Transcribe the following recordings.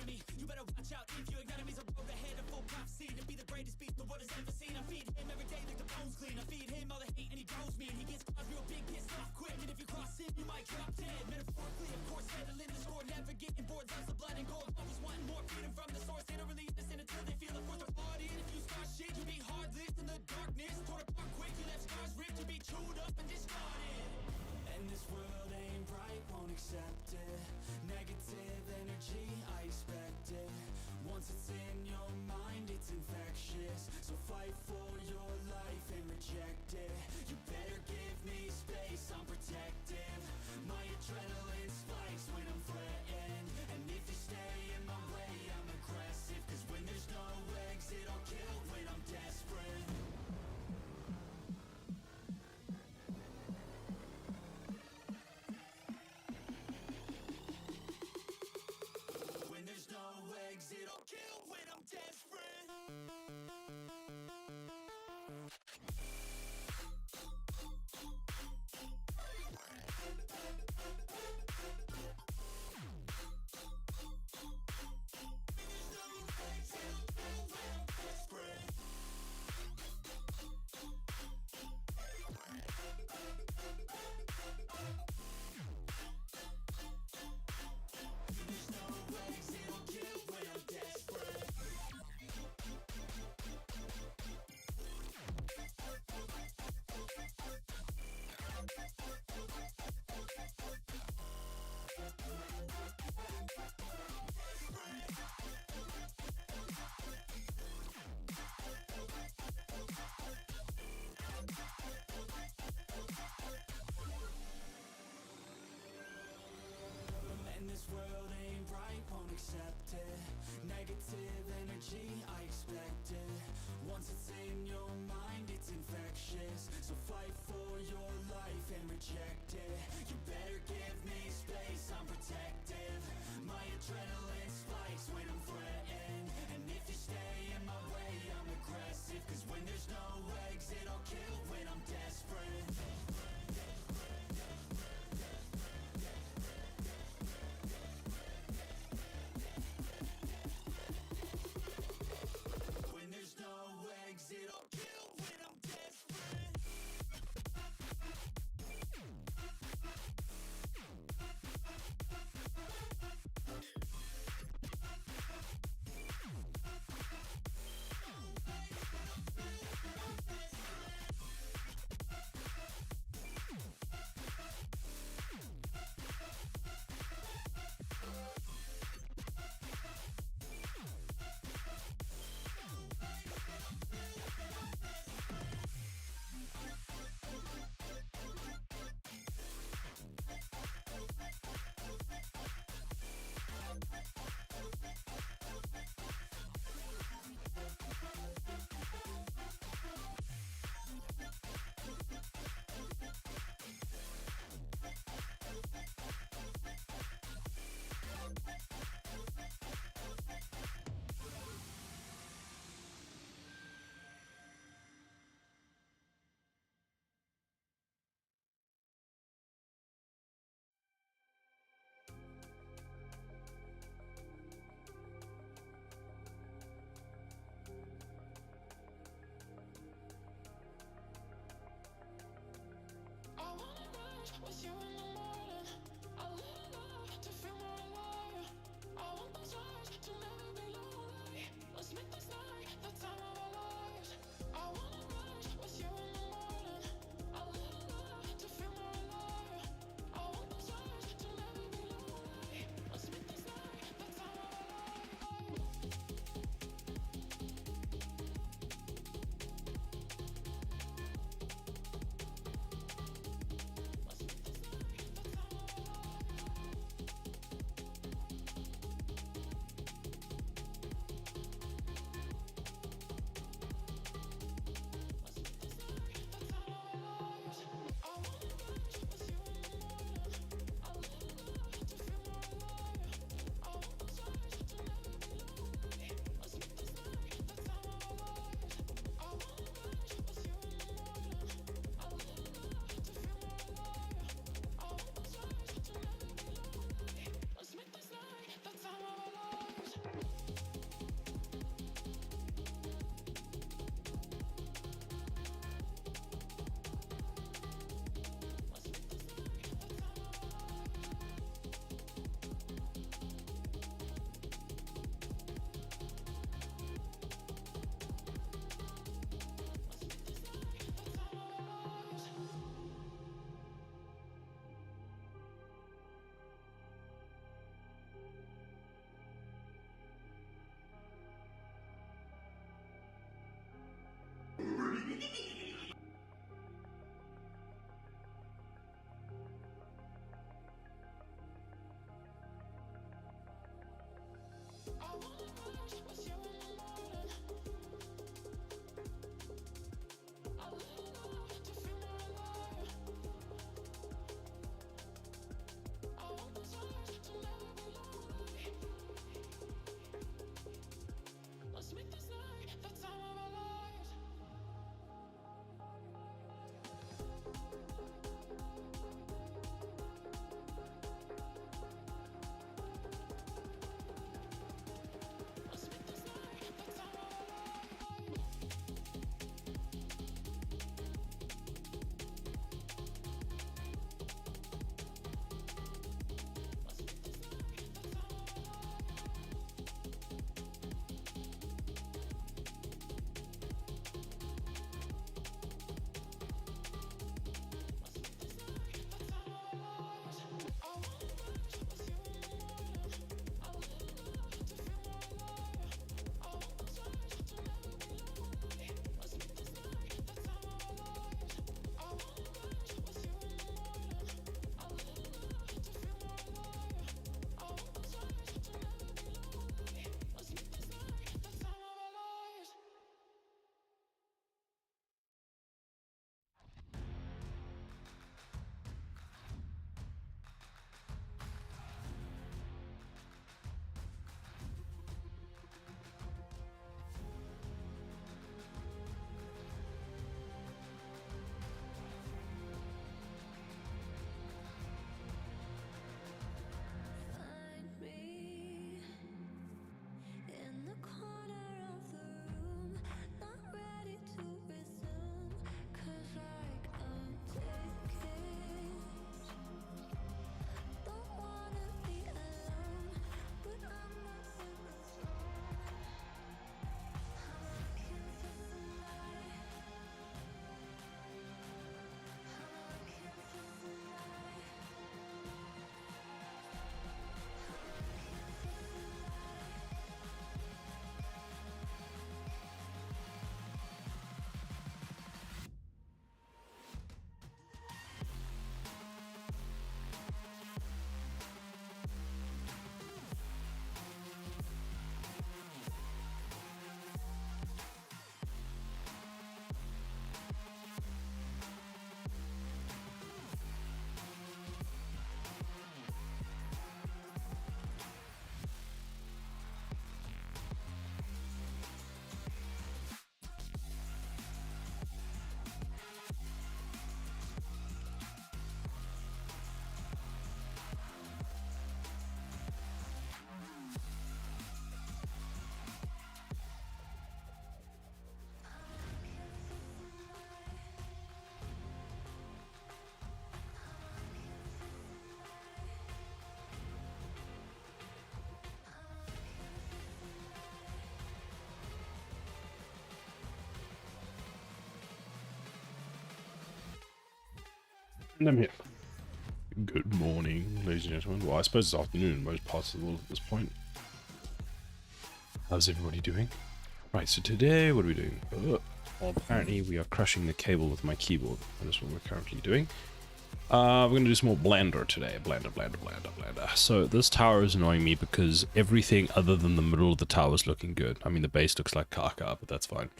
of me. You better watch out if your enemy's a road ahead of full prophecy to be the greatest beast the world has ever seen. I feed him every day like the bones clean. I feed him all the hate and he grows me. And he gets claws real big, pissed off quick. And if you cross him, you might drop dead. Metaphorically, of course, settling the score. Never getting bored, loves the blood and gore. Always wanting more, freedom from the source. They don't release this until they feel it force their heart in. If you start shit, you be heartless in the darkness. Torn apart quick, you left scars ripped to be chewed up and discarded. And this world ain't right, won't accept it. Negative energy, I expect it. Once it's in your mind, it's infectious. So fight for your life and reject it. You better give me space, I'm protective. My adrenaline spikes when I'm threatened. And if you stay in my way, I'm aggressive. Cause when there's no exit, I'll kill when I'm desperate. There's no exit, I'll kill when I'm desperate. This world ain't right, won't accept it. Negative energy, I expect it. Once it's in your mind, it's infectious. So fight for your life and reject it. You better give me space, I'm protective. My adrenaline spikes when I'm threatened. And if you stay in my way, I'm aggressive. Cause when there's no exit, I'll kill when I'm desperate. There's no exit, I'll kill when I'm desperate. And I'm here. Good morning, ladies and gentlemen. Well, I suppose it's afternoon in most parts of the world at this point. How's everybody doing? Right, so today, what are we doing? Well, apparently we are crushing the cable with my keyboard. That is what we're currently doing. We're going to do some more Blender today. Blender. So this tower is annoying me because everything other than the middle of the tower is looking good. I mean, the base looks like caca, but that's fine.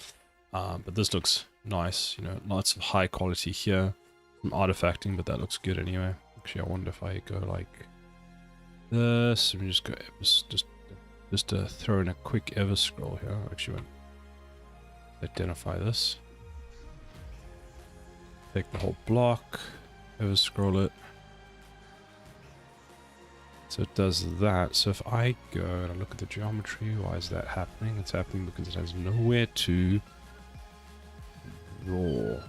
But this looks nice, you know, lots of high quality here. Some artifacting, but that looks good anyway. Actually, I wonder if I go like this. Let me just go just to throw in a quick ever scroll here. Actually, want to identify this. Take the whole block, ever scroll it. So it does that. So if I go and I look at the geometry, why is that happening? It's happening because it has nowhere to draw.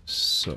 So,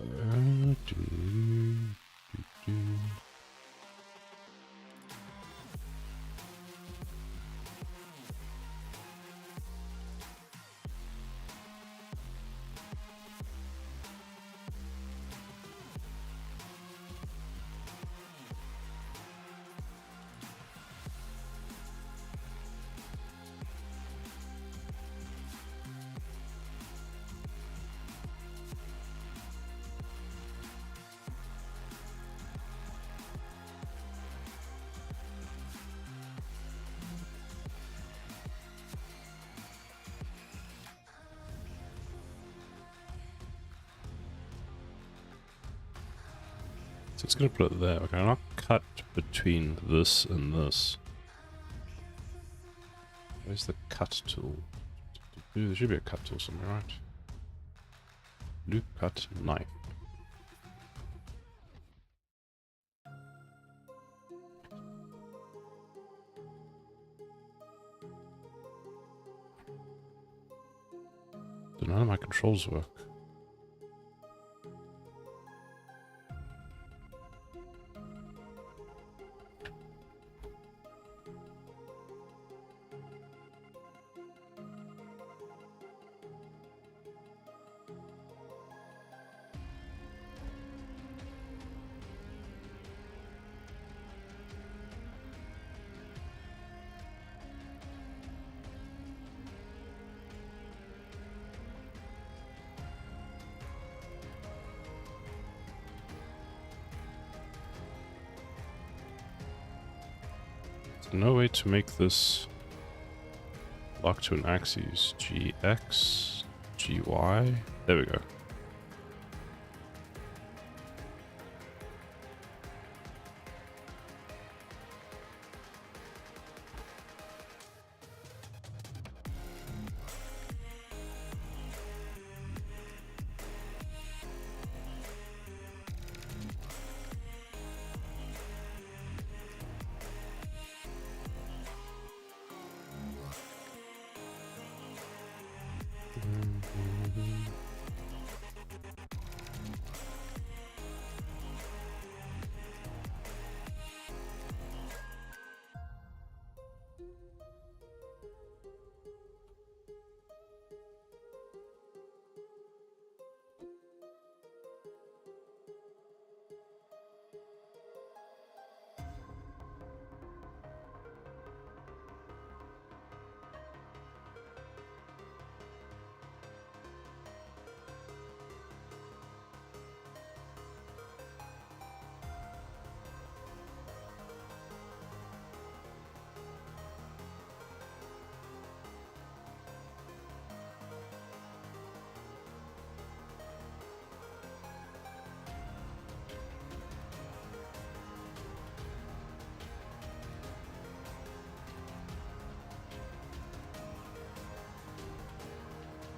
So it's going to put it there. Okay, I'll not cut between this and this. Where's the cut tool? There should be a cut tool somewhere, right? Loop cut knife. So none of my controls work. No way to make this lock to an axis. GX, GY. There we go.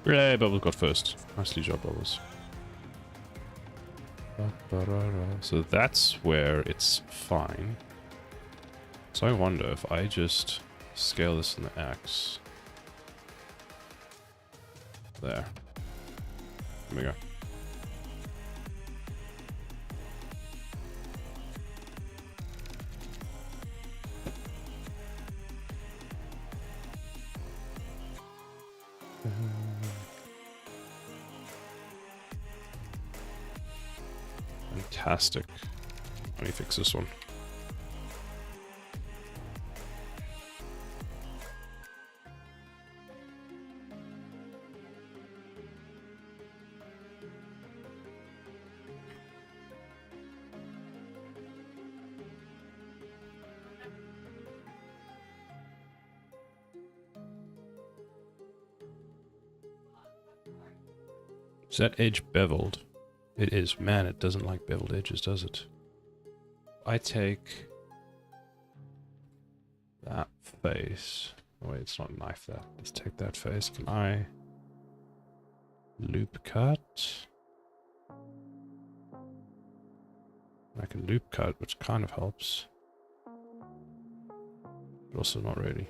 Yay, Bubbles got first. Nicely job, Bubbles. So that's where it's fine. So I wonder if I just scale this in the X. There. There we go. Fantastic. Let me fix this one. Is that edge beveled? It is. Man, it doesn't like beveled edges, does it? I take that face. Oh, wait, it's not knife that. Let's take that face. Can I loop cut? I can loop cut, which kind of helps. But also not really.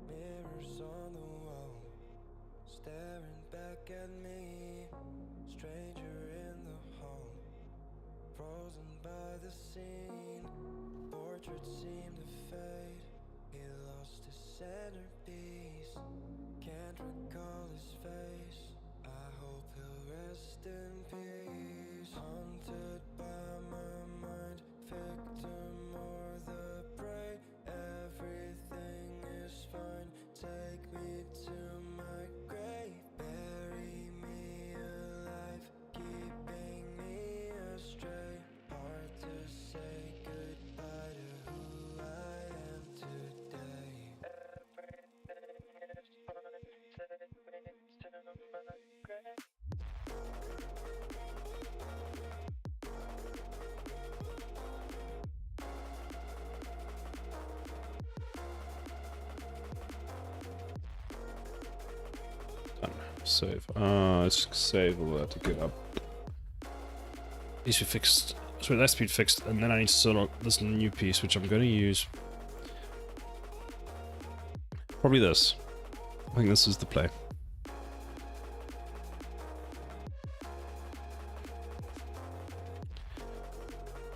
Mirrors on the wall, staring back at me. Stranger in the hall, frozen by the scene. Portraits seem to fade. He lost his centerpiece. Can't recall his face. I hope he'll rest in peace. Haunted by my mind, victim or the prey. Everything is fine. Take me to my grave. Bury me alive, keeping me astray. Hard to say goodbye to who I am today. Everything Save. Let's save all that to get up. These were fixed. Sorry, that speed fixed, and then I need to sort out this new piece, which I'm going to use. Probably this. I think this is the play.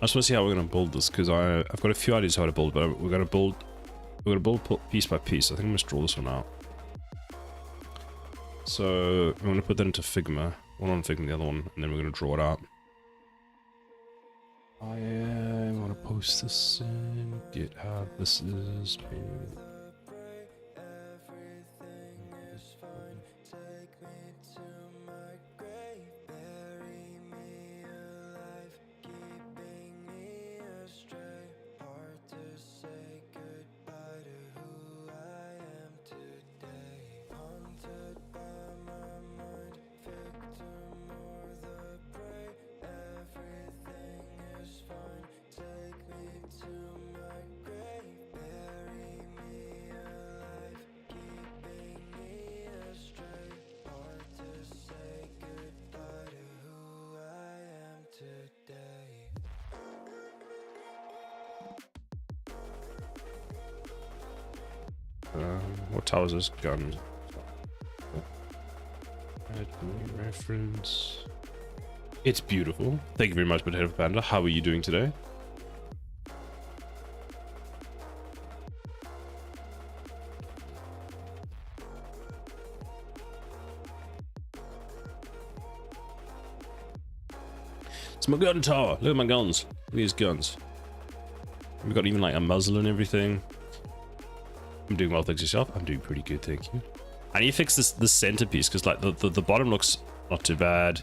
I just want to see how we're going to build this, because I've got a few ideas how to build, but we're going to build piece by piece. I think I'm going to draw this one out. So I'm going to put that into Figma, one on Figma, the other one, and then we're going to draw it out. I want to post this in GitHub. This is what tower is this? Gun. Add new reference. It's beautiful. Thank you very much, Potato Panda. How are you doing today? It's my gun tower. Look at my guns. Look at these guns. We've got even like a muzzle and everything. I'm doing well, thanks yourself. I'm doing pretty good, thank you. I need to fix this centerpiece, because like the bottom looks not too bad.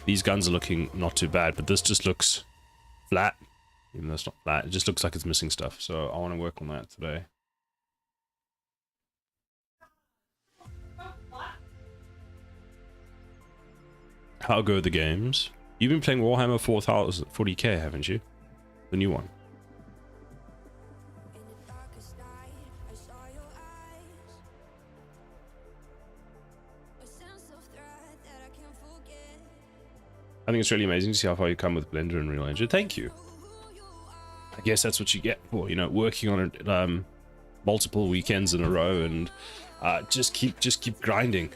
These guns are looking not too bad, but this just looks flat. Even though it's not flat, it just looks like it's missing stuff. So I want to work on that today. How go the games? You've been playing Warhammer 40k, haven't you? The new one. I think it's really amazing to see how far you come with Blender and Real Engine. Thank you. I guess that's what you get for, you know, working on it multiple weekends in a row, and just keep grinding.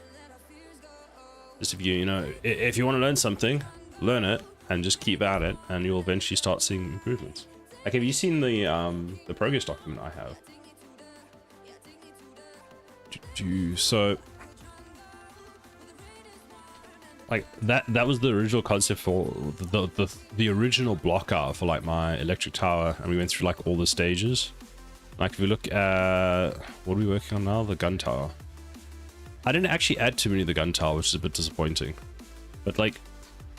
Just if you know, if you want to learn something, learn it and just keep at it, and you'll eventually start seeing improvements. Like, have you seen the progress document I have? So like that was the original concept for the original block art for like my electric tower, and we went through like all the stages. Like if we look at what are we working on now, the gun tower. I didn't actually add too many of the gun tower, which is a bit disappointing. But like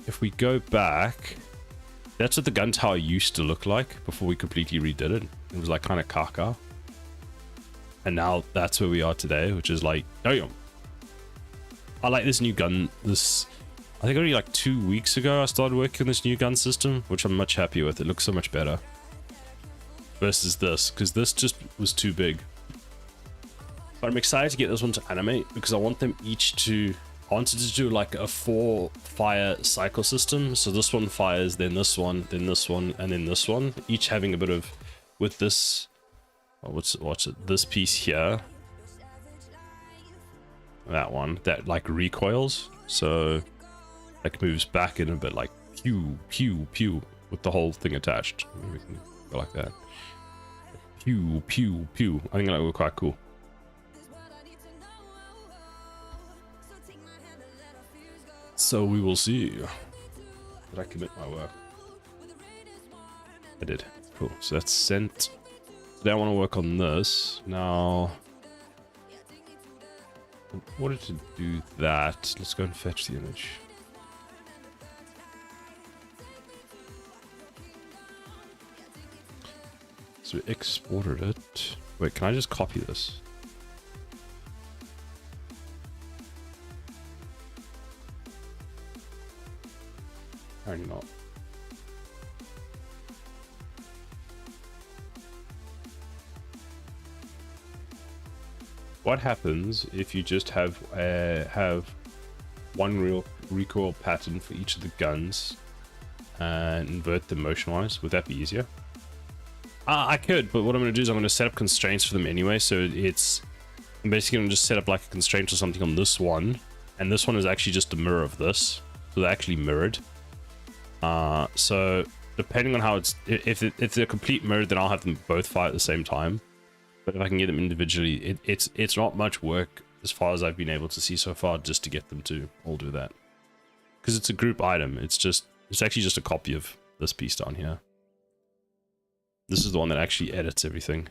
if we go back, that's what the gun tower used to look like before we completely redid it. It was like kind of caca. And now that's where we are today, which is like, oh, I like this new gun. I think only like 2 weeks ago I started working on this new gun system, which I'm much happier with. It looks so much better versus this, because this just was too big. But I'm excited to get this one to animate, because I want them each to, I wanted to do like a 4 fire cycle system. So this one fires, then this one, then this one, and then this one, each having a bit of, with this, what's it, this piece here, that one that like recoils, so like moves back in a bit, like pew pew pew, with the whole thing attached. We can go like that, pew pew pew. I think that would be quite cool. So we will see. Did I commit my work? I did. Cool. So that's sent. Today I want to work on this. Now, in order to do that, let's go and fetch the image. So we exported it. Wait, can I just copy this? Apparently not. What happens if you just have one real recoil pattern for each of the guns and invert them motion-wise? Would that be easier? I could, but what I'm going to do is I'm going to set up constraints for them anyway. So I'm basically going to just set up like a constraint or something on this one, and this one is actually just a mirror of this, so they're actually mirrored. So depending on how if they're complete mirrored, then I'll have them both fire at the same time. But if I can get them individually, it's not much work as far as I've been able to see so far, just to get them to all do that, because it's a group item. It's actually just a copy of this piece down here. This is the one that actually edits everything.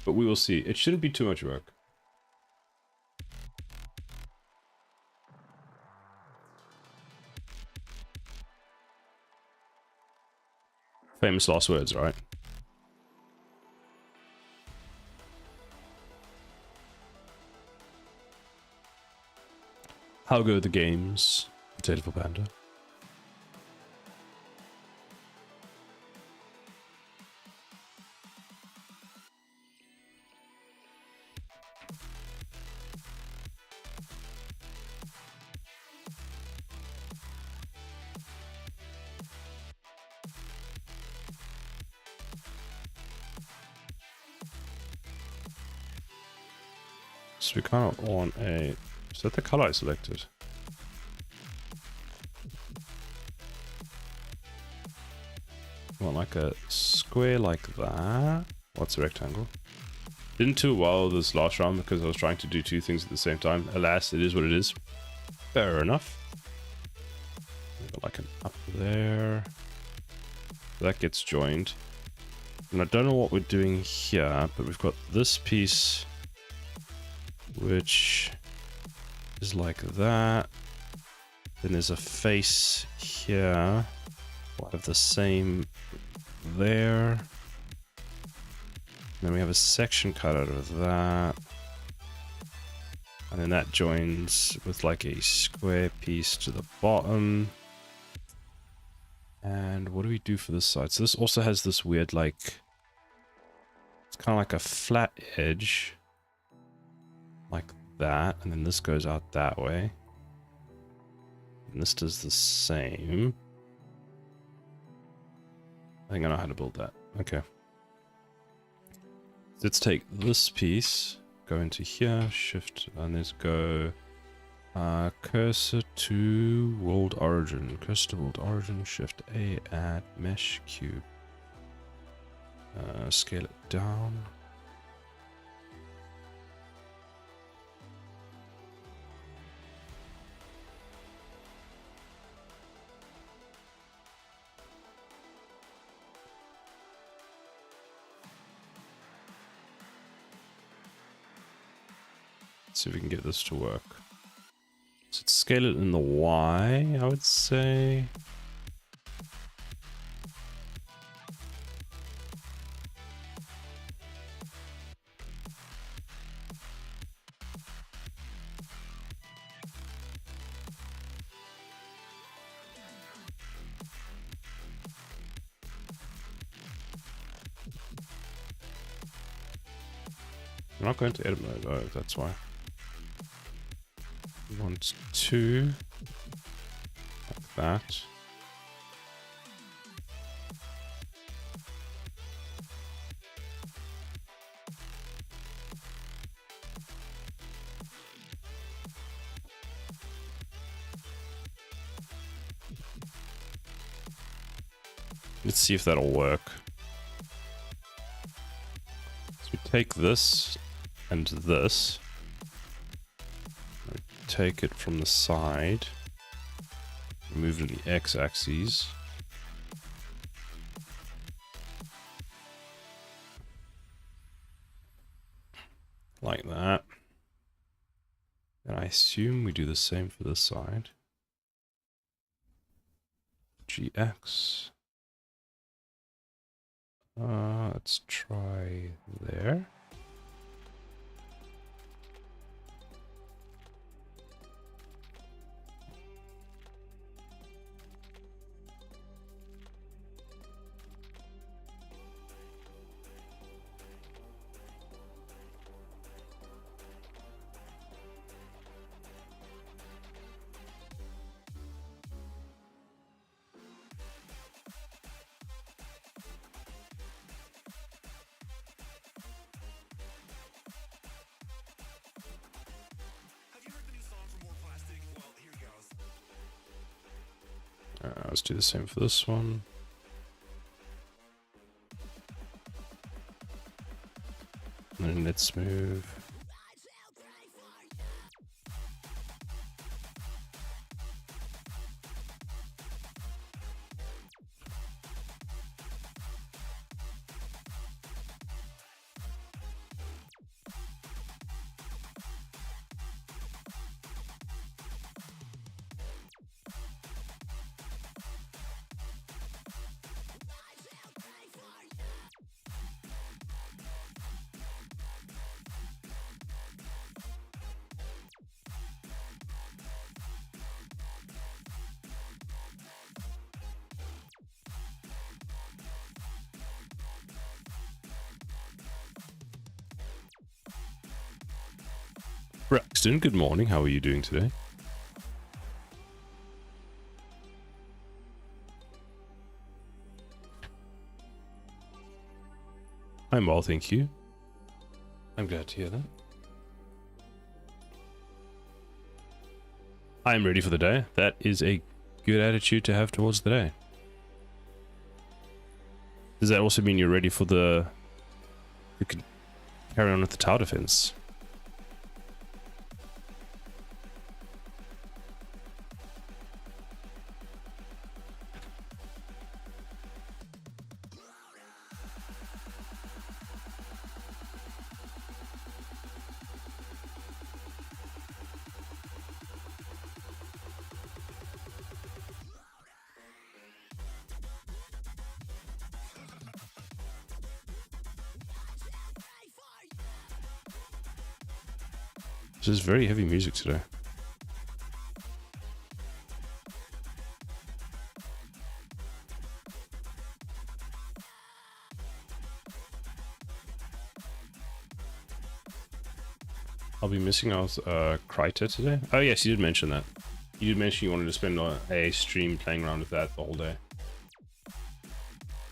But we will see. It shouldn't be too much work. Famous last words, right? How go the games? Potato for Panda. So we kind of want a... Is that the color I selected? Want like a square like that. What's a rectangle? Didn't do well this last round because I was trying to do two things at the same time. Alas, it is what it is. Fair enough. Like an up there. That gets joined. And I don't know what we're doing here, but we've got this piece, which is like that. Then there's a face here. We'll have the same there. Then we have a section cut out of that. And then that joins with like a square piece to the bottom. And what do we do for this side? So this also has this weird, like, it's kind of like a flat edge. Like that. And then this goes out that way. And this does the same. I think I know how to build that. Okay. Let's take this piece, go into here, shift, and let's go cursor to world origin. Cursor to world origin, shift A, add mesh cube. Scale it down. See if we can get this to work. So let's scale it in the Y, I would say. I'm not going to edit mode, oh, that's why. 1, 2, like that. Let's see if that'll work. So we take this and this. Take it from the side, move it to the x-axis. Like that. And I assume we do the same for this side. GX. Let's try there. let's do the same for this one. And then let's move. Braxton, good morning. How are you doing today? I'm well, thank you. I'm glad to hear that. I'm ready for the day. That is a good attitude to have towards the day. Does that also mean you're ready for the... You can carry on with the tower defense? This is very heavy music today. I'll be missing out Kryta today. Oh yes, you did mention that. You did mention you wanted to spend a stream playing around with that the whole day.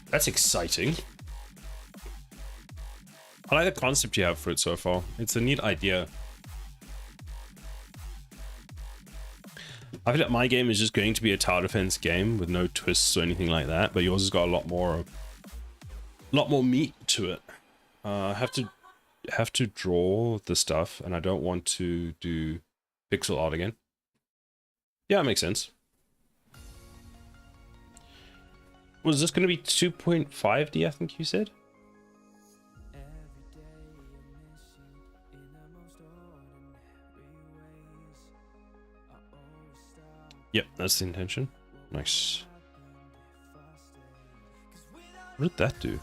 That's exciting. I like the concept you have for it so far. It's a neat idea. I feel like my game is just going to be a tower defense game with no twists or anything like that, but yours has got a lot more meat to it. I have to draw the stuff, and I don't want to do pixel art again. Yeah, it makes sense. Was this going to be 2.5D, I think you said? Yep, that's the intention. Nice. What did that do?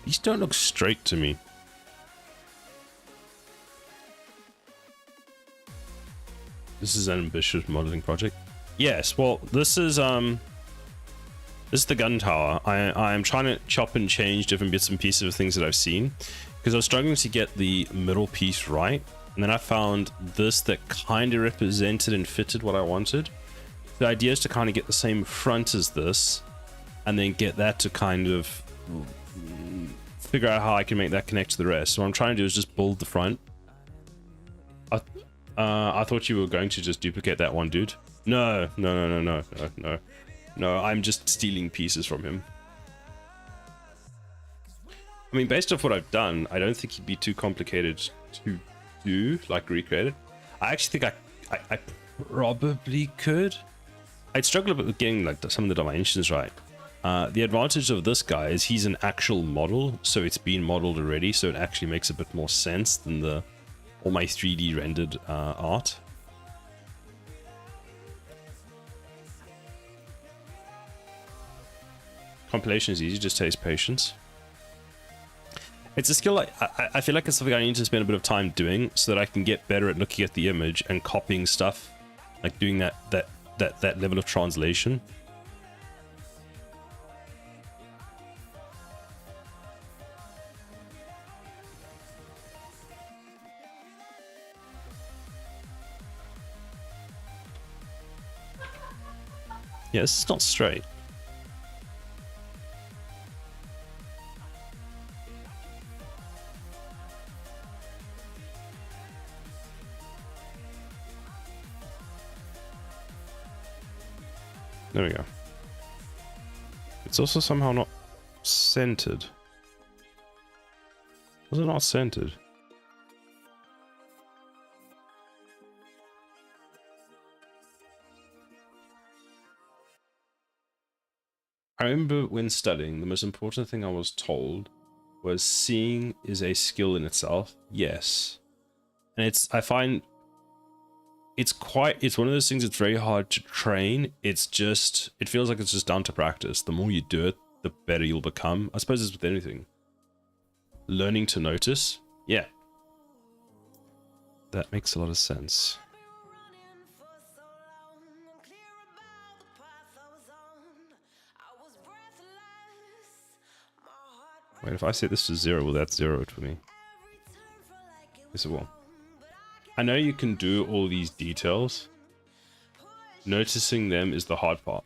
These don't look straight to me. This is an ambitious modeling project. Yes, well, this is the gun tower. I am trying to chop and change different bits and pieces of things that I've seen, because I was struggling to get the middle piece right, and then I found this that kind of represented and fitted what I wanted. The idea is to kind of get the same front as this, and then get that to kind of figure out how I can make that connect to the rest. So what I'm trying to do is just build the front. I thought you were going to just duplicate that one dude. No, I'm just stealing pieces from him. I mean, based off what I've done, I don't think he'd be too complicated to do, like recreate it. I actually think I probably could. I'd struggle a bit with getting like some of the dimensions right. The advantage of this guy is he's an actual model, so it's been modeled already, so it actually makes a bit more sense than all my 3D rendered art. Compilation is easy, just takes patience. It's a skill I feel like it's something I need to spend a bit of time doing so that I can get better at looking at the image and copying stuff like doing that level of translation. Yeah, this is not straight. There we go. It's also somehow not centered. Was it not centered? I remember when studying, the most important thing I was told was seeing is a skill in itself. Yes. And I find it's one of those things that's very hard to train. It feels like it's just down to practice. The more you do it, the better you'll become. I suppose it's with anything. Learning to notice. Yeah. That makes a lot of sense. Wait, if I set this to 0, will that 0 it for me? Yes, it will. I know you can do all these details. Noticing them is the hard part.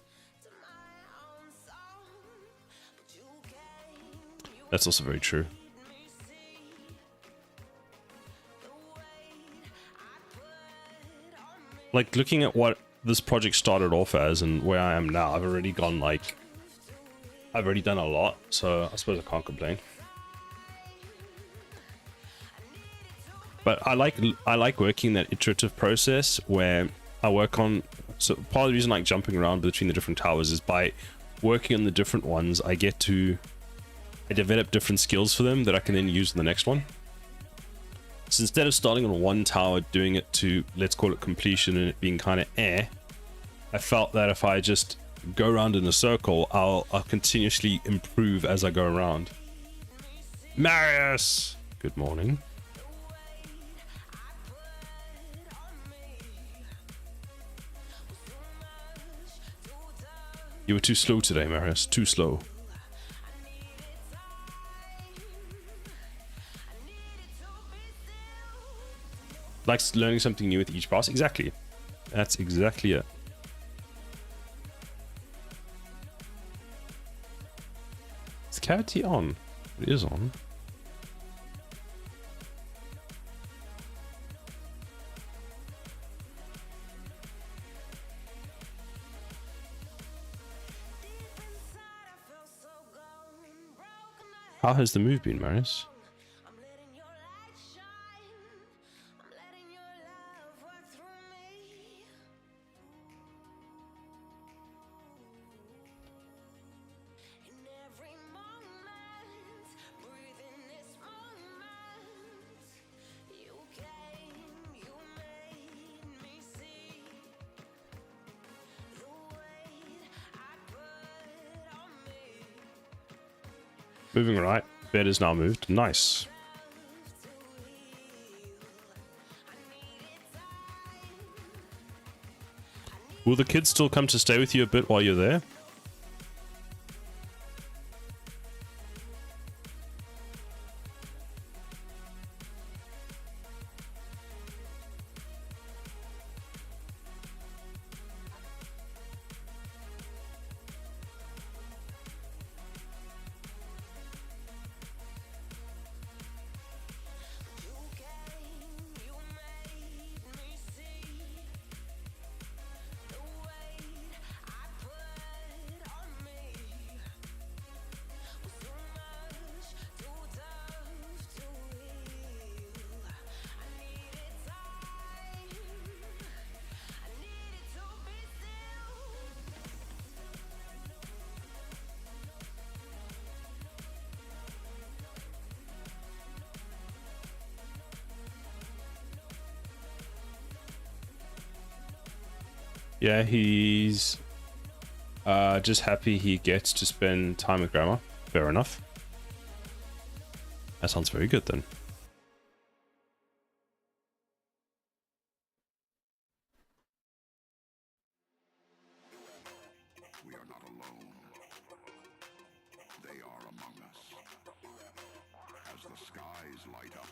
That's also very true. Like, looking at what this project started off as and where I am now, I've already done a lot, so I suppose I can't complain. But I like working that iterative process where I work on. So part of the reason I like jumping around between the different towers is by working on the different ones, I develop different skills for them that I can then use in the next one. So instead of starting on one tower, doing it to, let's call it completion, and it being kind of I felt that if I just go around in a circle, I'll continuously improve as I go around. Marius! Good morning. You were too slow today, Marius. Too slow. Likes learning something new with each pass. Exactly. That's exactly it. Is cavity on? It is on. How has the move been, Marius? Moving right. Bed is now moved. Nice. Will the kids still come to stay with you a bit while you're there? Yeah, he's just happy he gets to spend time with Grandma. Fair enough. That sounds very good then. the skies light up.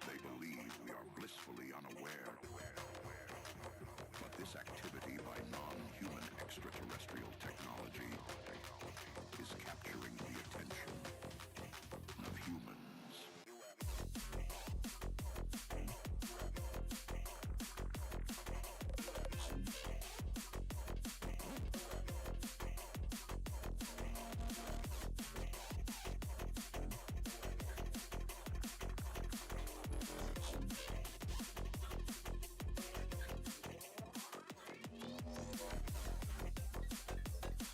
They believe we are blissfully unaware. But this activity by non-human extraterrestrial technology is capturing the attention of humans.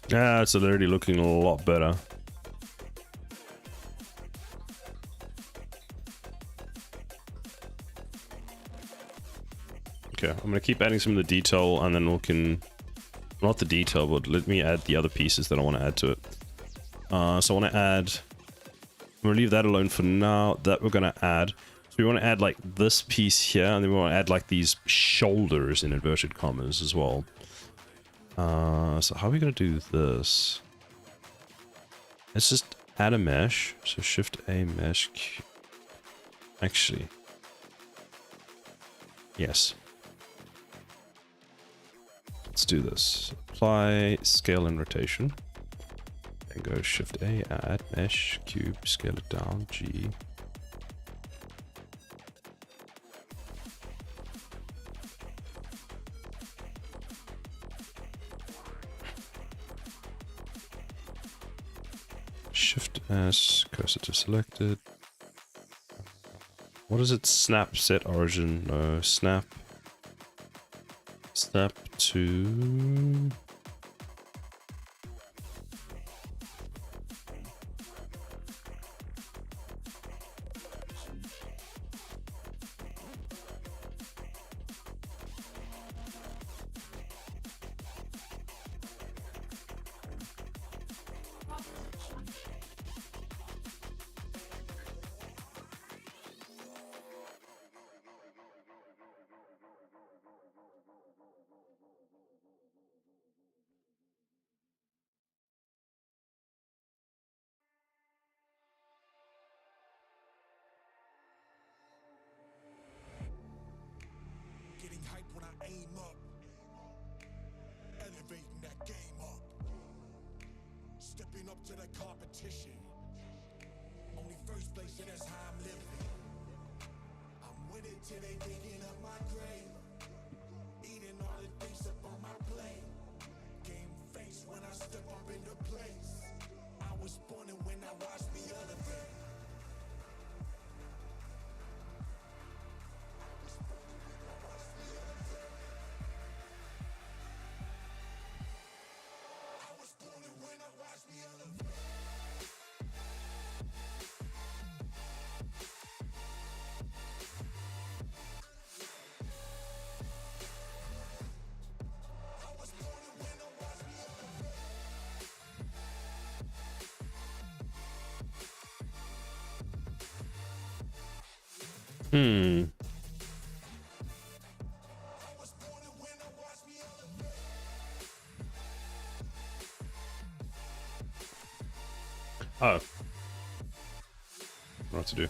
Yeah, it's already looking a lot better. Okay, I'm gonna keep adding some of the detail, and then we can, not the detail, but let me add the other pieces that I want to add to it. So I want to add, I'm gonna leave that alone for now. That we're gonna add. So we want to add like this piece here, and then we want to add like these shoulders in inverted commas as well. So how are we gonna do this? Let's just add a mesh. So Shift A mesh. Actually, yes. Let's do this. Apply scale and rotation. And go Shift A, add mesh, cube, scale it down, G. Shift S, cursor to selected. What is it? Snap set origin? No, snap. Snap to. Getting hype when I aim up, elevating that game up, stepping up to the competition. Only first place, and that's how I'm living. I'm winning till they digging up my grave, eating all the things up on my plate. Game face when I step up into place. I was born and when I watch me elevate. Oh. What to do.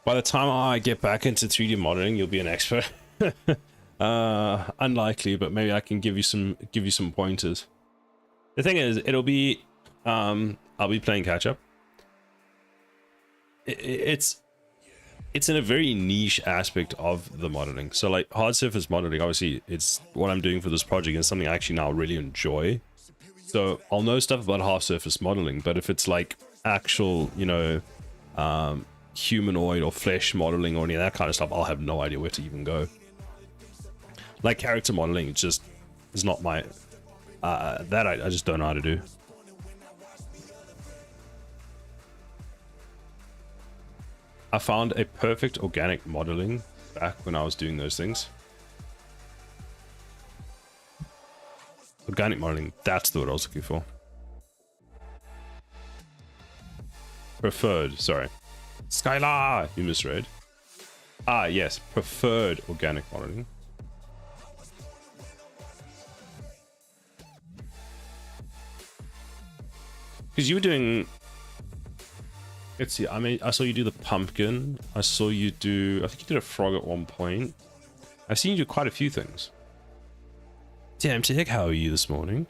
By the time I get back into 3D modeling, you'll be an expert. Unlikely, but maybe I can give you some pointers. The thing is, it'll be I'll be playing catch up. It's in a very niche aspect of the modeling. So like hard surface modeling, obviously it's what I'm doing for this project and something I actually now really enjoy. So I'll know stuff about half surface modeling, but if it's like actual, you know, humanoid or flesh modeling or any of that kind of stuff, I'll have no idea where to even go. Like character modeling, it's just, it's not my, that I just don't know how to do. I found a perfect organic modeling back when I was doing those things. Organic modeling, that's the word I was looking for. Preferred, sorry. Skylar, you misread. Ah, yes, preferred organic modeling. Because you were doing Let's see. I mean, I saw you do the pumpkin. I saw you do. I think you did a frog at one point. I've seen you do quite a few things. Damn, Tick, how are you this morning?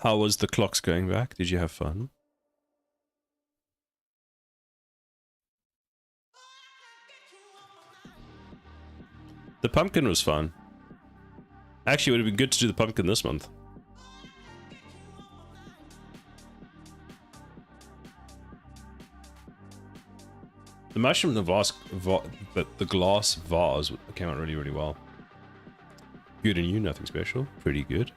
How was the clocks going back? Did you have fun? The pumpkin was fun. Actually, it would have been good to do the pumpkin this month. The mushroom and the glass vase came out really, really well. Good and you, nothing special. Pretty good.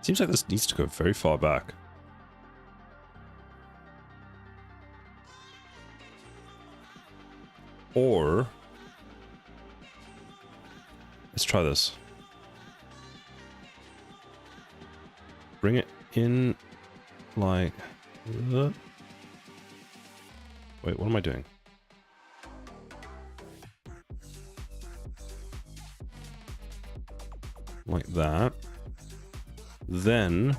Seems like this needs to go very far back. Or let's try this. Bring it in like that. Wait, what am I doing? Like that. Then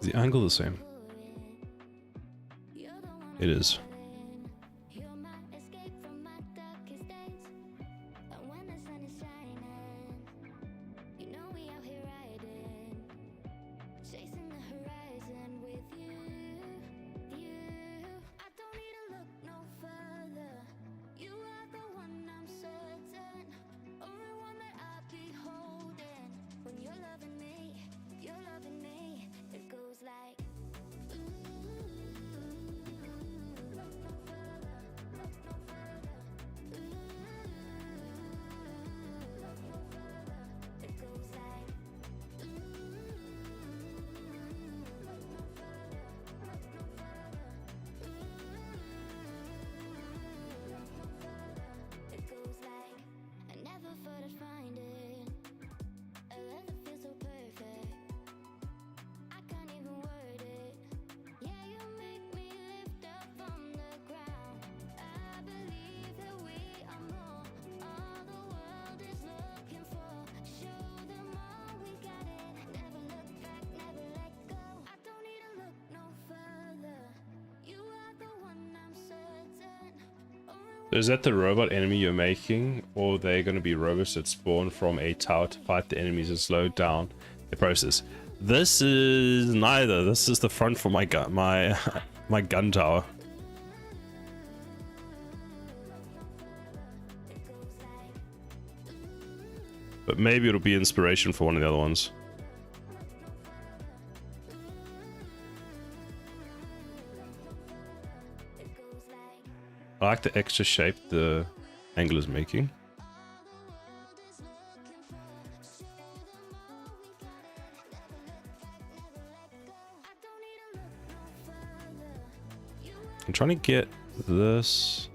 is the angle the same? It is. Is that the robot enemy you're making, or they're going to be robots that spawn from a tower to fight the enemies and slow down the process? This is neither. This is the front for my gun, my gun tower. But maybe it'll be inspiration for one of the other ones. I like the extra shape the angle is making. I'm trying to get this.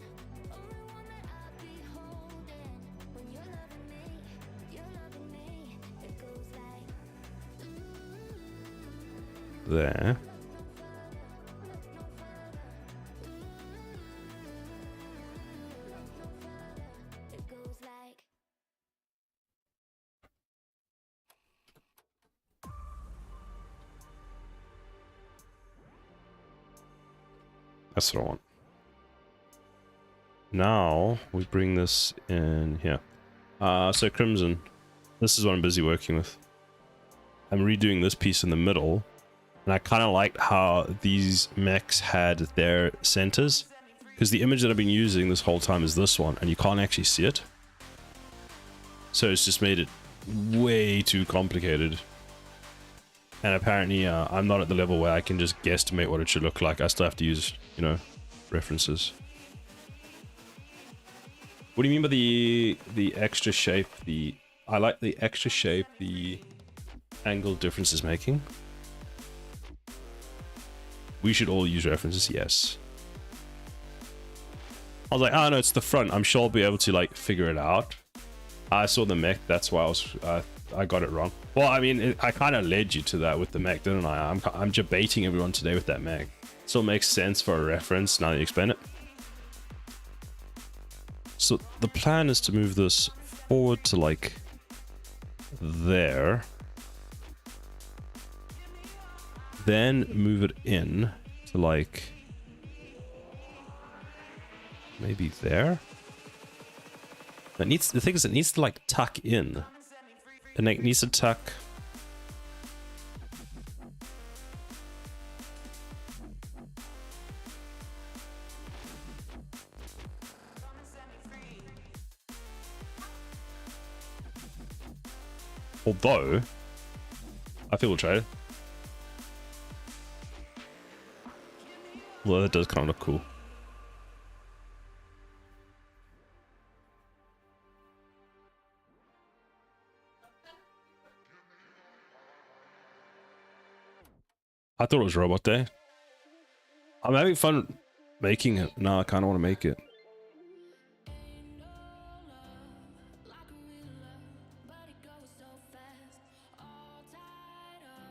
There. That's what I want. Now we bring this in here. So Crimson, this is what I'm busy working with. I'm redoing this piece in the middle, and I kind of liked how these mechs had their centers, because the image that I've been using this whole time is this one, and you can't actually see it. So it's just made it way too complicated. And apparently I'm not at the level where I can just guesstimate what it should look like. I still have to use, you know, references. What do you mean by the extra shape? I like the extra shape the angle difference is making. We should all use references, yes. I was like, oh no, it's the front. I'm sure I'll be able to like figure it out. I saw the mech, that's why I got it wrong. Well, I mean, I kind of led you to that with the mech, didn't I? I'm debating everyone today with that mech. Still makes sense for a reference now that you explain it. So the plan is to move this forward to like there. Then move it in to like maybe there. The thing is, it needs to like tuck in, and it needs to tuck. Although, I feel we'll try it. Well, that does kind of look cool. I thought it was Robot Day. I'm having fun making it. Now I kind of want to make it.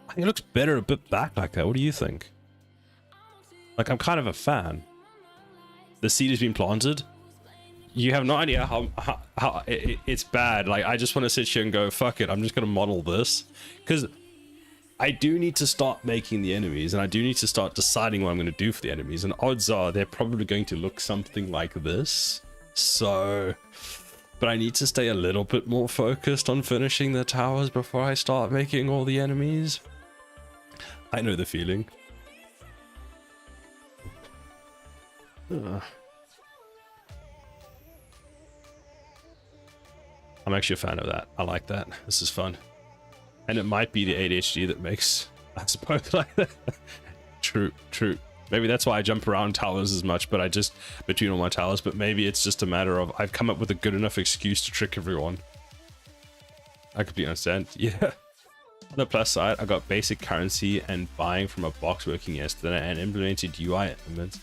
I think it looks better a bit back like that. What do you think? Like, I'm kind of a fan. The seed has been planted. You have no idea how it's bad. Like, I just want to sit here and go, fuck it, I'm just going to model this. Because I do need to start making the enemies, and I do need to start deciding what I'm going to do for the enemies, and odds are they're probably going to look something like this. So, but I need to stay a little bit more focused on finishing the towers before I start making all the enemies. I know the feeling. I'm actually a fan of that. I like that. This is fun. And it might be the ADHD that makes us both like that. True, true. Maybe that's why I jump around towers as much, but I just, between all my towers, but maybe it's just a matter of I've come up with a good enough excuse to trick everyone. I completely understand. Yeah. On the plus side, I got basic currency and buying from a box working yesterday, and implemented UI elements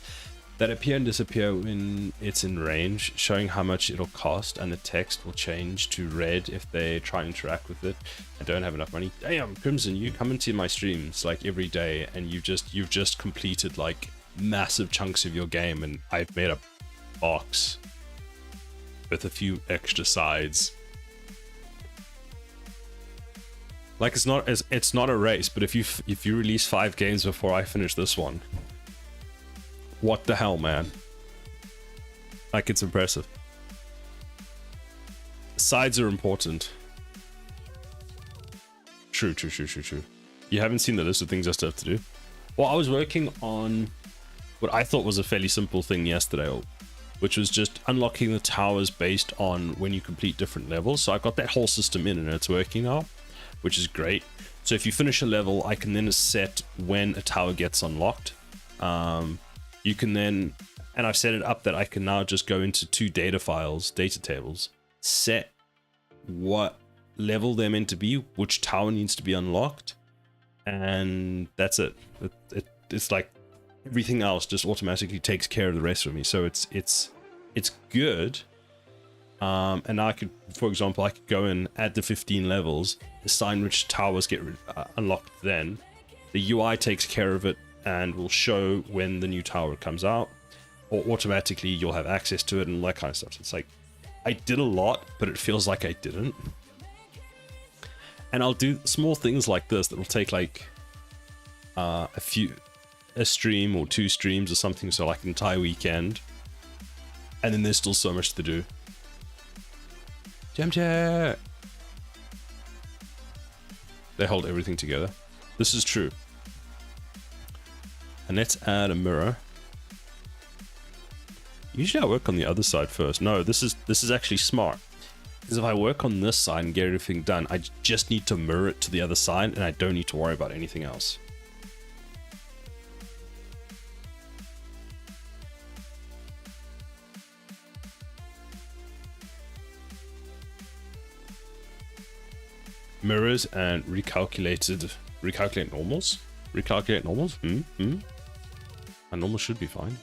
that appear and disappear when it's in range, showing how much it'll cost, and the text will change to red if they try and interact with it and don't have enough money. Damn, Crimson, you come into my streams like every day, and you've just completed like massive chunks of your game, and I've made a box with a few extra sides. Like, it's not a race, but if you release 5 games before I finish this one, what the hell, man? Like, it's impressive. Sides are important. True. You haven't seen the list of things I still have to do? Well, I was working on what I thought was a fairly simple thing yesterday, which was just unlocking the towers based on when you complete different levels. So I got that whole system in, and it's working now, which is great. So if you finish a level, I can then set when a tower gets unlocked. You can then, and I've set it up that I can now just go into 2 data tables, set what level they're meant to be, which tower needs to be unlocked, and that's it. It's like everything else just automatically takes care of the rest of me. So it's good. And I could, for example, I could go and add the 15 levels, assign which towers get unlocked then. The UI takes care of it and will show when the new tower comes out, or automatically you'll have access to it and all that kind of stuff. So it's like, I did a lot, but it feels like I didn't. And I'll do small things like this that will take like a stream or 2 streams or something, so like an entire weekend. And then there's still so much to do. Jam. They hold everything together. This is true. And let's add a mirror. Usually I work on the other side first. No, this is actually smart. Because if I work on this side and get everything done, I just need to mirror it to the other side and I don't need to worry about anything else. Mirrors and recalculate normals? Recalculate normals? My normal should be fine.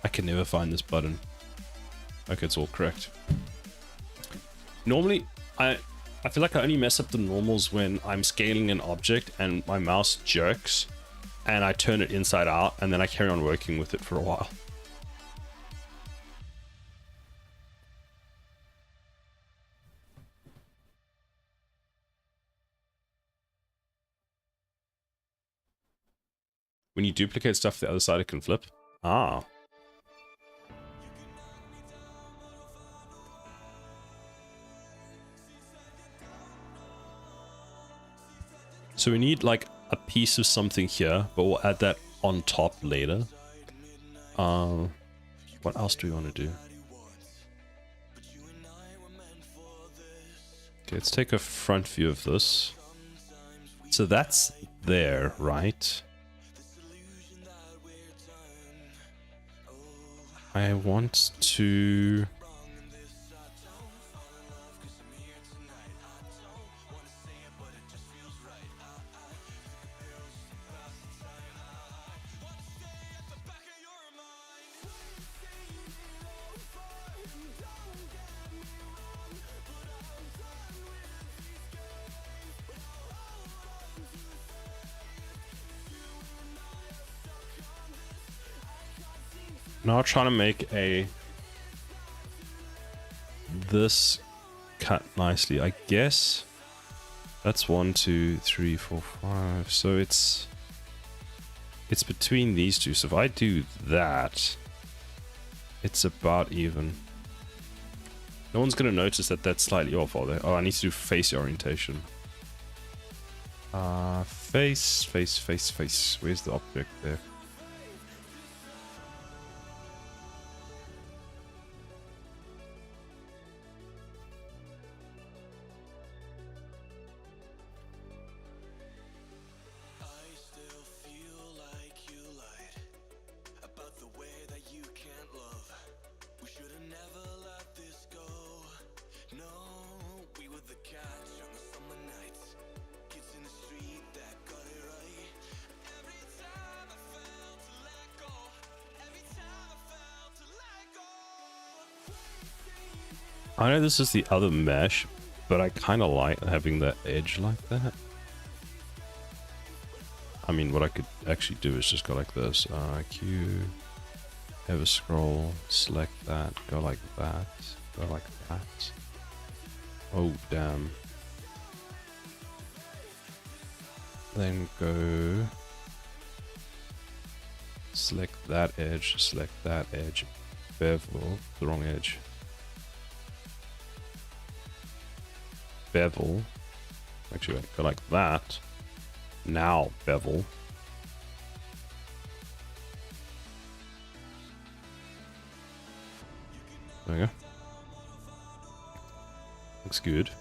I can never find this button. Okay, it's all correct. Normally, I feel like I only mess up the normals when I'm scaling an object and my mouse jerks and I turn it inside out and then I carry on working with it for a while. When you duplicate stuff the other side, it can flip. Ah. So we need like a piece of something here, but we'll add that on top later. What else do we want to do? Okay, let's take a front view of this. So that's there, right? I want to... Now trying to make this cut nicely. I guess that's 1, 2, 3, 4, 5. So it's between these two. So if I do that, it's about even. No one's gonna notice that that's slightly off, are they? Oh, I need to do face orientation. Face. Where's the object there? I know this is the other mesh, but I kind of like having that edge like that. I mean, what I could actually do is just go like this. Q, have a scroll, select that, go like that, go like that. Oh, damn. Then go... select that edge, bevel, the wrong edge. Bevel. Actually, go like that. Now bevel. There we go. Looks good.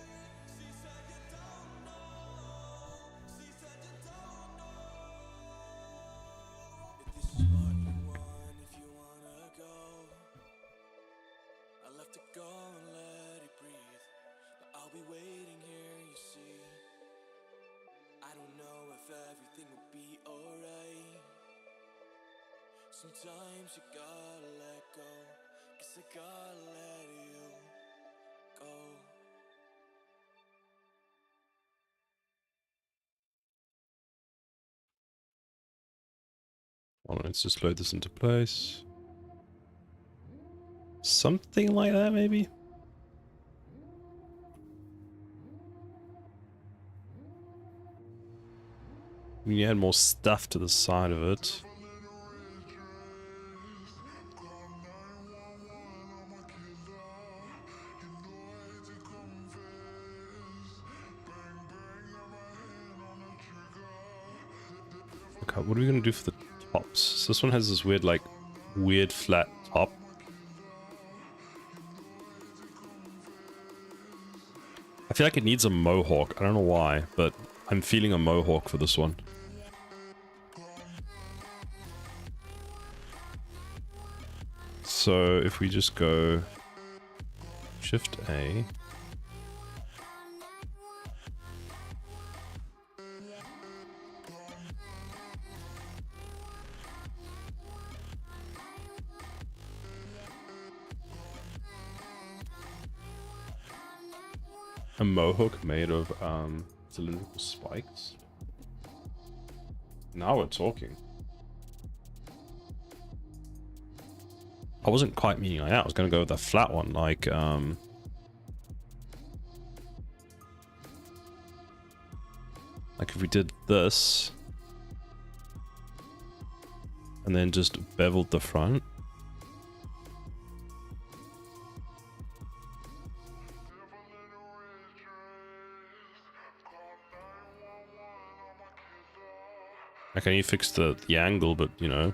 everything will be alright. Sometimes you gotta let go. Guess I gotta let you go. Well, let's just load this into place. Something like that, maybe? We need to add more stuff to the side of it. Okay, what are we gonna do for the tops? So this one has this weird, like, weird flat top. I feel like it needs a mohawk. I don't know why, but I'm feeling a mohawk for this one. So if we just go Shift A. A mohawk made of cylindrical spikes. Now we're talking. I wasn't quite meaning like that. I was gonna go with a flat one, like if we did this and then just beveled the front. Like, I need to fix the angle, but you know.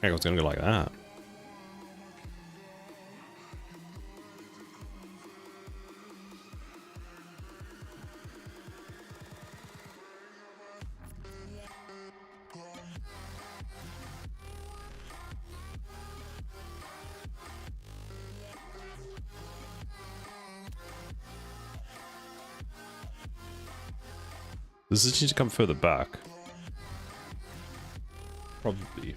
I was gonna go like that. Does this need to come further back? Probably.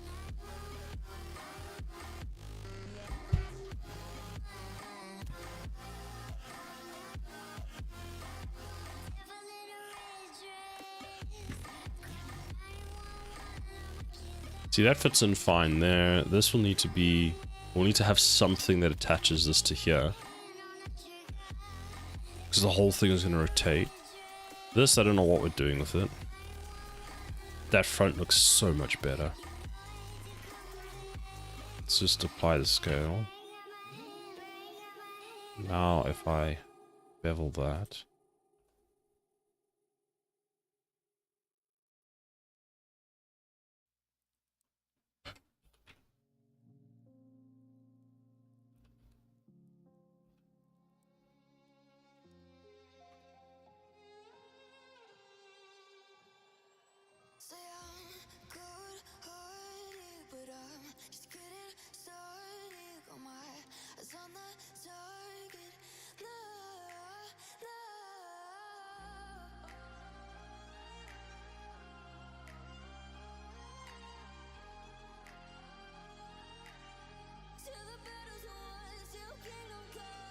See, that fits in fine there. This will need to be... We'll need to have something that attaches this to here. Because the whole thing is going to rotate. This, I don't know what we're doing with it. That front looks so much better. Let's just apply the scale. Now, if I bevel that... Say I'm good-hearted, but I'm just getting started. Got my eyes on the target. No, no. Till the battle's won, till kingdom come.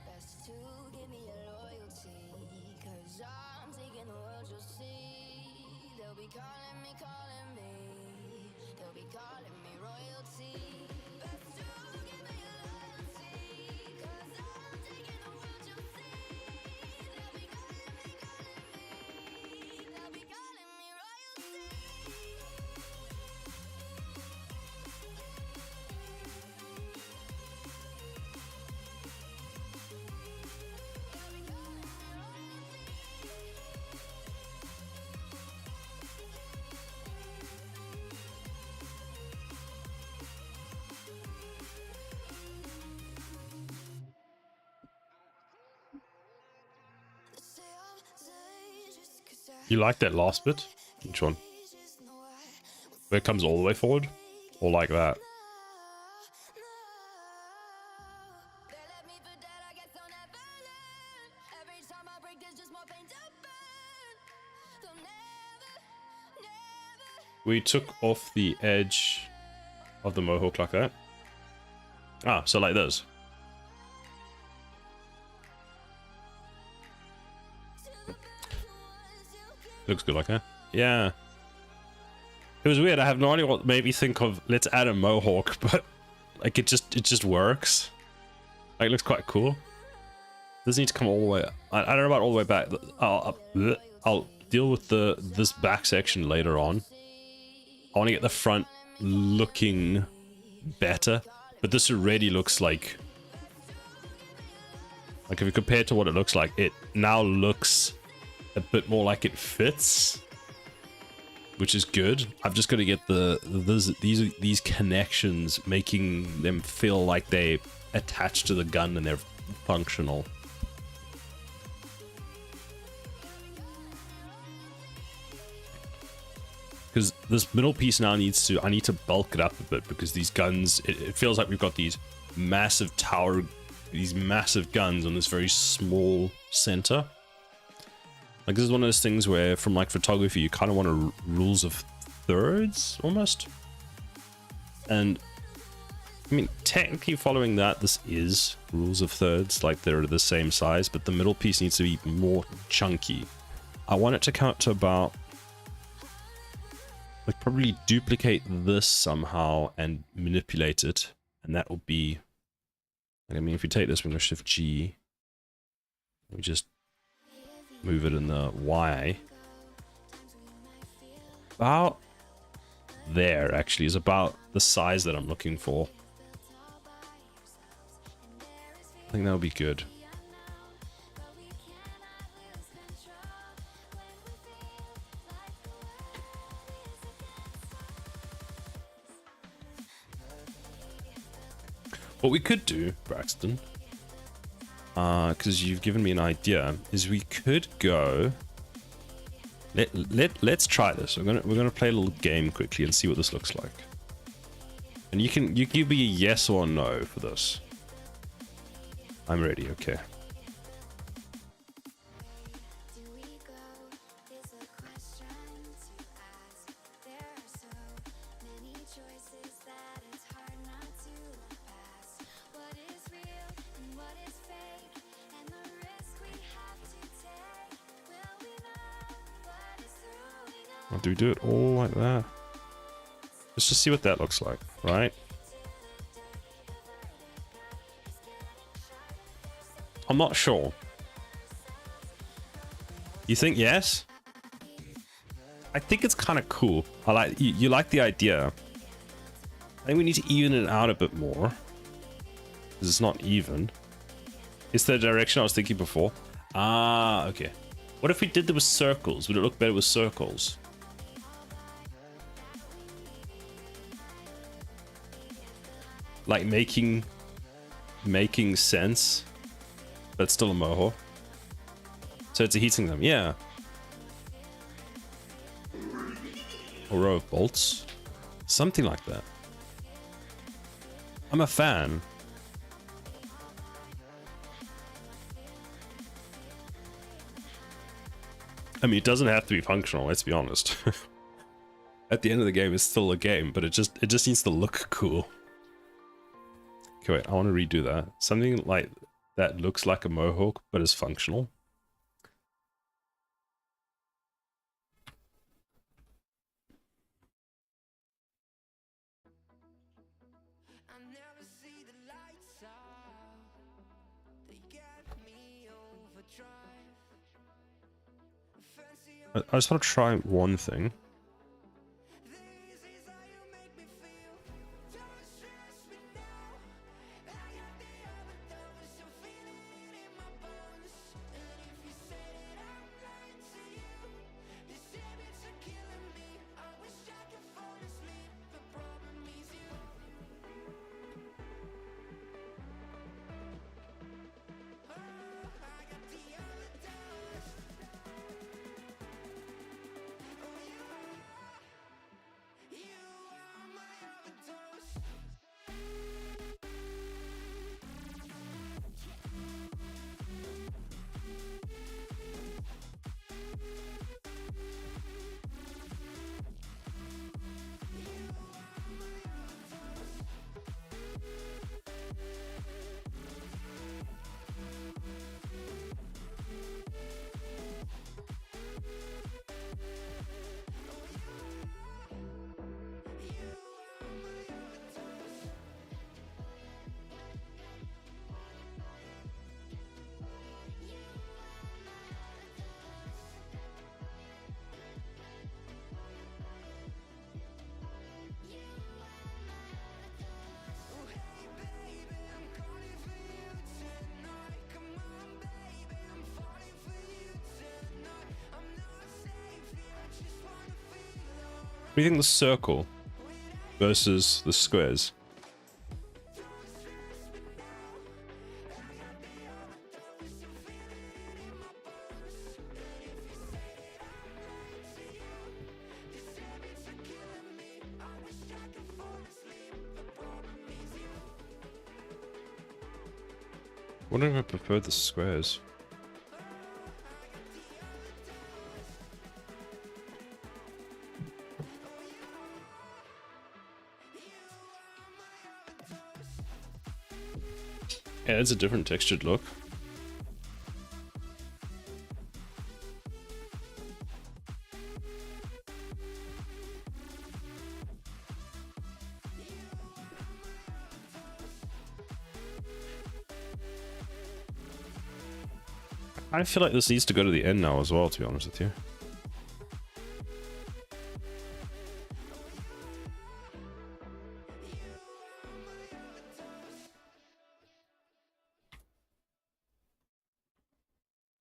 Best to give me your loyalty, 'cause I'm taking the world, you'll see. They'll be calling me, they'll be calling me royalty. Best to give me your loyalty, 'cause I'm taking the world, you'll see. They'll be calling me, they'll be calling me royalty. You like that last bit? Which one? Where it comes all the way forward? Or like that? We took off the edge of the mohawk like that. Ah, so like this. Looks good like that. Yeah. It was weird. I have no idea what made me think of let's add a mohawk, but like it just works. Like it looks quite cool. Doesn't need to come all the way. I don't know about all the way back. I'll deal with this back section later on. I want to get the front looking better, but this already looks like if you compare it to what it looks like, it now looks a bit more like it fits, which is good. I've just got to get these connections, making them feel like they attach to the gun and they're functional. Because this middle piece now I need to bulk it up a bit, because these guns, it feels like we've got these massive these massive guns on this very small center. Like this is one of those things where from like photography, you kind of want rules of thirds almost. And I mean, technically following that, this is rules of thirds, like they're the same size, but the middle piece needs to be more chunky. I want it to count to about, like, probably duplicate this somehow and manipulate it, and that will be, I mean, if you take this, we're going to shift G, we just move it in the Y. About there, actually, is about the size that I'm looking for. I think that'll be good. What we could do, Braxton, because you've given me an idea, is we could go. Let's try this. We're gonna play a little game quickly and see what this looks like. And you can be a yes or no for this. I'm ready. Okay. Do we do it all like that? Let's just see what that looks like, right? I'm not sure. You think yes? I think it's kind of cool. I like you like the idea. I think we need to even it out a bit more, because it's not even. It's the direction I was thinking before. Ah, okay. What if we did it with circles? Would it look better with circles? Like making sense, but still a mohawk. So it's a heat them, yeah. A row of bolts, something like that. I'm a fan. I mean, it doesn't have to be functional. Let's be honest. At the end of the game, it's still a game, but it just needs to look cool. Okay, wait, I want to redo that. Something like that looks like a mohawk, but is functional. I just want to try one thing. What do you think the circle versus the squares? I wonder if I prefer the squares. Yeah, it's a different textured look. I feel like this needs to go to the end now as well, to be honest with you.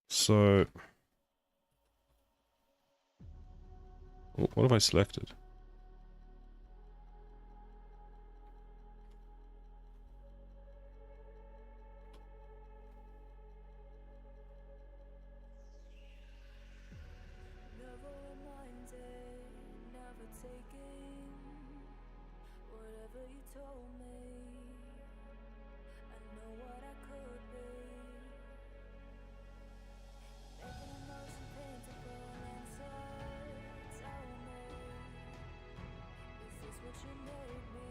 So, what have I selected? Never reminded, never taking whatever you told me. I know what I could be. Making emotion paintable and so tell me, is this what you made me?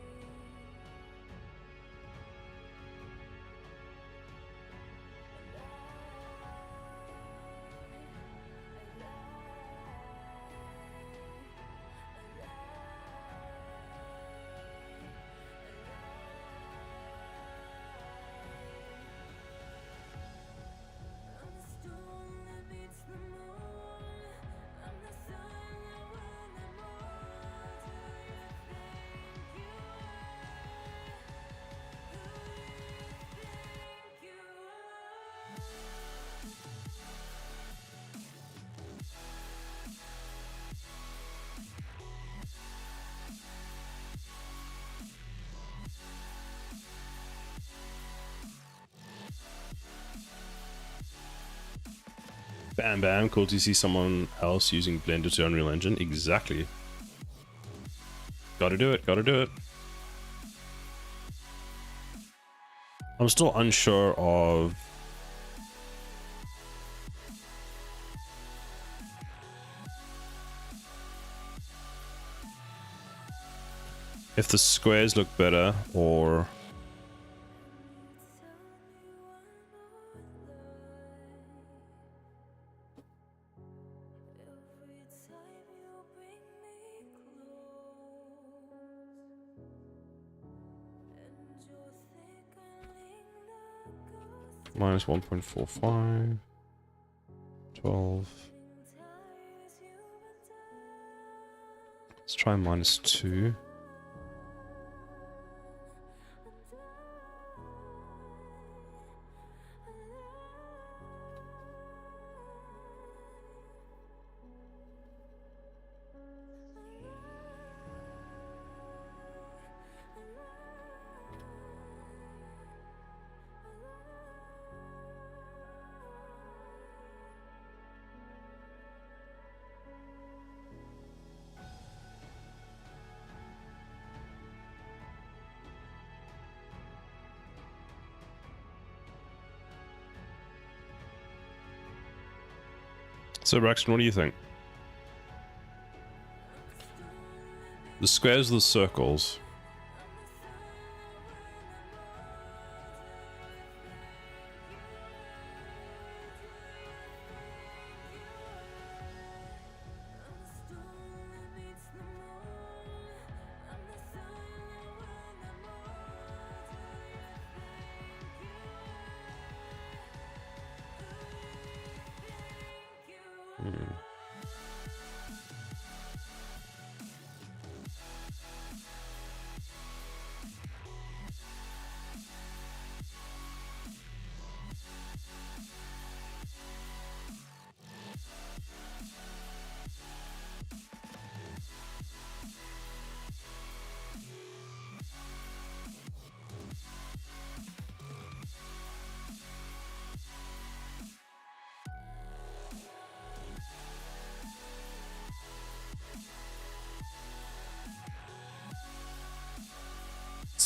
I'm the storm that meets the moon. I'm the sun that will not move. Do you think you are? Who do you think you are? Bam bam, cool to see someone else using Blender to Unreal Engine. Exactly. Gotta do it, gotta do it. I'm still unsure of if the squares look better or minus 1.45, 12. Let's try minus 2. So Braxton, what do you think? The squares or the circles?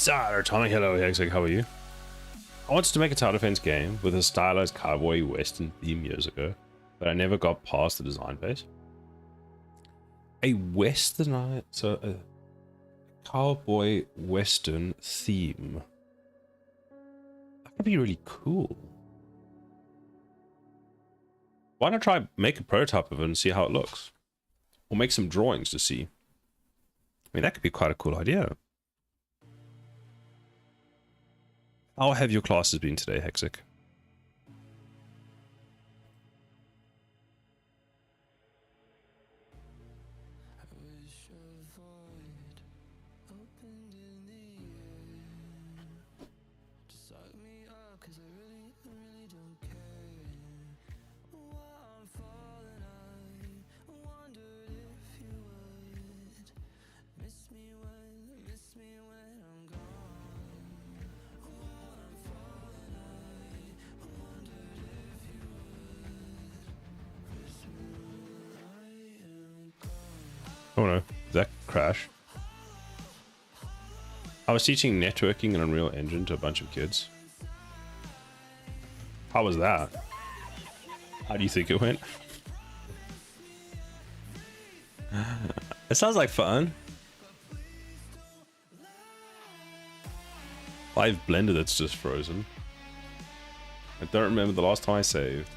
Atomic, hello, Hexig, how are you? I wanted to make a tower defense game with a stylized cowboy western theme years ago, but I never got past the design phase. A western, so a cowboy western theme. That could be really cool. Why not try make a prototype of it and see how it looks? Or make some drawings to see. I mean, that could be quite a cool idea. How have your classes been today, Hexic? Oh no, did that crash? I was teaching networking in Unreal Engine to a bunch of kids. How was that? How do you think it went? It sounds like fun. Live Blender that's just frozen. I don't remember the last time I saved.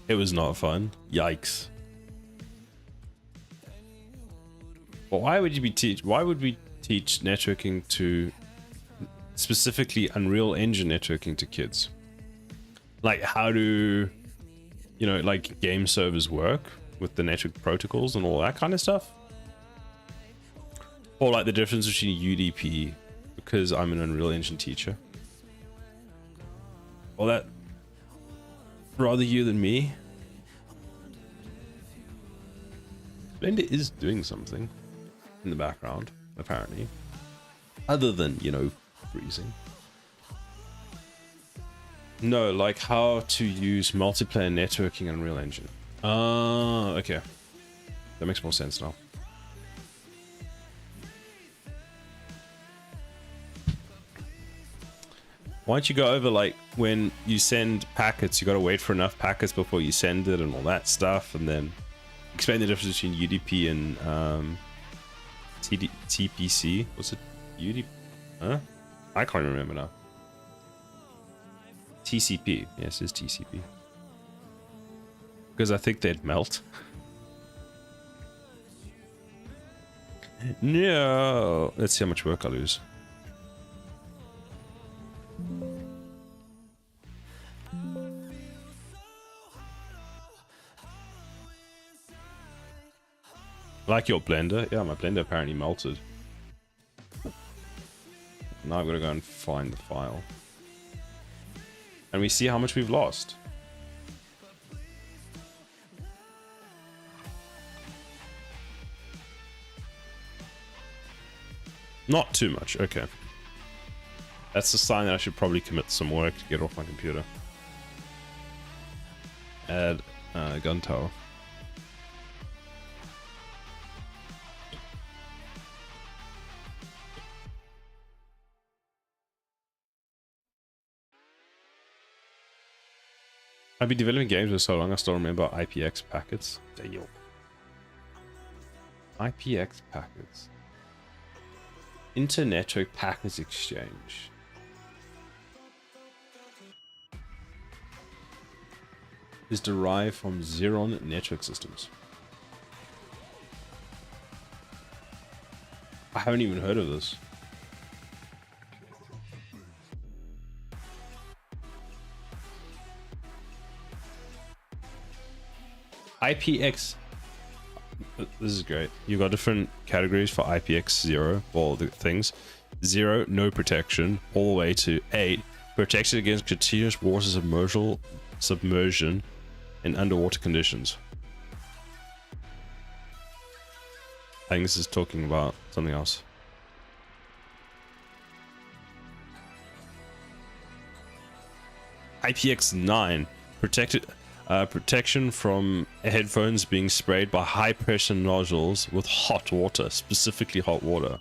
It was not fun. Yikes. Well, why would we teach networking to specifically Unreal Engine networking to kids? Like how do, you know, like game servers work with the network protocols and all that kind of stuff? Or like the difference between UDP, because I'm an Unreal Engine teacher. Well, that rather you than me. Blender is doing something in the background, apparently. Other than, you know, freezing. No, like how to use multiplayer networking in Unreal Engine. Ah, okay. That makes more sense now. Why don't you go over, like, when you send packets, you gotta wait for enough packets before you send it and all that stuff, and then explain the difference between UDP and TPC. Was it UDP? Huh? I can't remember now. TCP. Yes, it's TCP. Because I think they'd melt. No. Let's see how much work I lose. Like your Blender? Yeah, my Blender apparently melted. Now I've got to go and find the file. And we see how much we've lost. Not too much, okay. That's a sign that I should probably commit some work to get off my computer. Add gun tower. I've been developing games for so long I still remember IPX packets. Damn. IPX packets. Inter-network packets exchange. Is derived from Xeron network systems. I haven't even heard of this. IPX. This is great. You've got different categories for IPX0, all the things. 0, no protection, all the way to 8, protection against continuous water submersion in underwater conditions. I think this is talking about something else. IPX9, protected. Protection from headphones being sprayed by high pressure nozzles with hot water, specifically hot water.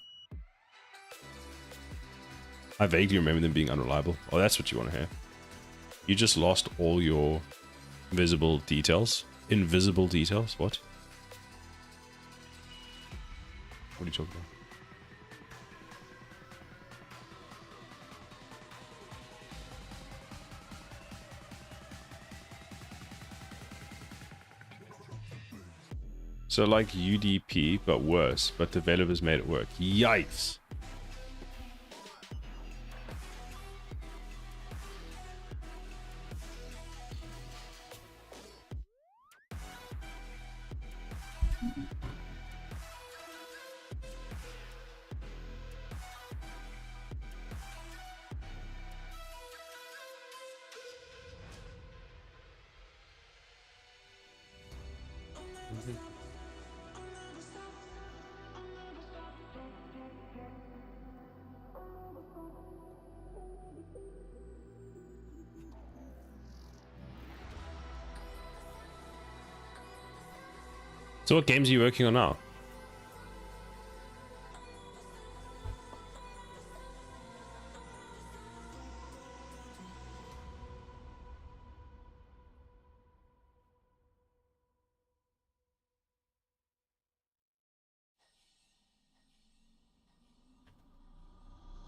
I vaguely remember them being unreliable. Oh, that's what you want to hear. You just lost all your visible details. Invisible details? What? What are you talking about? So like UDP, but worse, but developers made it work. Yikes. So what games are you working on now?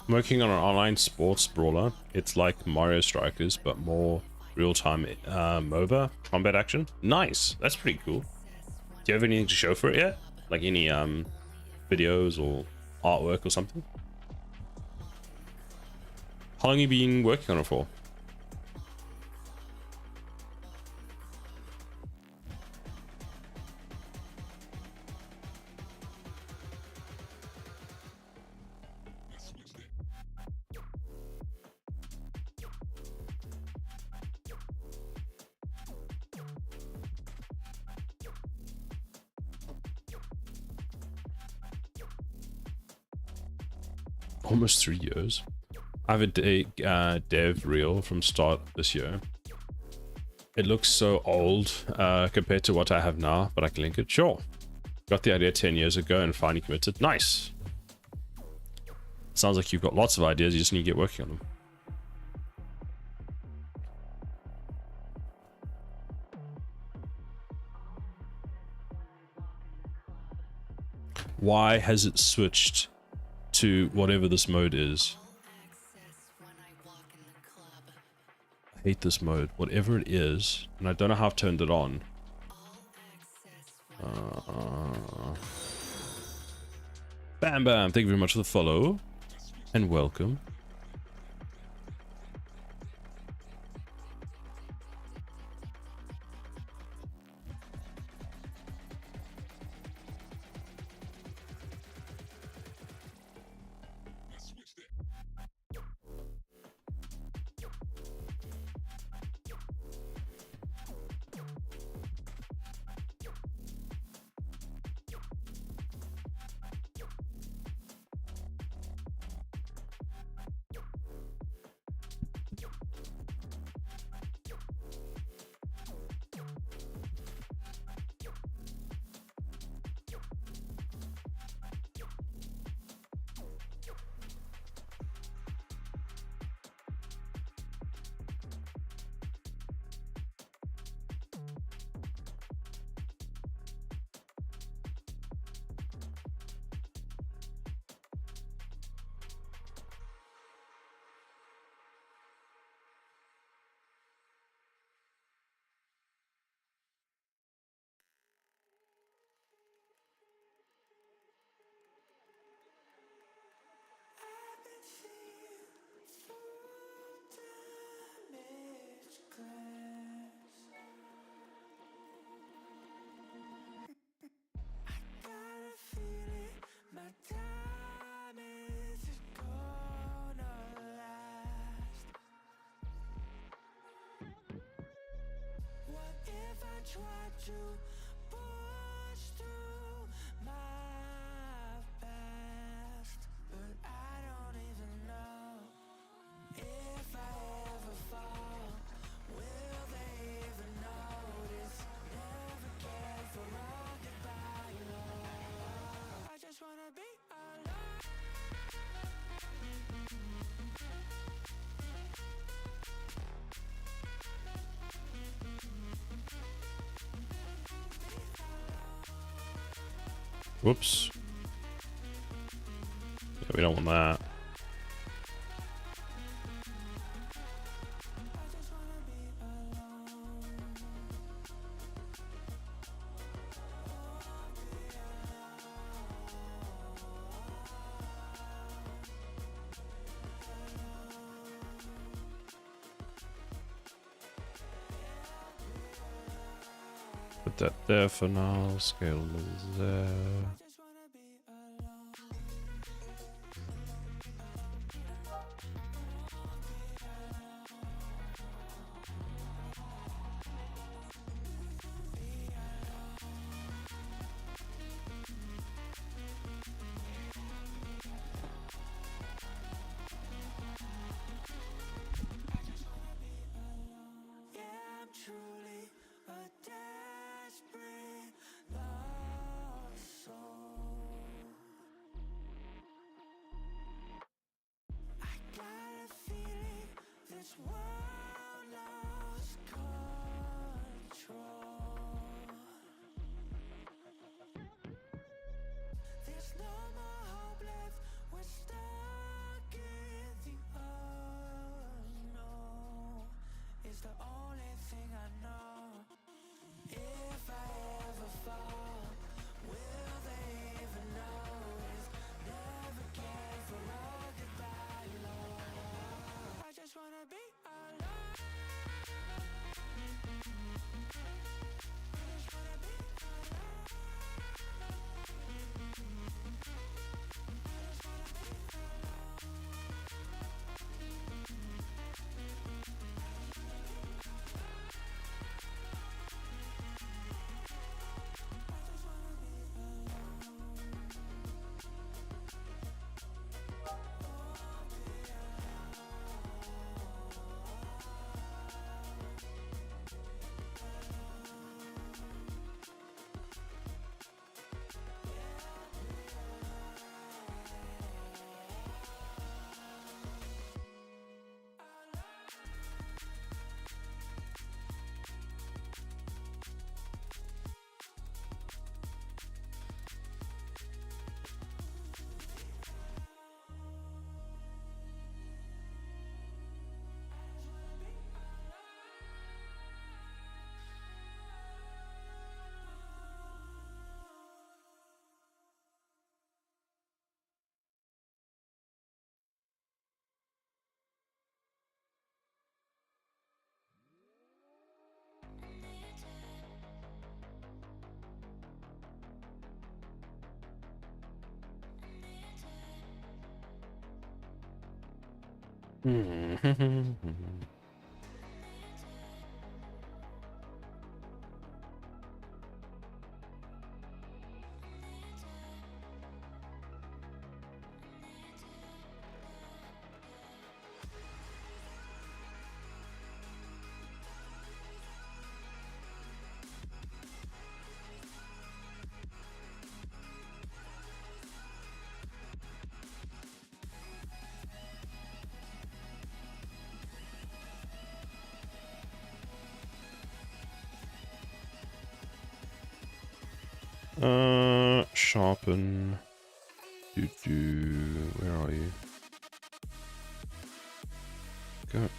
I'm working on an online sports brawler. It's like Mario Strikers, but more real-time MOBA combat action. Nice. That's pretty cool. Do you have anything to show for it yet? Like any videos or artwork or something? How long have you been working on it for? Almost 3 years. I have a dev reel from start this year. It looks so old compared to what I have now, but I can link it. Sure. Got the idea 10 years ago and finally committed. Nice. Sounds like you've got lots of ideas. You just need to get working on them. Why has it switched to whatever this mode is? I hate this mode, whatever it is, and I don't know how I've turned it on. Bam bam, thank you very much for the follow and welcome. Try to push through my past, but I don't even know if I ever fall. Will they even know? Whoops. Yeah, we don't want that. Put that there for now. Scale is there. Sharpen. Where are you? Go.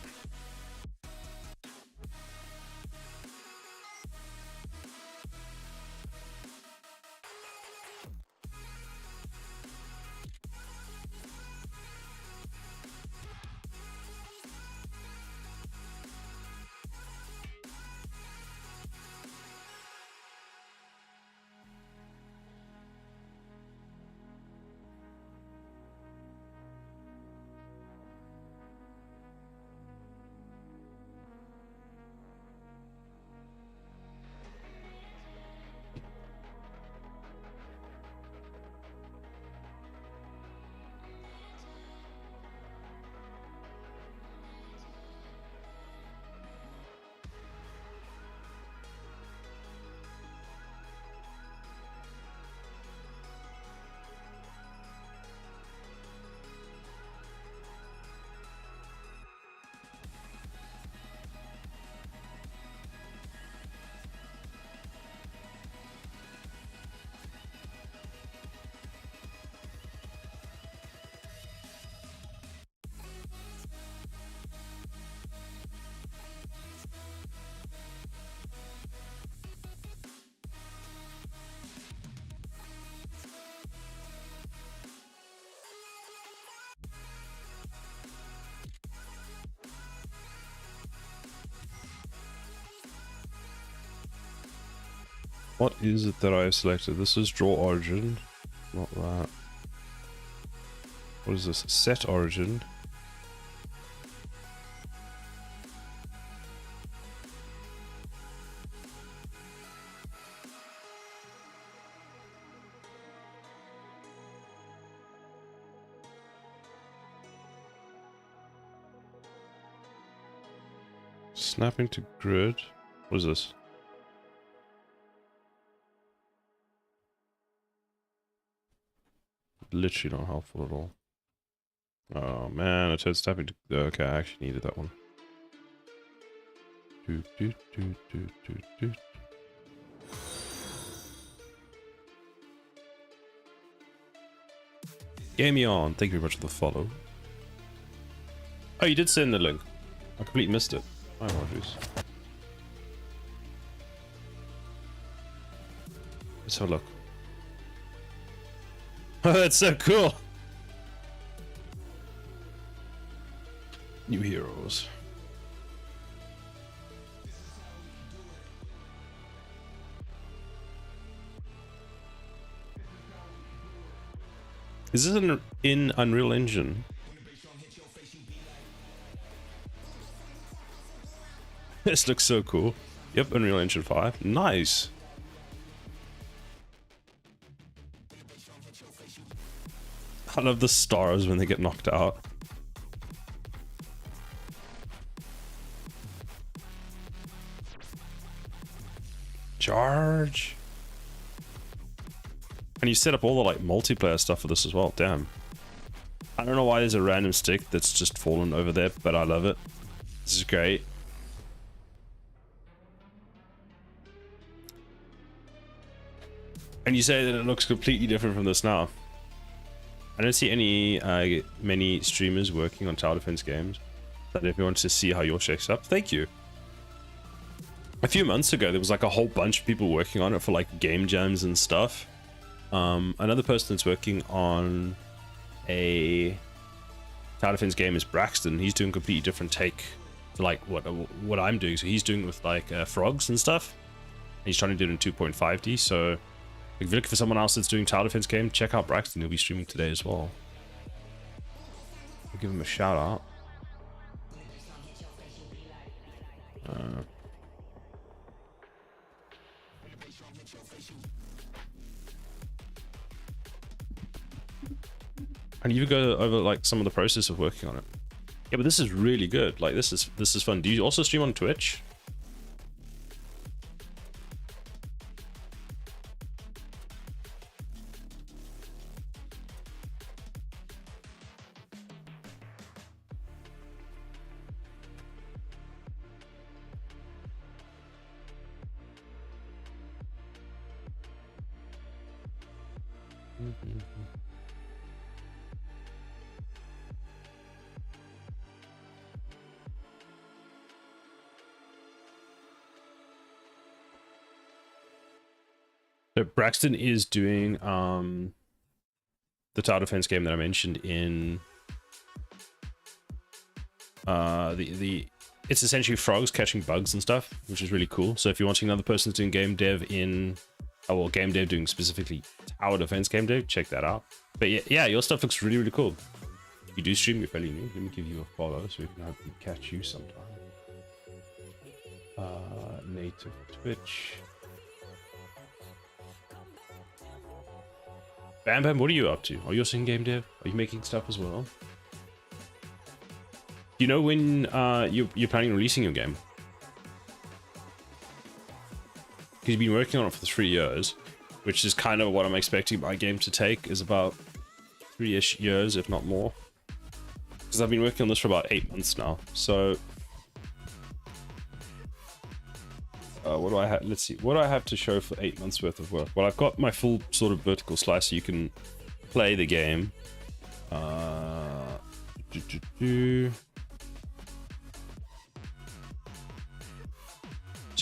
What is it that I have selected? This is draw origin, not that. What is this? Set origin. Snapping to grid. What is this? Literally not helpful at all. Oh man, I tried snapping to... Okay, I actually needed that one. Do, do, do, do, do, do. Gamey on, thank you very much for the follow. Oh, you did send the link. I completely missed it. My apologies. Let's have a look. Oh, that's so cool! New heroes. Is this in Unreal Engine? This looks so cool. Yep, Unreal Engine 5. Nice. I love the stars when they get knocked out. Charge. And you set up all the like multiplayer stuff for this as well. Damn. I don't know why there's a random stick that's just fallen over there, but I love it. This is great. And you say that it looks completely different from this now. I don't see any many streamers working on tower defense games. But if you want to see how yours shakes up, thank you. A few months ago, there was like a whole bunch of people working on it for like game jams and stuff. Another person that's working on a tower defense game is Braxton. He's doing a completely different take to like what I'm doing. So he's doing it with like frogs and stuff. He's trying to do it in 2.5D. So if you're looking for someone else that's doing tower defense game, check out Braxton. He'll be streaming today as well. I'll give him a shout out. And you go over like some of the process of working on it. Yeah, but this is really good. Like this is fun. Do you also stream on Twitch? So Braxton is doing the tower defense game that I mentioned in it's essentially frogs catching bugs and stuff, which is really cool. So if you're wanting another person doing game dev in game dev doing specifically tower defense game dev, check that out. But yeah, your stuff looks really, really cool. If you do stream, you're fairly new. Let me give you a follow so we can hopefully catch you sometime. Native Twitch. Bam Bam, what are you up to? Are you also in game dev? Are you making stuff as well? Do you know when you're planning on releasing your game? Because you've been working on it for 3 years, which is kind of what I'm expecting my game to take, is about 3-ish years, if not more. Because I've been working on this for about 8 months now. So what do I have? Let's see. What do I have to show for 8 months worth of work? Well, I've got my full sort of vertical slice, so you can play the game. So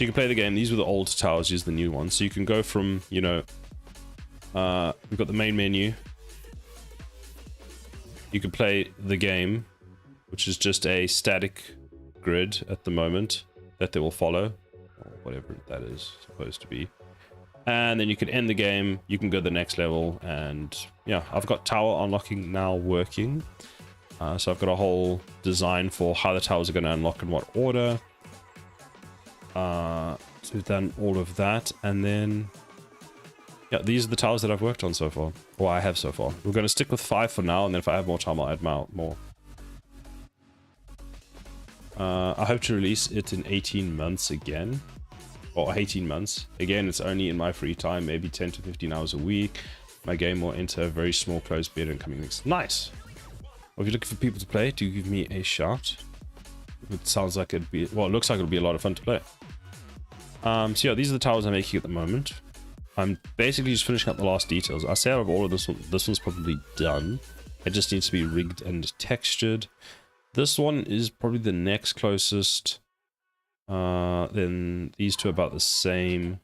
you can play the game. These were the old towers. These are the new ones. So you can go from, you know, we've got the main menu. You can play the game, which is just a static grid at the moment that they will follow, or whatever that is supposed to be. And then you can end the game, you can go to the next level, and yeah, I've got tower unlocking now working. So I've got a whole design for how the towers are going to unlock in what order. So we've done all of that, and then yeah, these are the towers that I've worked on so far, or I have so far. We're going to stick with 5 for now, and then if I have more time, I'll add more. I hope to release it in 18 months again. Or 18 months. Again, it's only in my free time, maybe 10 to 15 hours a week. My game will enter a very small closed beta in coming weeks. Nice! Well, if you're looking for people to play, do give me a shout. It sounds like it'd be... Well, it looks like it'll be a lot of fun to play. So yeah, these are the towers I'm making at the moment. I'm basically just finishing up the last details. I say out of all of this one's probably done. It just needs to be rigged and textured. This one is probably the next closest. Then these two are about the same.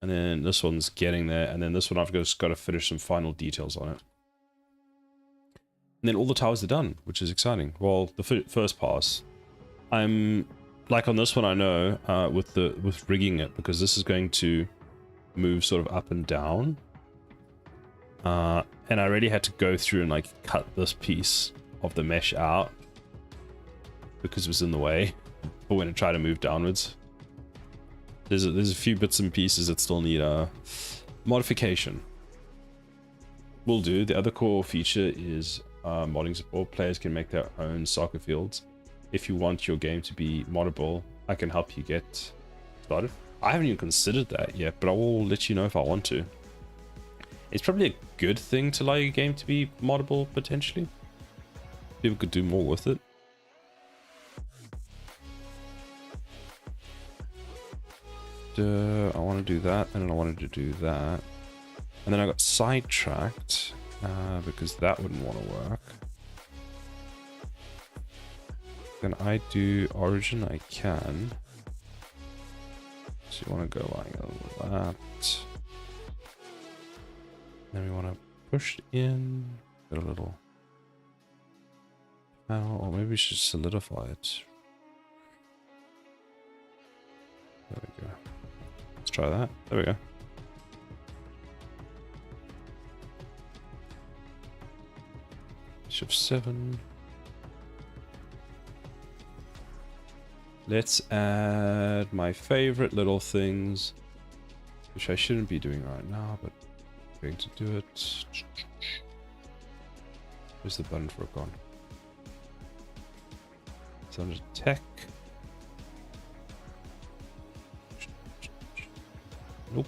And then this one's getting there. And then this one I've just got to finish some final details on it. And then all the towers are done, which is exciting. Well, the first pass. I'm like on this one, I know with rigging it, because this is going to move sort of up and down. And I already had to go through and like cut this piece of the mesh out because it was in the way. But when I try to move downwards, there's a few bits and pieces that still need a modification. Will do. The other core feature is modding support. Players can make their own soccer fields. If you want your game to be moddable, I can help you get started. I haven't even considered that yet, but I will let you know if I want to. It's probably a good thing to allow your game to be moddable, potentially. People could do more with it. I want to do that, and then I wanted to do that. And then I got sidetracked because that wouldn't want to work. Can I do origin? I can. So you want to go like that. Then we want to push in. Get a little. Or maybe we should solidify it. There we go. Let's try that. There we go. Shift 7. Let's add my favorite little things, which I shouldn't be doing right now, but I'm going to do it. Where's the button for it gone? It's under tech. Nope.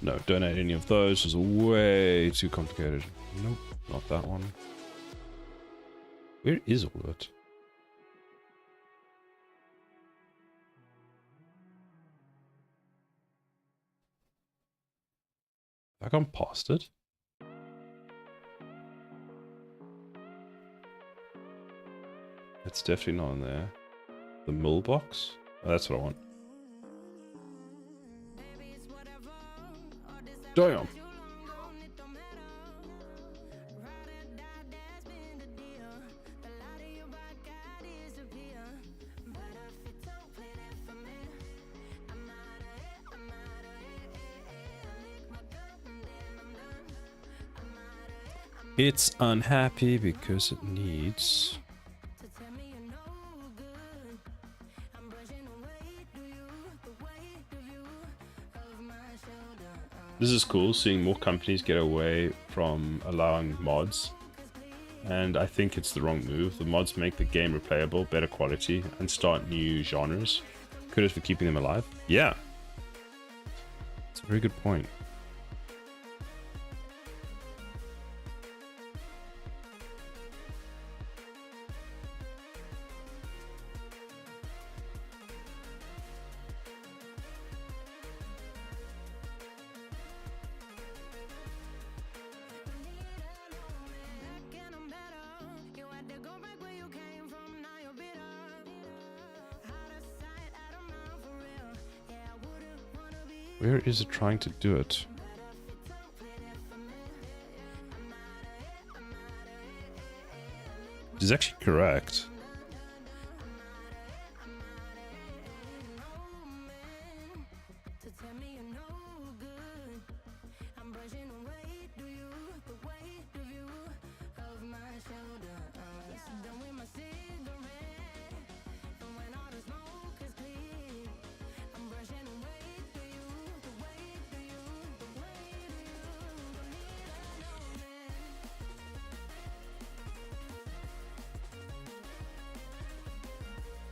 No, don't add any of those. It's way too complicated. Nope, not that one. Where is all of it? Have I gone past it? It's definitely not in there. The mill box? Oh, that's what I want. Damn. It's unhappy because it needs... This is cool, seeing more companies get away from allowing mods. And I think it's the wrong move. The mods make the game replayable, better quality, and start new genres. Kudos for keeping them alive. Yeah. It's a very good point. Where is it trying to do it? Which is actually correct.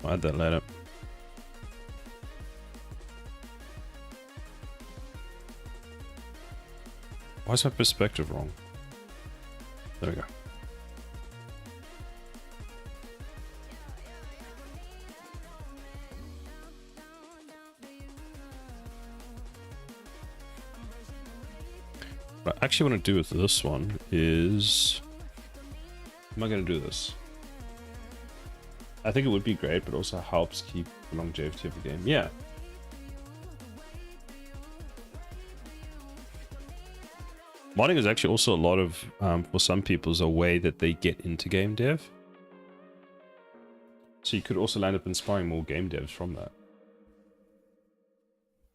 I'll add that later. Why is my perspective wrong? There we go. What I actually want to do with this one is... Am I going to do this? I think it would be great, but also helps keep the longevity of the game. Yeah. Modding is actually also a lot of, for some people, is a way that they get into game dev. So you could also end up inspiring more game devs from that.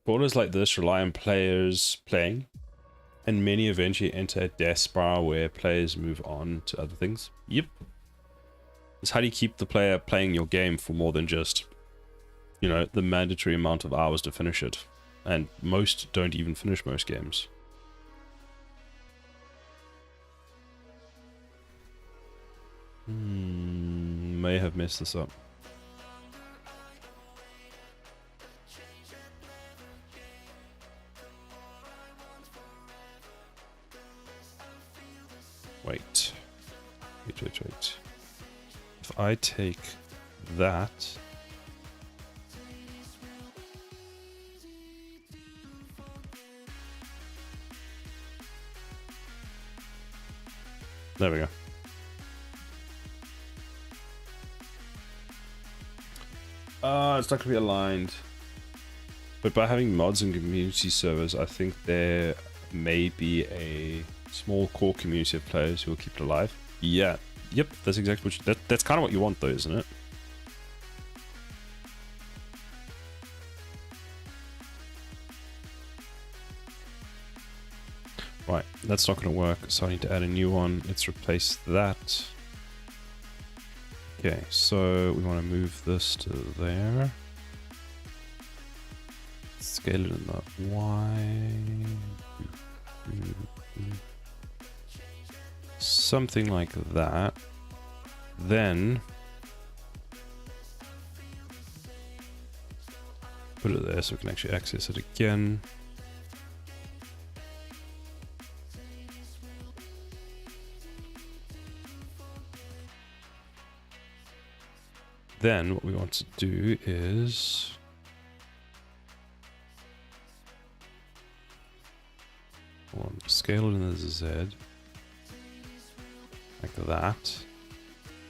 Borders like this rely on players playing, and many eventually enter a death spiral where players move on to other things. Yep. It's how do you keep the player playing your game for more than just, you know, the mandatory amount of hours to finish it. And most don't even finish most games. May have messed this up. Wait. Wait. If I take that... There we go. It's not going to be aligned. But by having mods and community servers, I think there may be a small core community of players who will keep it alive. Yeah. Yep, that's exactly what you, that's kind of what you want though, isn't it? Right, that's not going to work, so I need to add a new one. Let's replace that. Okay, so we want to move this to there. Scale it in that Y. Something like that. Then put it there so we can actually access it again. Then what we want to do is scale it in the Z like that.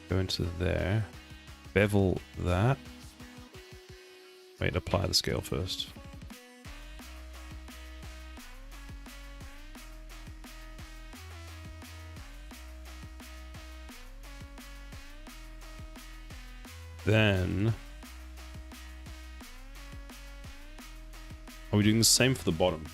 Go into there, bevel that. Wait, apply the scale first. Then are we doing the same for the bottom?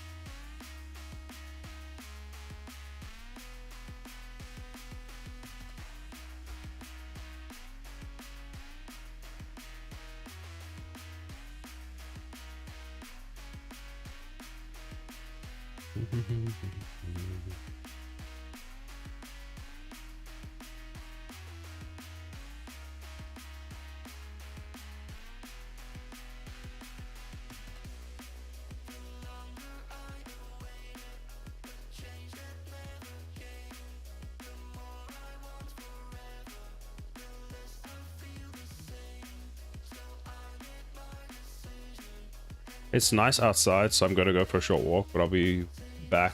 It's nice outside, so I'm going to go for a short walk, but I'll be back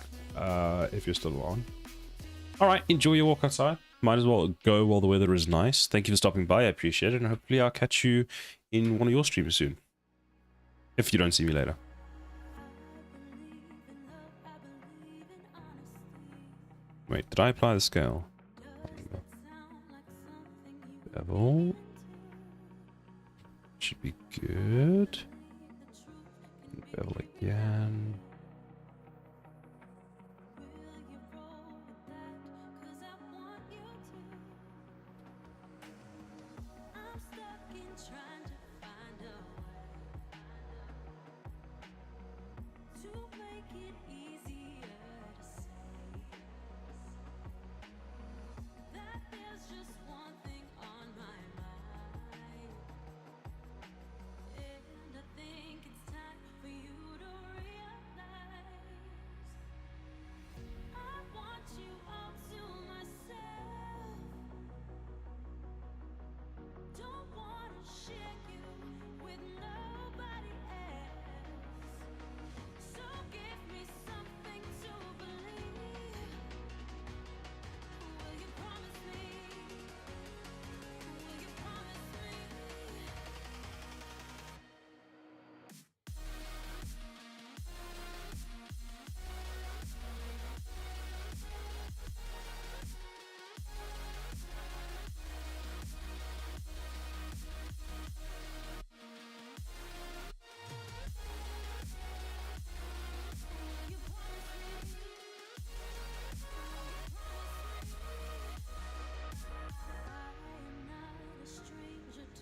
if you're still on. Alright, enjoy your walk outside. Might as well go while the weather is nice. Thank you for stopping by, I appreciate it, and hopefully I'll catch you in one of your streams soon. If you don't see me later. Wait, did I apply the scale? Bevel. Should be good. Bevel again.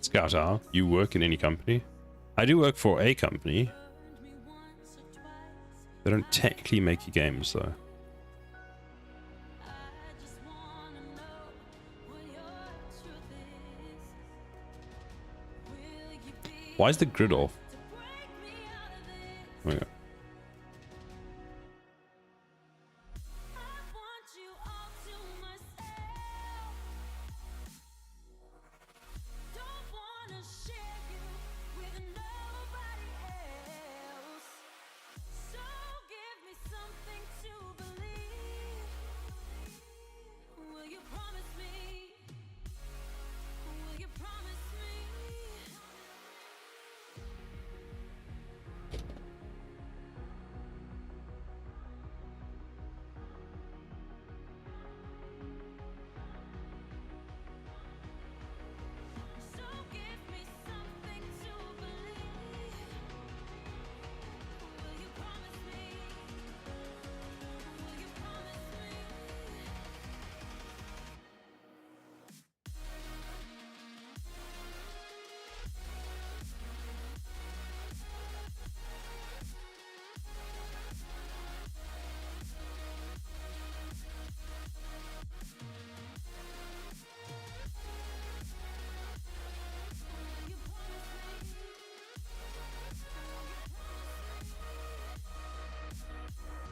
Scout, you work in any company? I do work for a company. They don't technically make you games, though. Why is the grid off? Oh my God.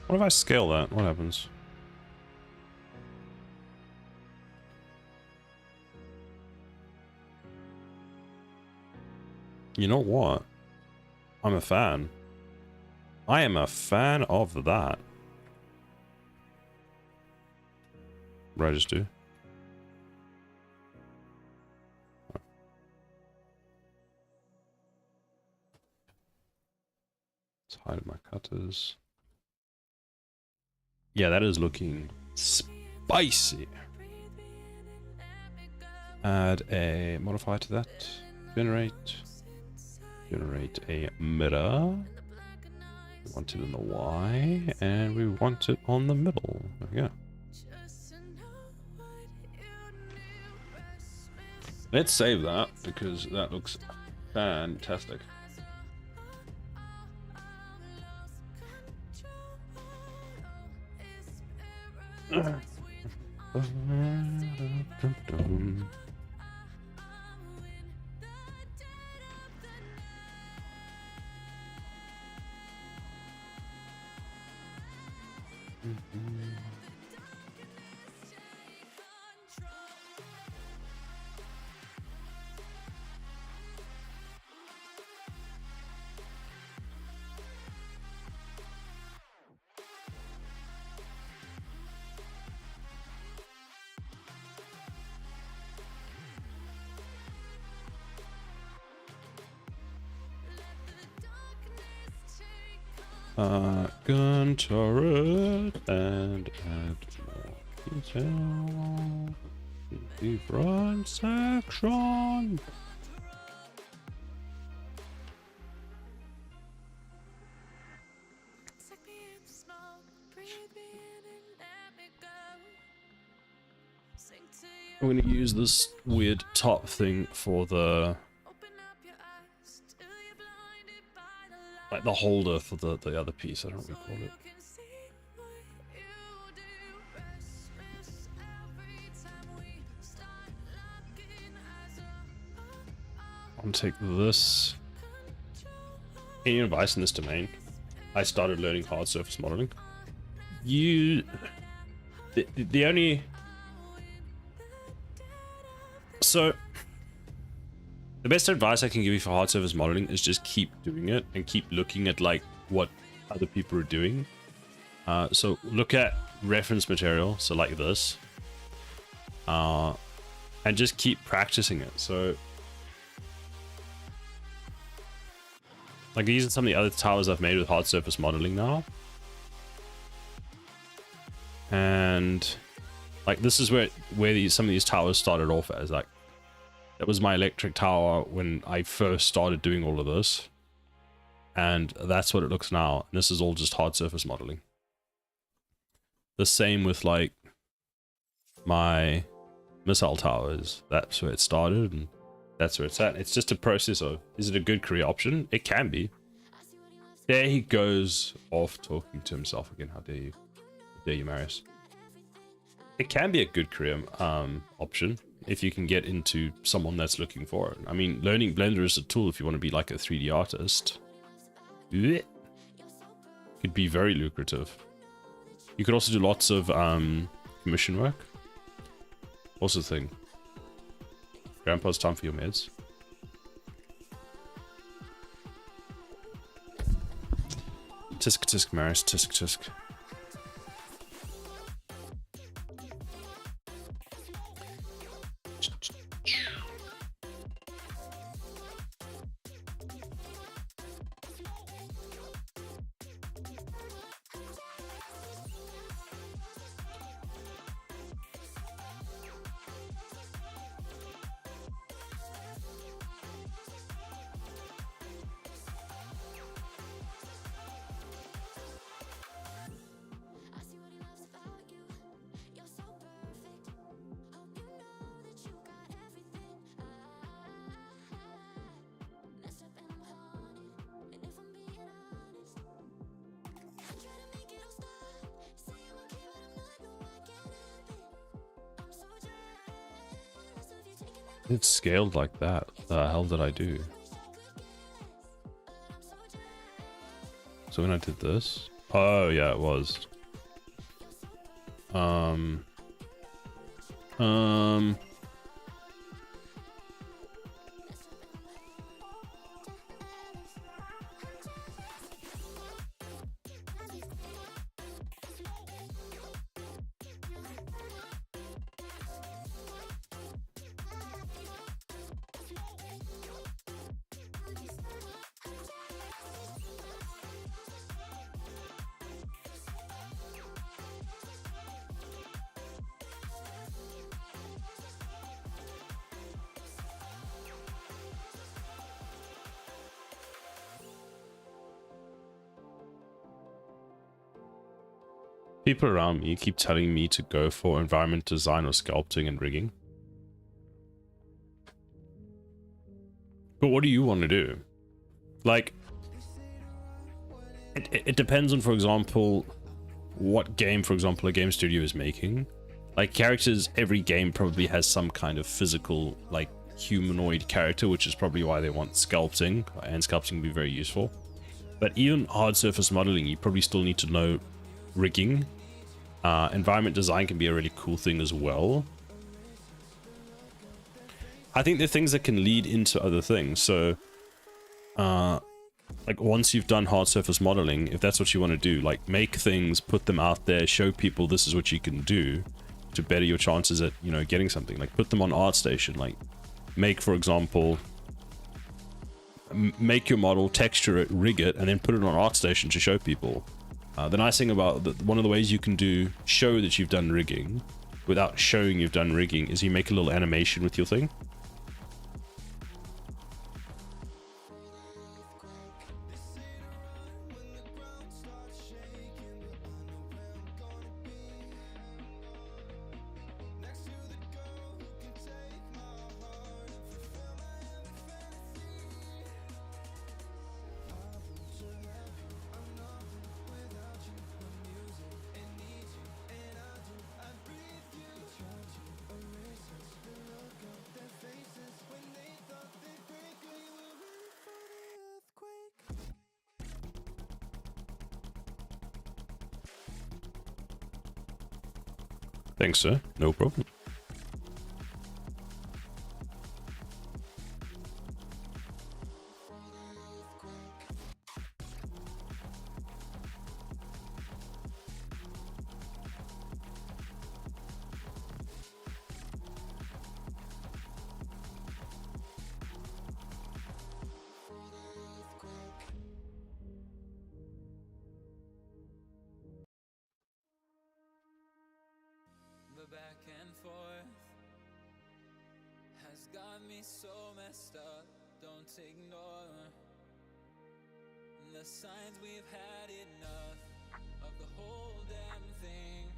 What if I scale that? What happens? You know what? I'm a fan. I am a fan of that. What did I just do? Let's hide my cutters. Yeah, that is looking spicy. Add a modifier to that. Generate a mirror. We want it in the Y, and we want it on the middle. There we go. Let's save that, because that looks fantastic. Gun turret and add more. Detail. The front section. I'm going to use this weird top thing for the, like the holder for the other piece. I don't know what we call it. I'm going to take this. Any advice in this domain? I started learning hard surface modeling. The only... So, the best advice I can give you for hard surface modeling is just keep doing it and keep looking at like what other people are doing. So look at reference material, so like this, and just keep practicing it. So, like using some of the other towers I've made with hard surface modeling now, and like this is where some of these towers started off as. Like that was my electric tower when I first started doing all of this, and that's what it looks now. And this is all just hard surface modeling. The same with like my missile towers. That's where it started, and that's where it's at. It's just a process of, is it a good career option? It can be. There he goes off talking to himself again. How dare you? How dare you, Marius? It can be a good career option if you can get into someone that's looking for it. I mean, learning Blender is a tool if you want to be like a 3D artist. It could be very lucrative. You could also do lots of commission work. Also thing. Grandpa's time for your meds. Tisk tisk, Marius, tisk tisk. It's scaled like that. The hell did I do? So when I did this, oh yeah, it was. People around me keep telling me to go for environment design or sculpting and rigging. But what do you want to do? Like, it depends on, for example, what game, for example, a game studio is making. Like characters, every game probably has some kind of physical, like humanoid character, which is probably why they want sculpting, and sculpting can be very useful. But even hard surface modeling, you probably still need to know rigging. Environment design can be a really cool thing as well. I think they're things that can lead into other things. So, like once you've done hard surface modeling, if that's what you want to do, like make things, put them out there, show people this is what you can do to better your chances at, you know, getting something. Like put them on ArtStation. Like make, for example, make your model, texture it, rig it, and then put it on ArtStation to show people. The nice thing about one of the ways you can show that you've done rigging without showing you've done rigging is you make a little animation with your thing. Thanks, sir. No problem. The back and forth has got me so messed up. Don't ignore the signs. We've had enough of the whole damn thing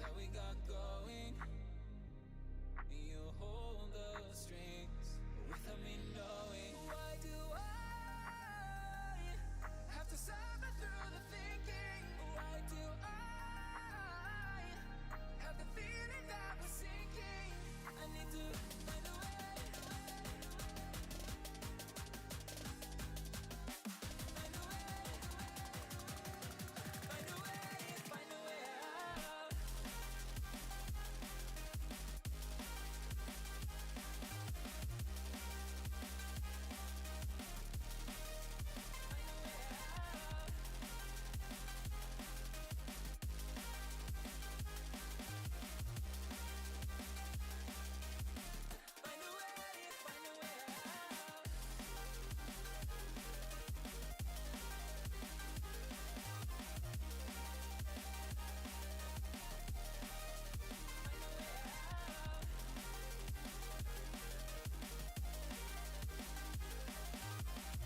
that we got going. You hold the strings without me knowing. Why do I have to suffer through the thinking? Why do I have the feeling that we're sinking? I need to find a way. Find a way. Find a way. Find a way out. Find a way. Find a way out.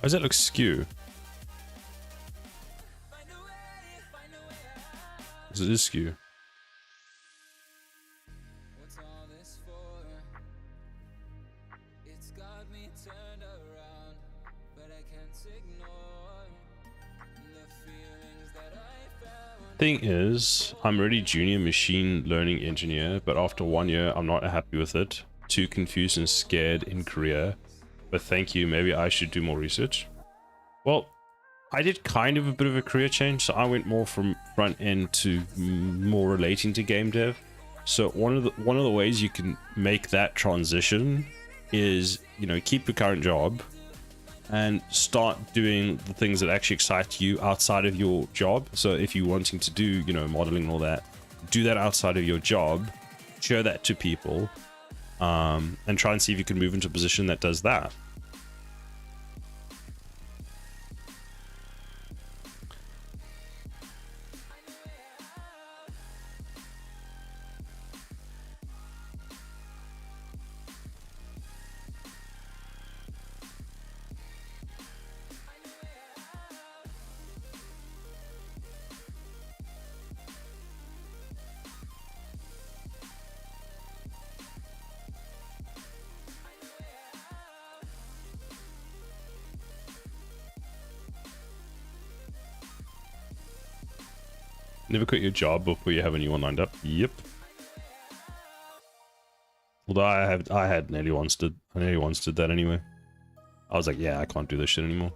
Why does that look skew? Find a way. Find a way out. Because it is skew. What's all this for? It's got me turned around, but I can't ignore the feelings that I found. Thing is, I'm already junior machine learning engineer, but after 1 year, I'm not happy with it. Too confused and scared in career. But thank you, maybe I should do more research. Well, I did kind of a bit of a career change, so I went more from front end to more relating to game dev. So one of the ways you can make that transition is, you know, keep your current job and start doing the things that actually excite you outside of your job. So if you're wanting to do, you know, modeling and all that, do that outside of your job, show that to people, and try and see if you can move into a position that does that. Never quit your job before you have a new one lined up. Yep. Although I had nearly once did that anyway. I was like, yeah, I can't do this shit anymore.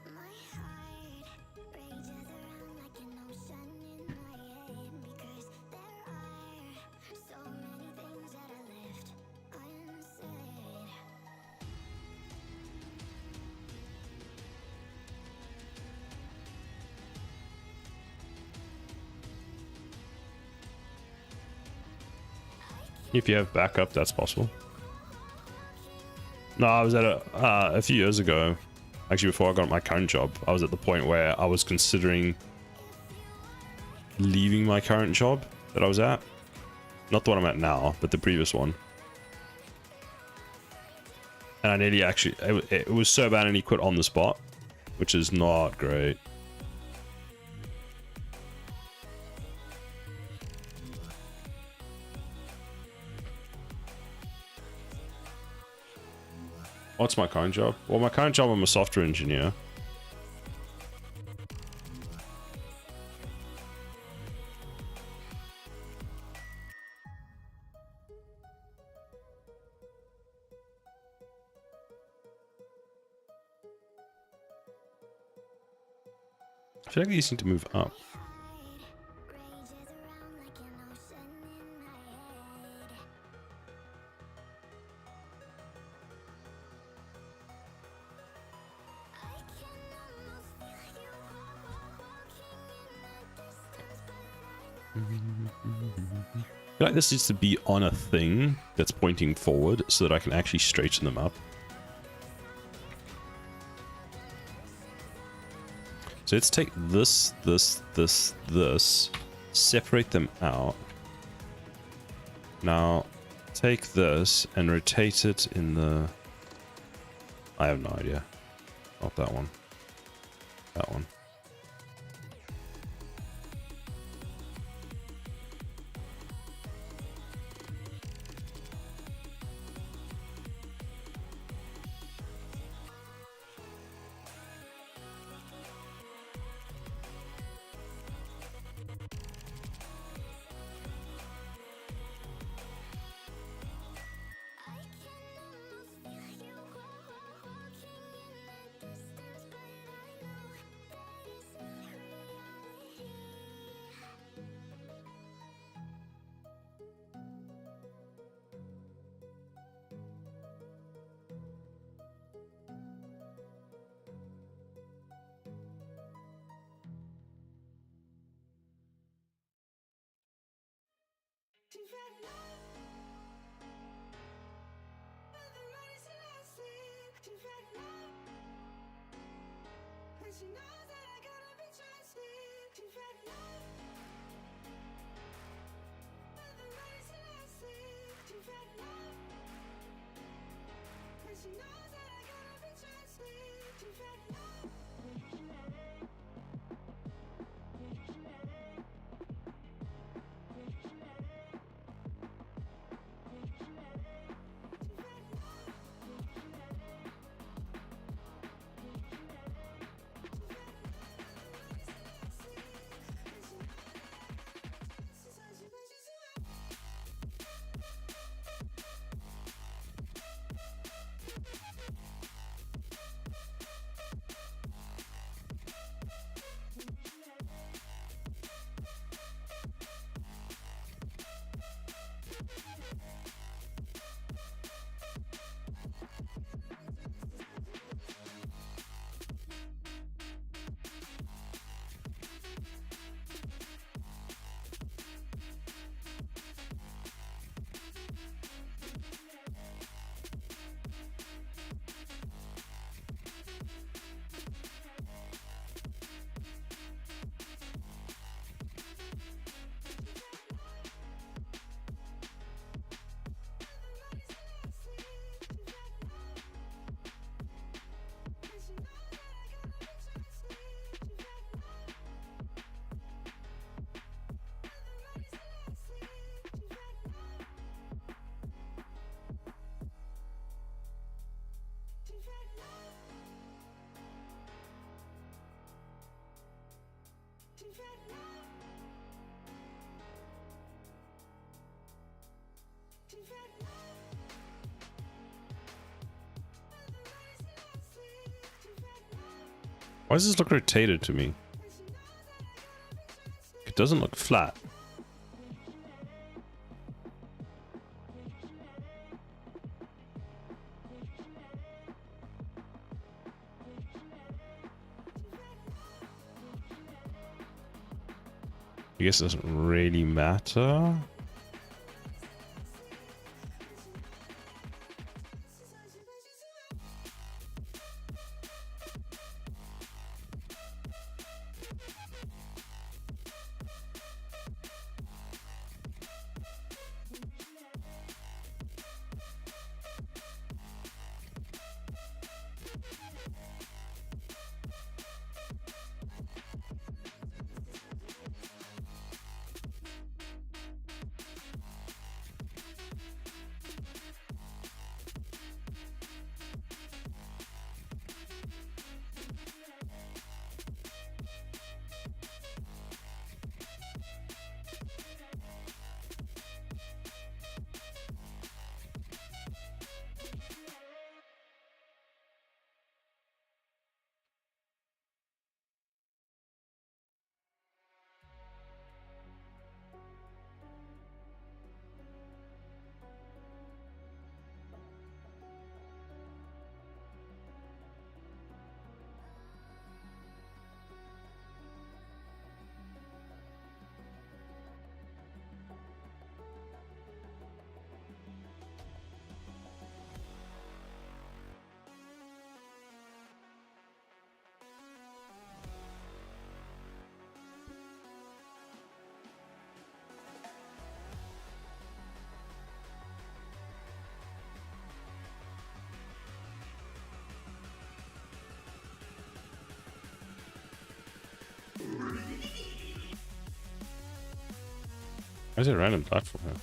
My heart rages around like an ocean in my head because there are so many things that I left unsaid. If you have backup, that's possible. No, I was at a few years ago, actually before I got my current job, I was at the point where I was considering leaving my current job that I was at. Not the one I'm at now, but the previous one. And I nearly actually, it was so bad and he quit on the spot, which is not great. What's my current job? Well, my current job, I'm a software engineer. I feel like these need to move up. I feel like this needs to be on a thing that's pointing forward so that I can actually straighten them up. So let's take this, separate them out. Now take this and rotate it in the... I have no idea. Not that one. That one. Why does this look rotated to me? It doesn't look flat. I guess it doesn't really matter. Why is there a random platform here?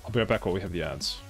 I'll be right back while we have the ads.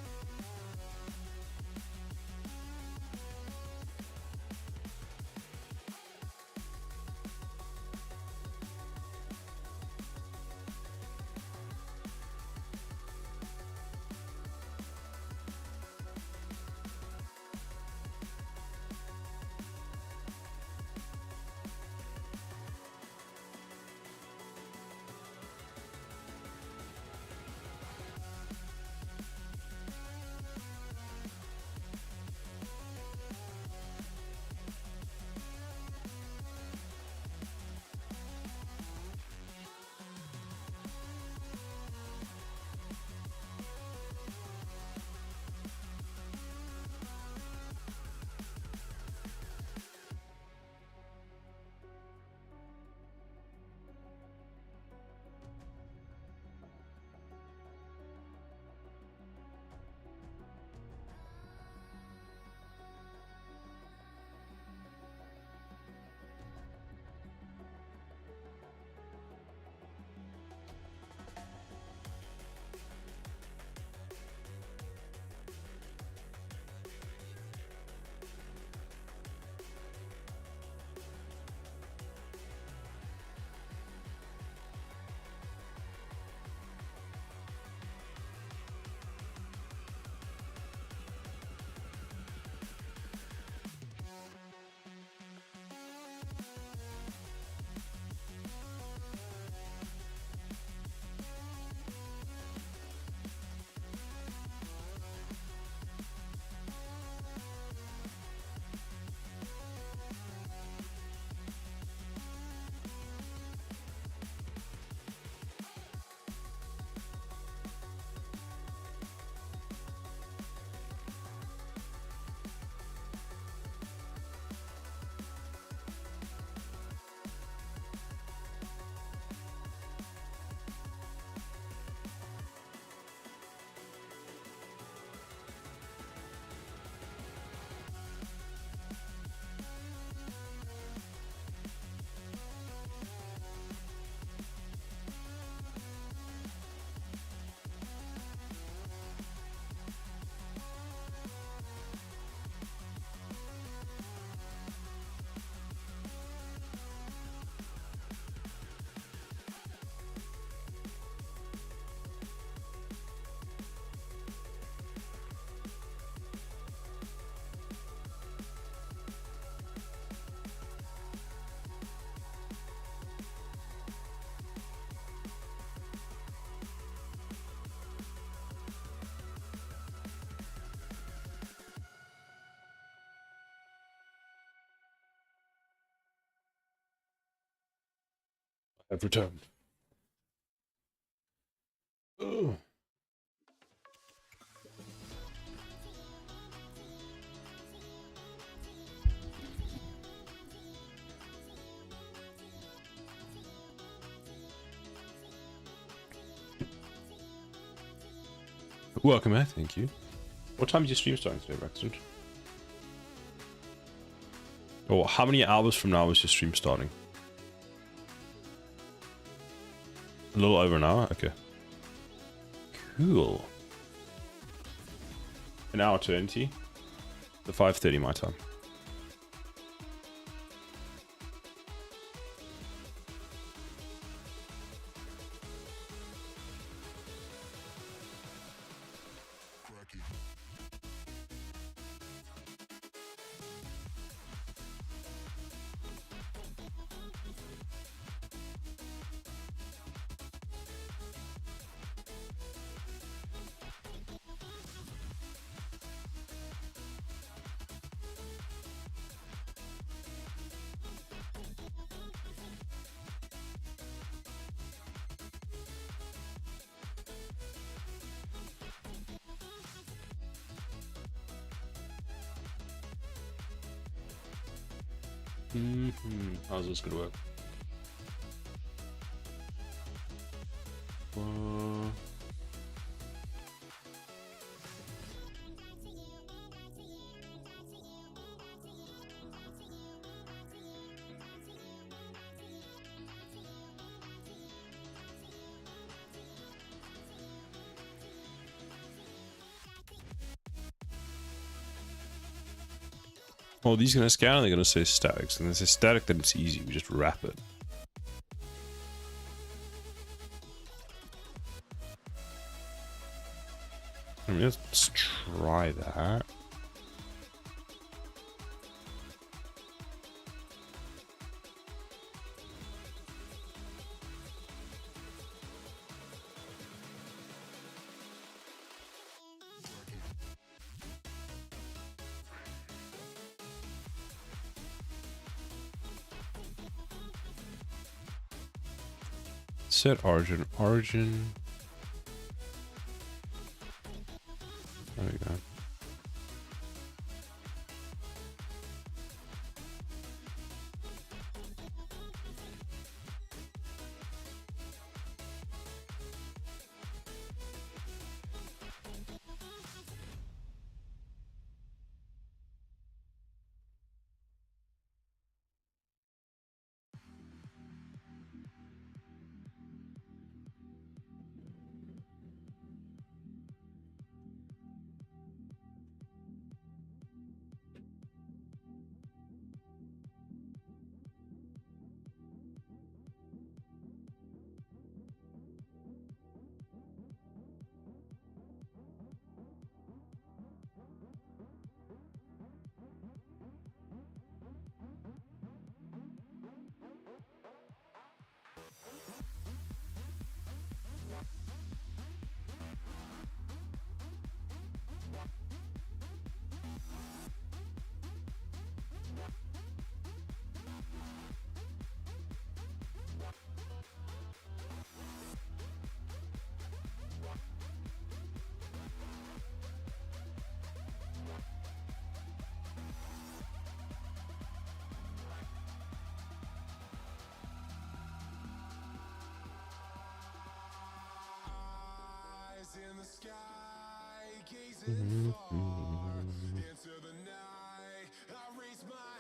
I've returned. Ugh. Welcome back, thank you. What time is your stream starting today, Braxton? Oh, how many hours from now is your stream starting? A little over an hour? Okay. Cool. An hour to NT. The 5:30 my time. How's this gonna work? Oh, are these going to scan or are they going to say static? So when they say static, then it's easy. We just wrap it. I mean, let's try that. Set origin. Origin. There we go. In the sky, gazing far into the night. I raise my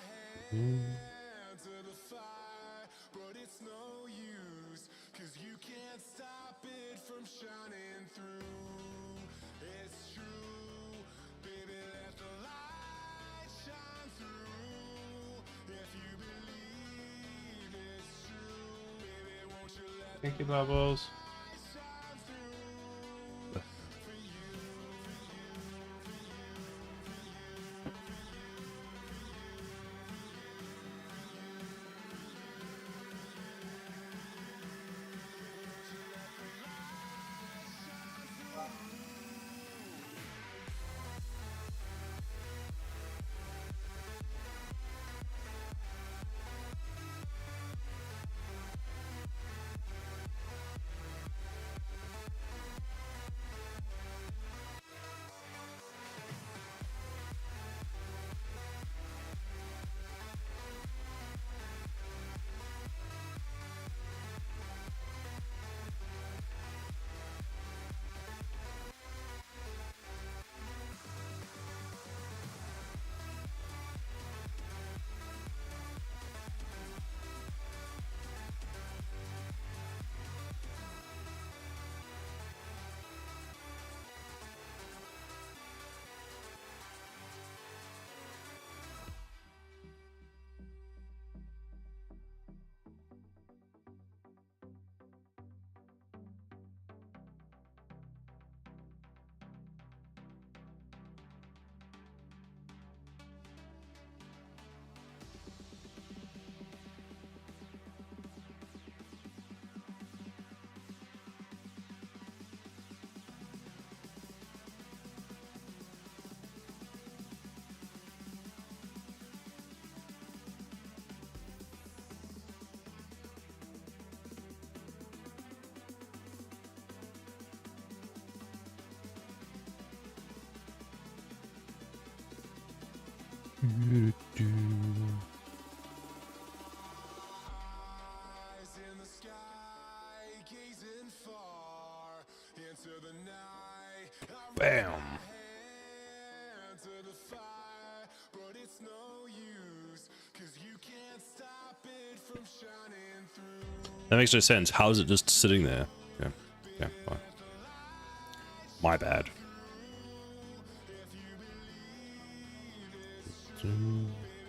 hand to the fire, but it's no use, 'cause you can't stop it from shining through. It's true, baby, let the light shine through. If you believe it's true, baby, won't you let Thank you, Bubbles. eyes in the sky, gazing far into the night. I Bam. hand to the fire, but it's no use, 'cause you can't stop it from shining through. That makes no sense. How is it just sitting there? Yeah. Yeah. Fine. My bad. If you believe it's true, baby,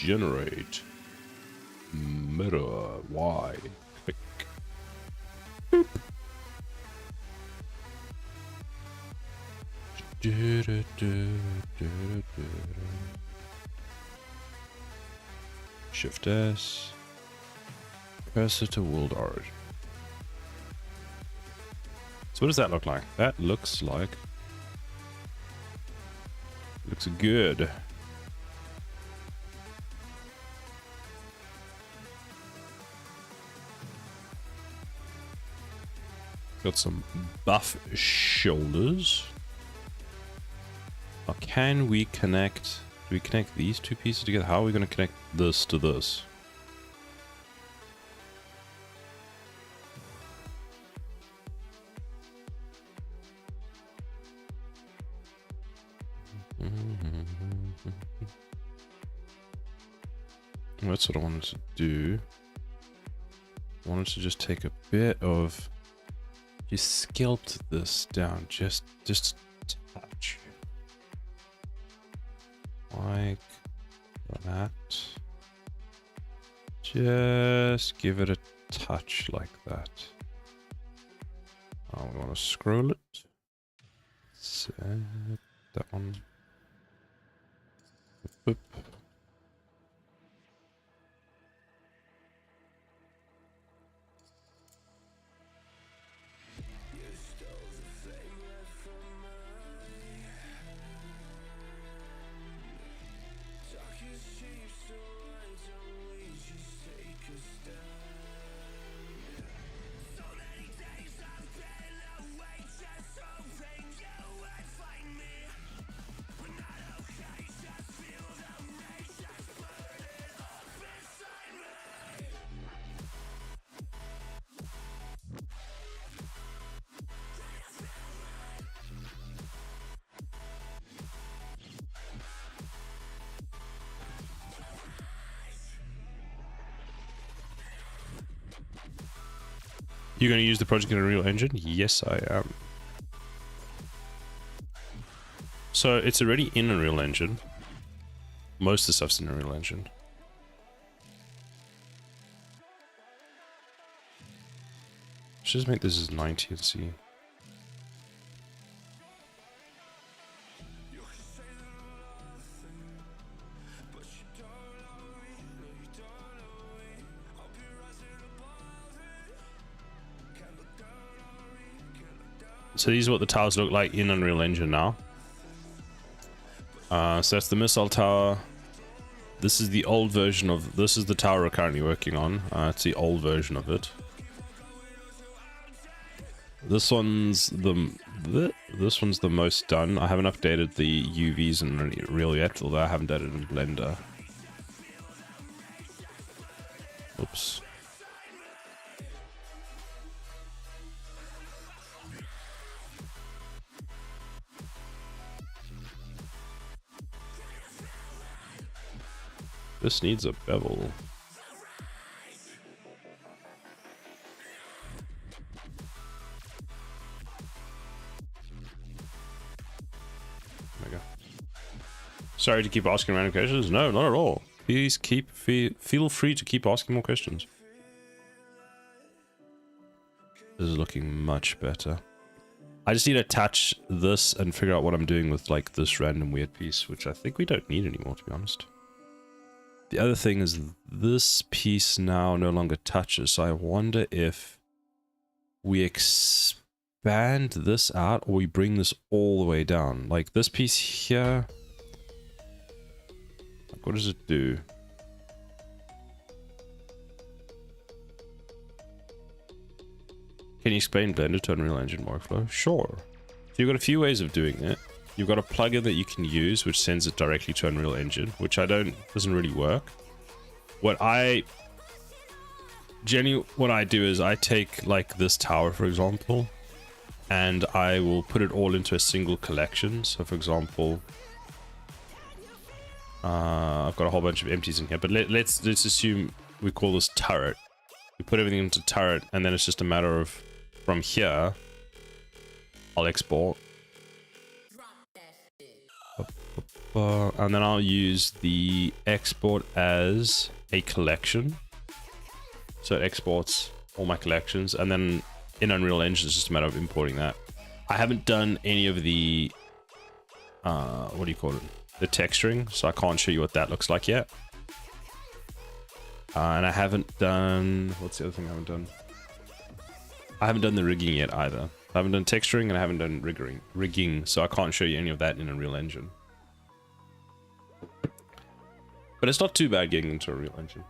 generate mirror Y. Click. Shift S. Cursor to world origin. So what does that look like? That looks like... looks good. Got some buff shoulders. Now, can we connect... do we connect these two pieces together? How are we going to connect this to this? That's what I wanted to do. I wanted to just take a bit of... just sculpt this down, just a touch. Like that. Just give it a touch like that. Oh, we want to scroll it. Set that one. Boop. You're going to use the project in Unreal Engine? Yes, I am. So it's already in Unreal Engine. Most of the stuff's in Unreal Engine. Let's just make this as 90 and see. So these are what the towers look like in Unreal Engine now. So that's the missile tower. This is the old version of... this is the tower we're currently working on. It's the old version of it. This one's the most done. I haven't updated the UVs in Unreal yet, although I haven't done it in Blender. Oops. This needs a bevel. There we go. Sorry to keep asking random questions. No, not at all. Please feel free to keep asking more questions. This is looking much better. I just need to attach this and figure out what I'm doing with like this random weird piece, which I think we don't need anymore, to be honest. The other thing is this piece now no longer touches, so I wonder if we expand this out or we bring this all the way down. Like this piece here, like what does it do? Can you explain Blender to Unreal Engine workflow? Sure. So you've got a few ways of doing it. You've got a plugin that you can use which sends it directly to Unreal Engine, which doesn't really work. What I do is I take like this tower, for example, and I will put it all into a single collection. So for example, I've got a whole bunch of empties in here, but let's assume we call this turret. We put everything into turret, and then it's just a matter of from here, I'll export. And then I'll use the export as a collection. So it exports all my collections, and then in Unreal Engine it's just a matter of importing that. I haven't done any of the what do you call it, the texturing, so I can't show you what that looks like yet. And I haven't done, what's the other thing I haven't done? I haven't done the rigging yet either. I haven't done texturing and I haven't done rigging, so I can't show you any of that in Unreal Engine. But it's not too bad getting into Unreal Engine.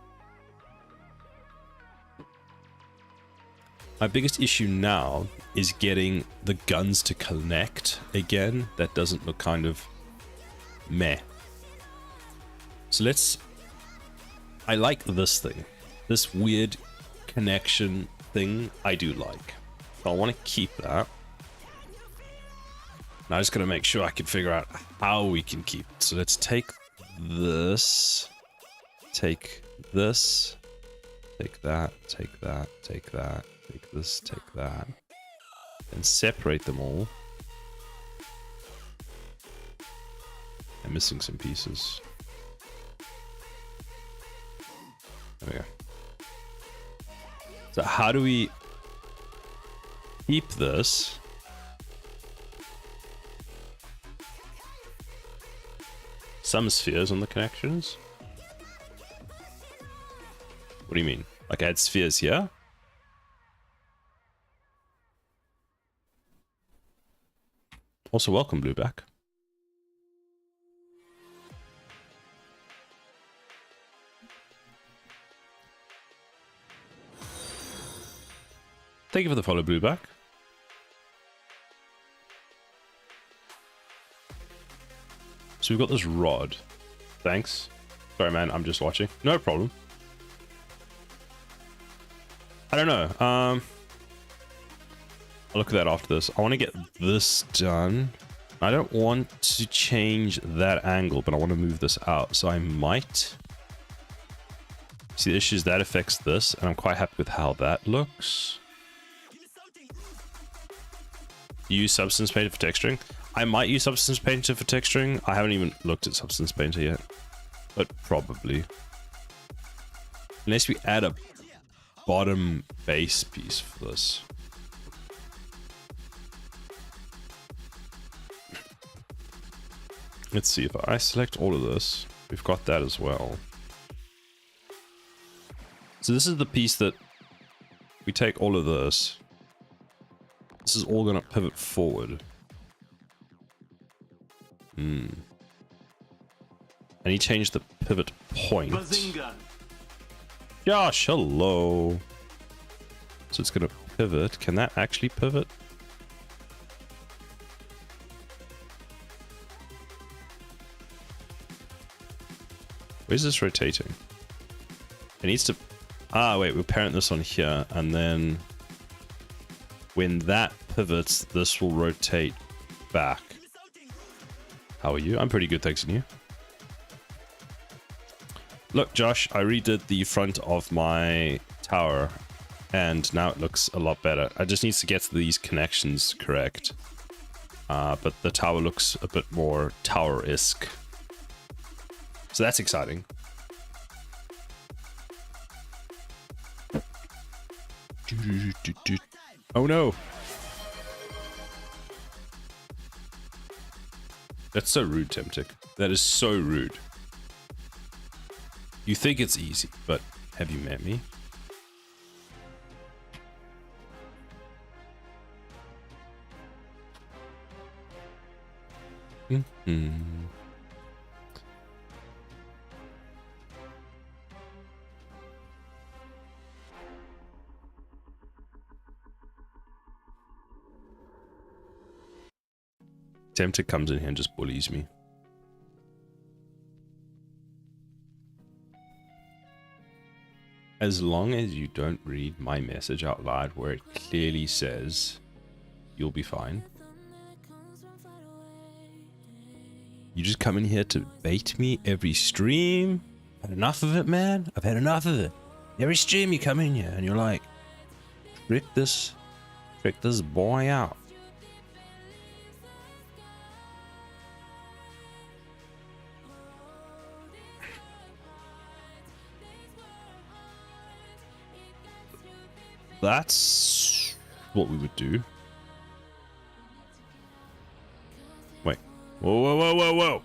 My biggest issue now is getting the guns to connect again. That doesn't look kind of meh. So I like this thing. This weird connection thing I do like. So I want to keep that. Now I'm just going to make sure I can figure out how we can keep it. So let's take this, take this, take that, take that, take that, take this, take that, and separate them all. I'm missing some pieces. There we go. So how do we keep this? Some spheres on the connections? What do you mean? Like add spheres here? Also, welcome, Blueback. Thank you for the follow, Blueback. So we've got this rod. Thanks. Sorry, man, I'm just watching. No problem. I don't know. I'll look at that after this. I want to get this done. I don't want to change that angle, but I want to move this out. So I might... See, the issue is that affects this, and I'm quite happy with how that looks. Use Substance Painter for texturing. I might use Substance Painter for texturing. I haven't even looked at Substance Painter yet, but probably. Unless we add a bottom base piece for this. Let's see, if I select all of this, we've got that as well. So this is the piece that we take all of this. This is all going to pivot forward. I need to change the pivot point. Bazinga. Josh, hello. So it's going to pivot. Can that actually pivot? Where's this rotating? It needs to... Ah, wait, we'll parent this on here, and then when that pivots, this will rotate back. How are you? I'm pretty good, thanks, and you? Look, Josh, I redid the front of my tower, and now it looks a lot better. I just need to get these connections correct. But the tower looks a bit more tower-esque. So that's exciting. Oh no! That's so rude, Temtic. That is so rude. You think it's easy, but have you met me? Tempter comes in here and just bullies me. As long as you don't read my message out loud where it clearly says you'll be fine. You just come in here to bait me every stream. I've had enough of it, man. I've had enough of it. Every stream you come in here and you're like, trick this boy out. that's what we would do. Wait. Whoa, whoa, whoa, whoa, whoa.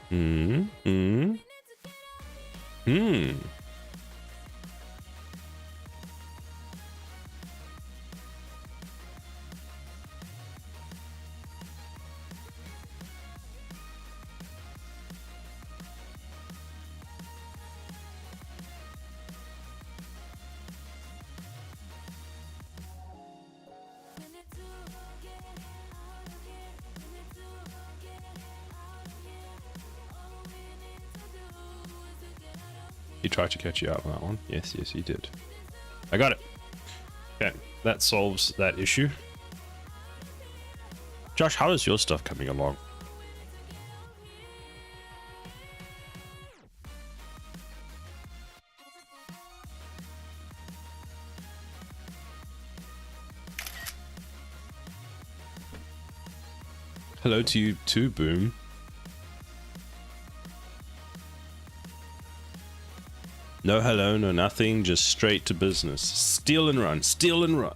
Hmm. Hmm. Hmm. He tried to catch you out on that one. Yes, yes, he did. I got it. Okay, that solves that issue. Josh, how is your stuff coming along? Hello to you too, Boom. No hello, no nothing, just straight to business. Steal and run, steal and run.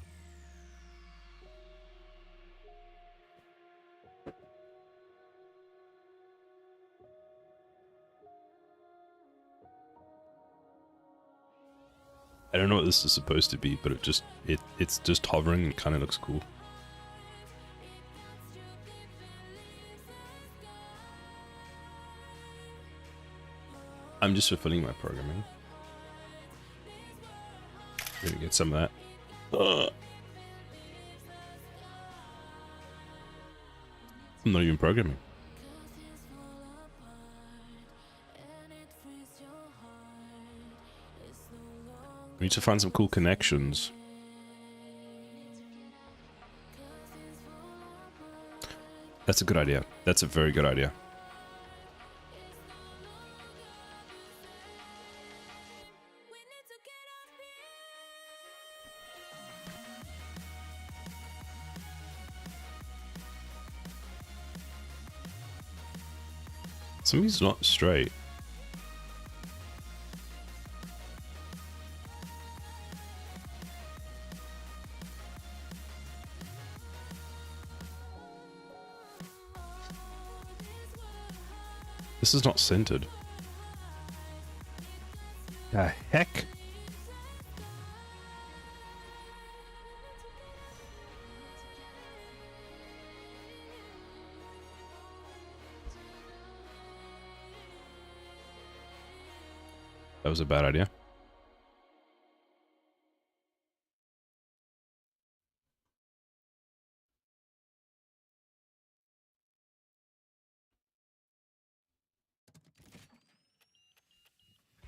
I don't know what this is supposed to be, but it's just hovering and kind of looks cool. I'm just fulfilling my programming. Maybe get some of that. I'm not even programming. We need to find some cool connections. That's a good idea. That's a very good idea. Something's not straight. This is not centered. The heck? That was a bad idea.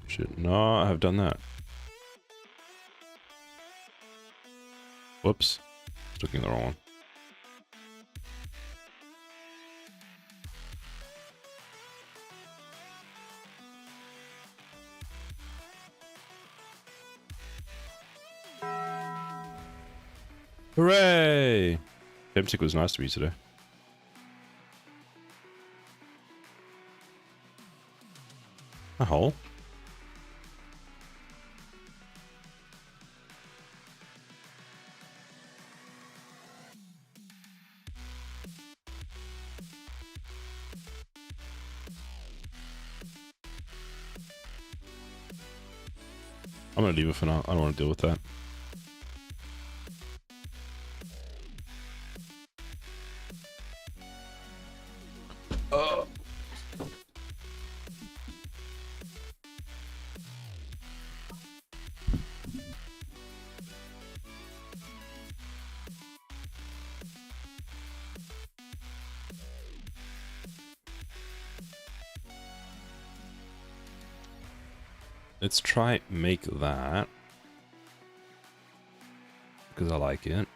Should not have done that. Whoops. Looking at the wrong one. Hooray! Femtic was nice to me today. A hole? I'm gonna leave it for now. I don't want to deal with that. Let's try make that. Because I like it.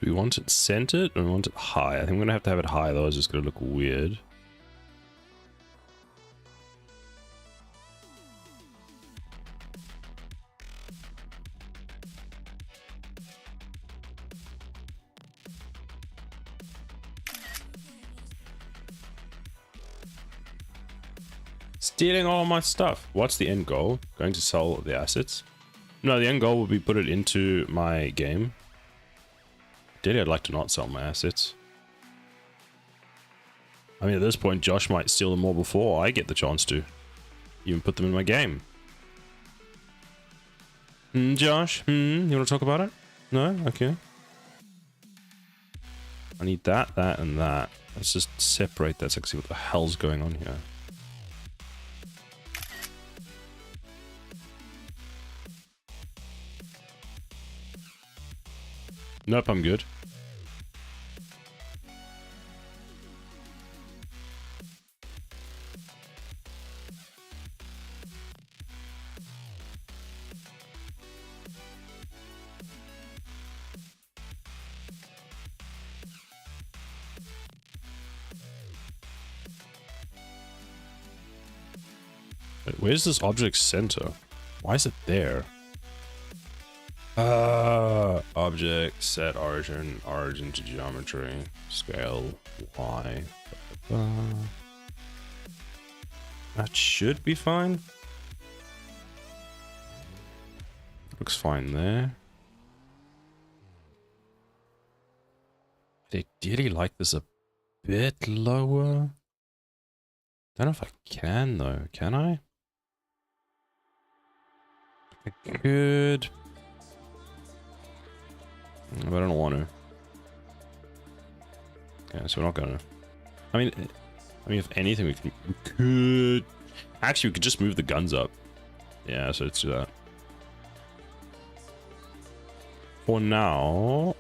Do we want it centered or we want it high? I think we're gonna have it high, otherwise it's gonna look weird. Stealing all my stuff. What's the end goal? Going to sell the assets? No, the end goal would be put it into my game. Ideally, I'd like to not sell my assets. I mean, at this point, Josh might steal them all before I get the chance to even put them in my game. Josh? You want to talk about it? No? Okay. I need that, that, and that. Let's just separate that so I can see what the hell's going on here. Nope, I'm good. Wait, where's this object center? Why is it there? Object, set origin, origin to geometry, scale, Y. That should be fine. Looks fine there. I'd ideally like this a bit lower. Don't know if I can though, can I? I could. But I don't want to. Okay, so we're not gonna. I mean, if anything, we could. Actually, we could just move the guns up. Yeah, so let's do that. For now.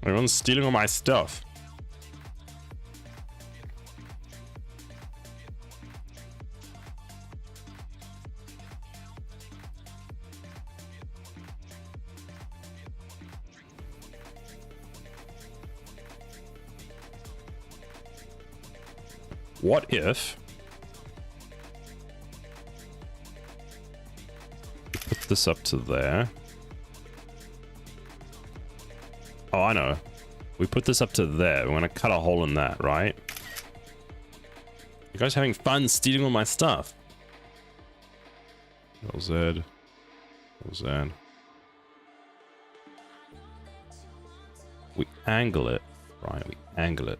Everyone's stealing all my stuff. What if we put this up to there? Oh, I know. We put this up to there. We're gonna cut a hole in that, right? You guys having fun stealing all my stuff? LZ. LZ. We angle it. Right, we angle it.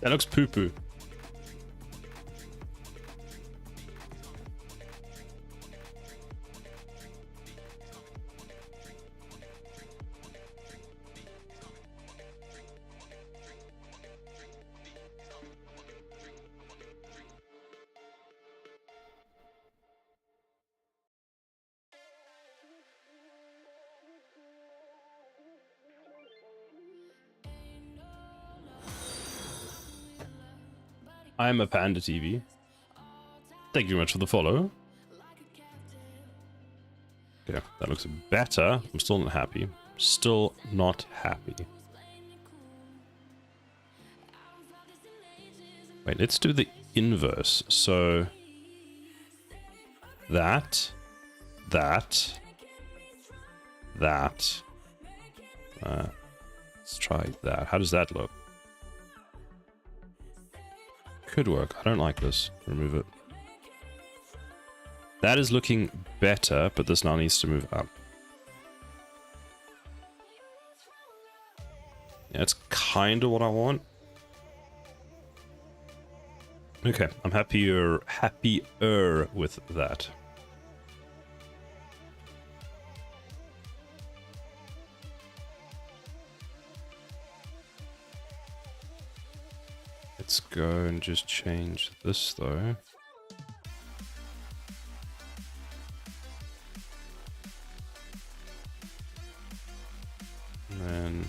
That looks poo-poo. I'm a Panda TV. Thank you very much for the follow. Okay, that looks better. I'm still not happy. Still not happy. Wait, let's do the inverse. So that. Let's try that. How does that look? Could work. I don't like this. Remove it. That is looking better, but this now needs to move up. Yeah, it's kind of what I want. Okay, I'm happier with that. Let's go and just change this though. And then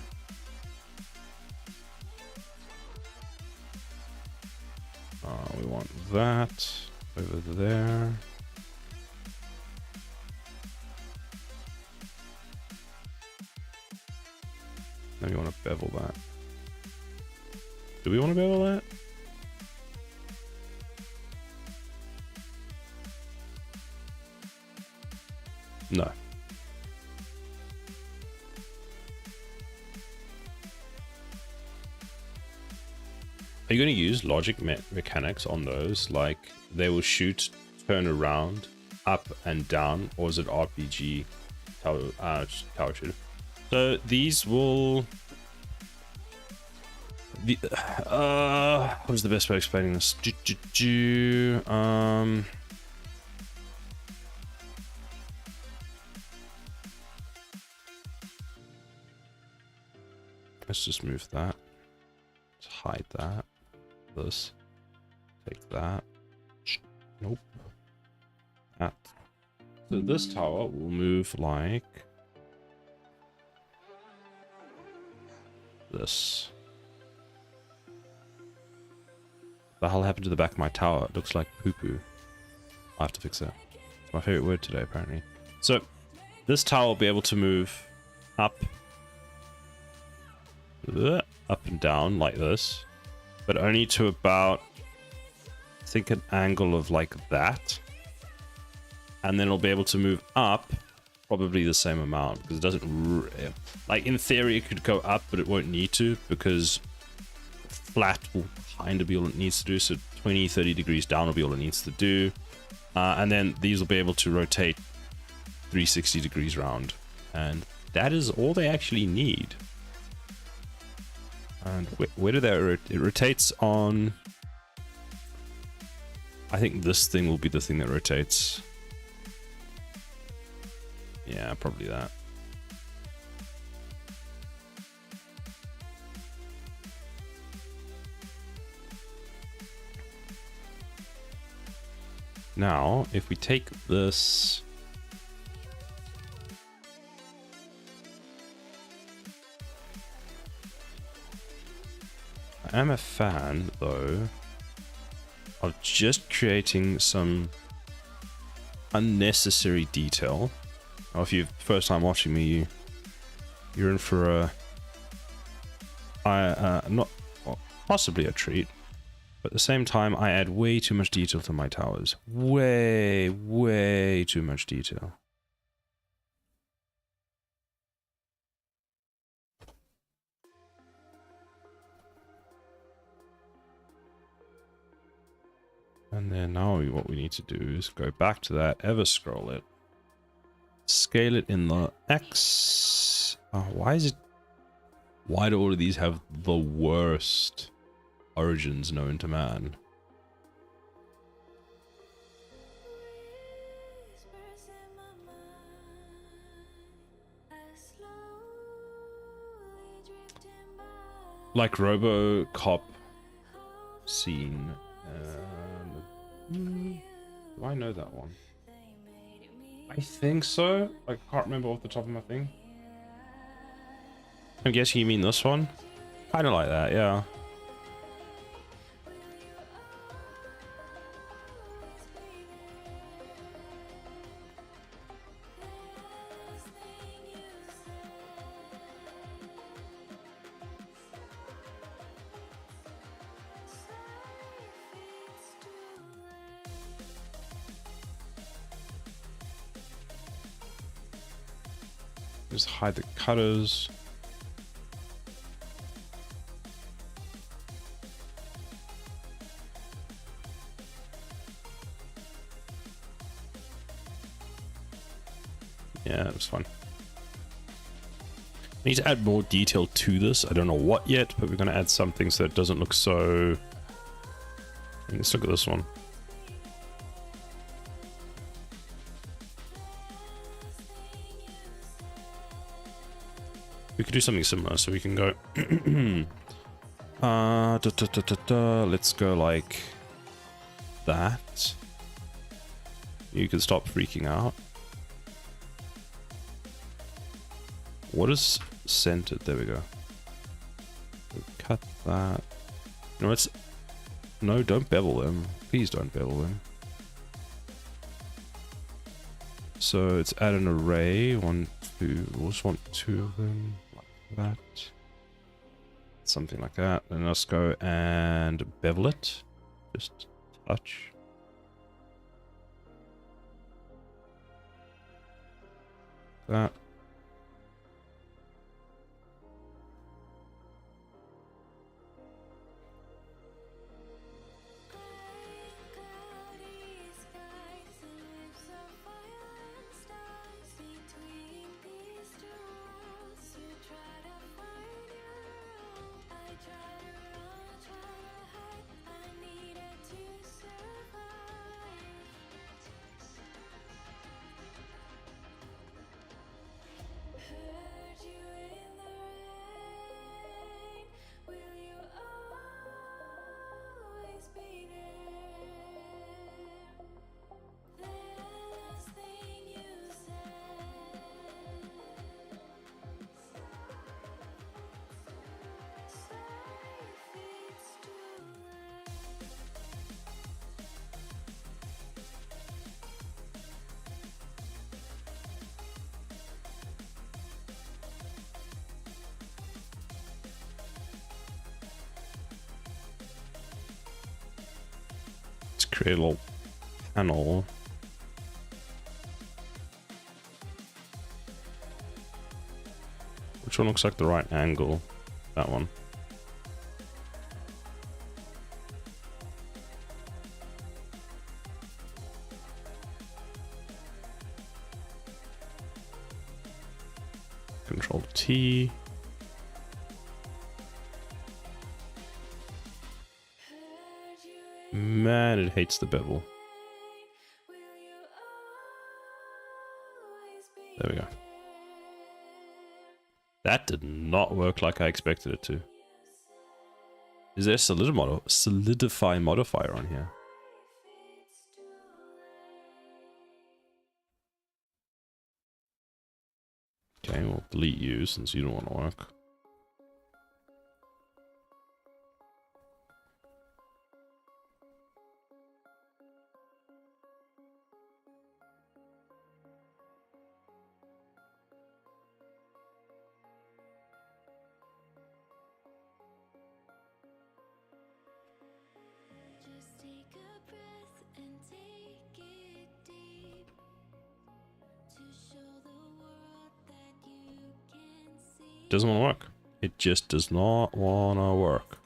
we want that over there. Then we want to bevel that. Do we want to bevel that? No. Are you going to use logic mechanics on those? Like they will shoot, turn around, up and down, or is it RPG tower shooter? So these will. What is the best way of explaining this? Let's just move that. Let's hide that. This. Take that. Nope. That. So this tower will move like this. What the hell happened to the back of my tower? It looks like poo-poo. I have to fix that. It's my favorite word today, apparently. So this tower will be able to move up and down like this, but only to about, I think, an angle of like that, and then it'll be able to move up probably the same amount, because it doesn't, like, in theory it could go up, but it won't need to, because flat will kind of be all it needs to do. So 20-30 degrees down will be all it needs to do, and then these will be able to rotate 360 degrees round, and that is all they actually need. And where do they it rotates on? I think this thing will be the thing that rotates. Yeah, probably that. Now, if we take this, I am a fan, though, of just creating some unnecessary detail. Or if you're first time watching me, you're in for not possibly a treat. But at the same time, I add way too much detail to my towers. Way too much detail. And then now what we need to do is go back to that, ever scroll it, scale it in the X. Why do all of these have the worst origins known to man? Like RoboCop scene. Do I know that one? I think so. I can't remember off the top of my thing. I'm guessing you mean this one? Kind of like that, yeah. Just hide the cutters. Yeah, that's fine. I need to add more detail to this. I don't know what yet, but we're going to add something so it doesn't look so... Let's look at this one. We could do something similar, so we can go... let's go like that. You can stop freaking out. What is centered? There we go. Cut that. You know, let's... No, don't bevel them. Please don't bevel them. So it's add an array. 1, 2. We'll just want 2 of them. Like that. Something like that. And let's go and bevel it. Just touch. That. Create a little panel. Which one looks like the right angle? That one. Control T. Man, it hates the bevel. There we go. That did not work like I expected it to. Is there a solidify modifier on here? Okay, we'll delete you since you don't want to work. Doesn't want to work. It just does not want to work.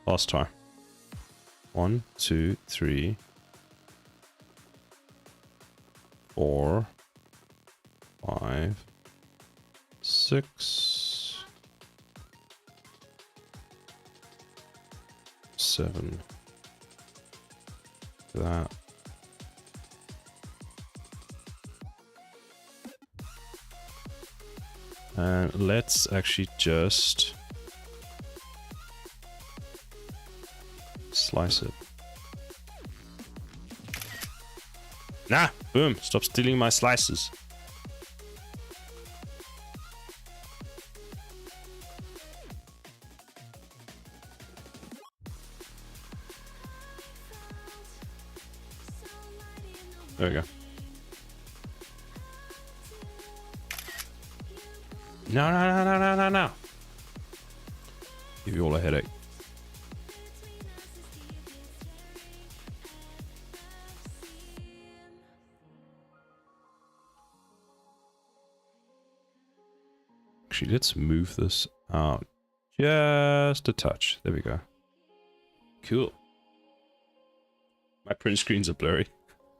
Last try. 1, 2, 3, 4, 5, 6, 7. That. And let's actually just slice it. Nah, boom, stop stealing my slices. There we go. No. Give you all a headache. Actually, let's move this out just a touch. There we go. Cool. My print screens are blurry.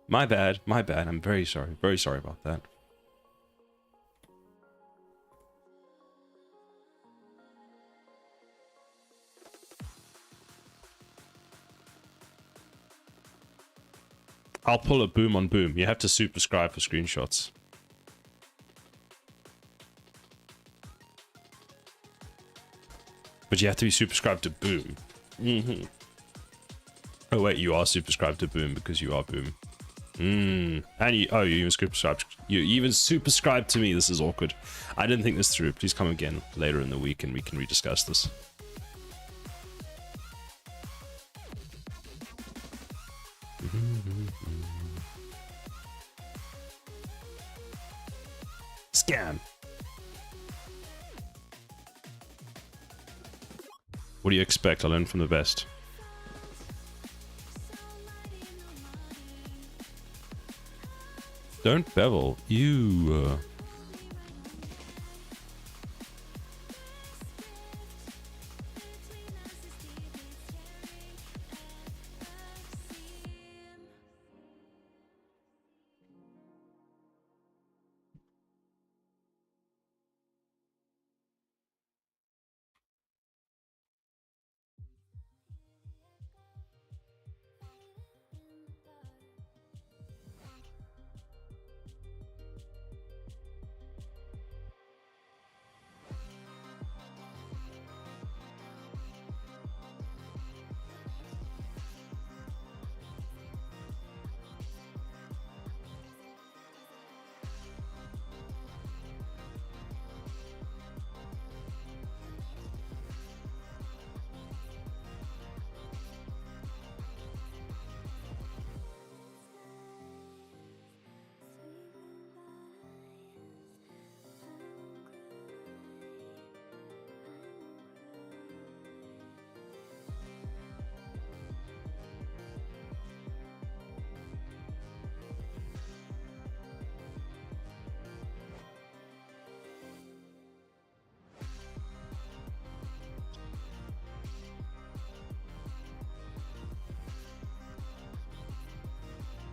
My bad, my bad. I'm very sorry. Very sorry about that. I'll pull a boom on boom. You have to subscribe for screenshots. But you have to be subscribed to Boom. Oh wait, you are subscribed to Boom because you are Boom. And you even subscribed. You even subscribed to me. This is awkward. I didn't think this through. Please come again later in the week and we can rediscuss this. Scan. What do you expect? I learned from the best. Don't bevel. You.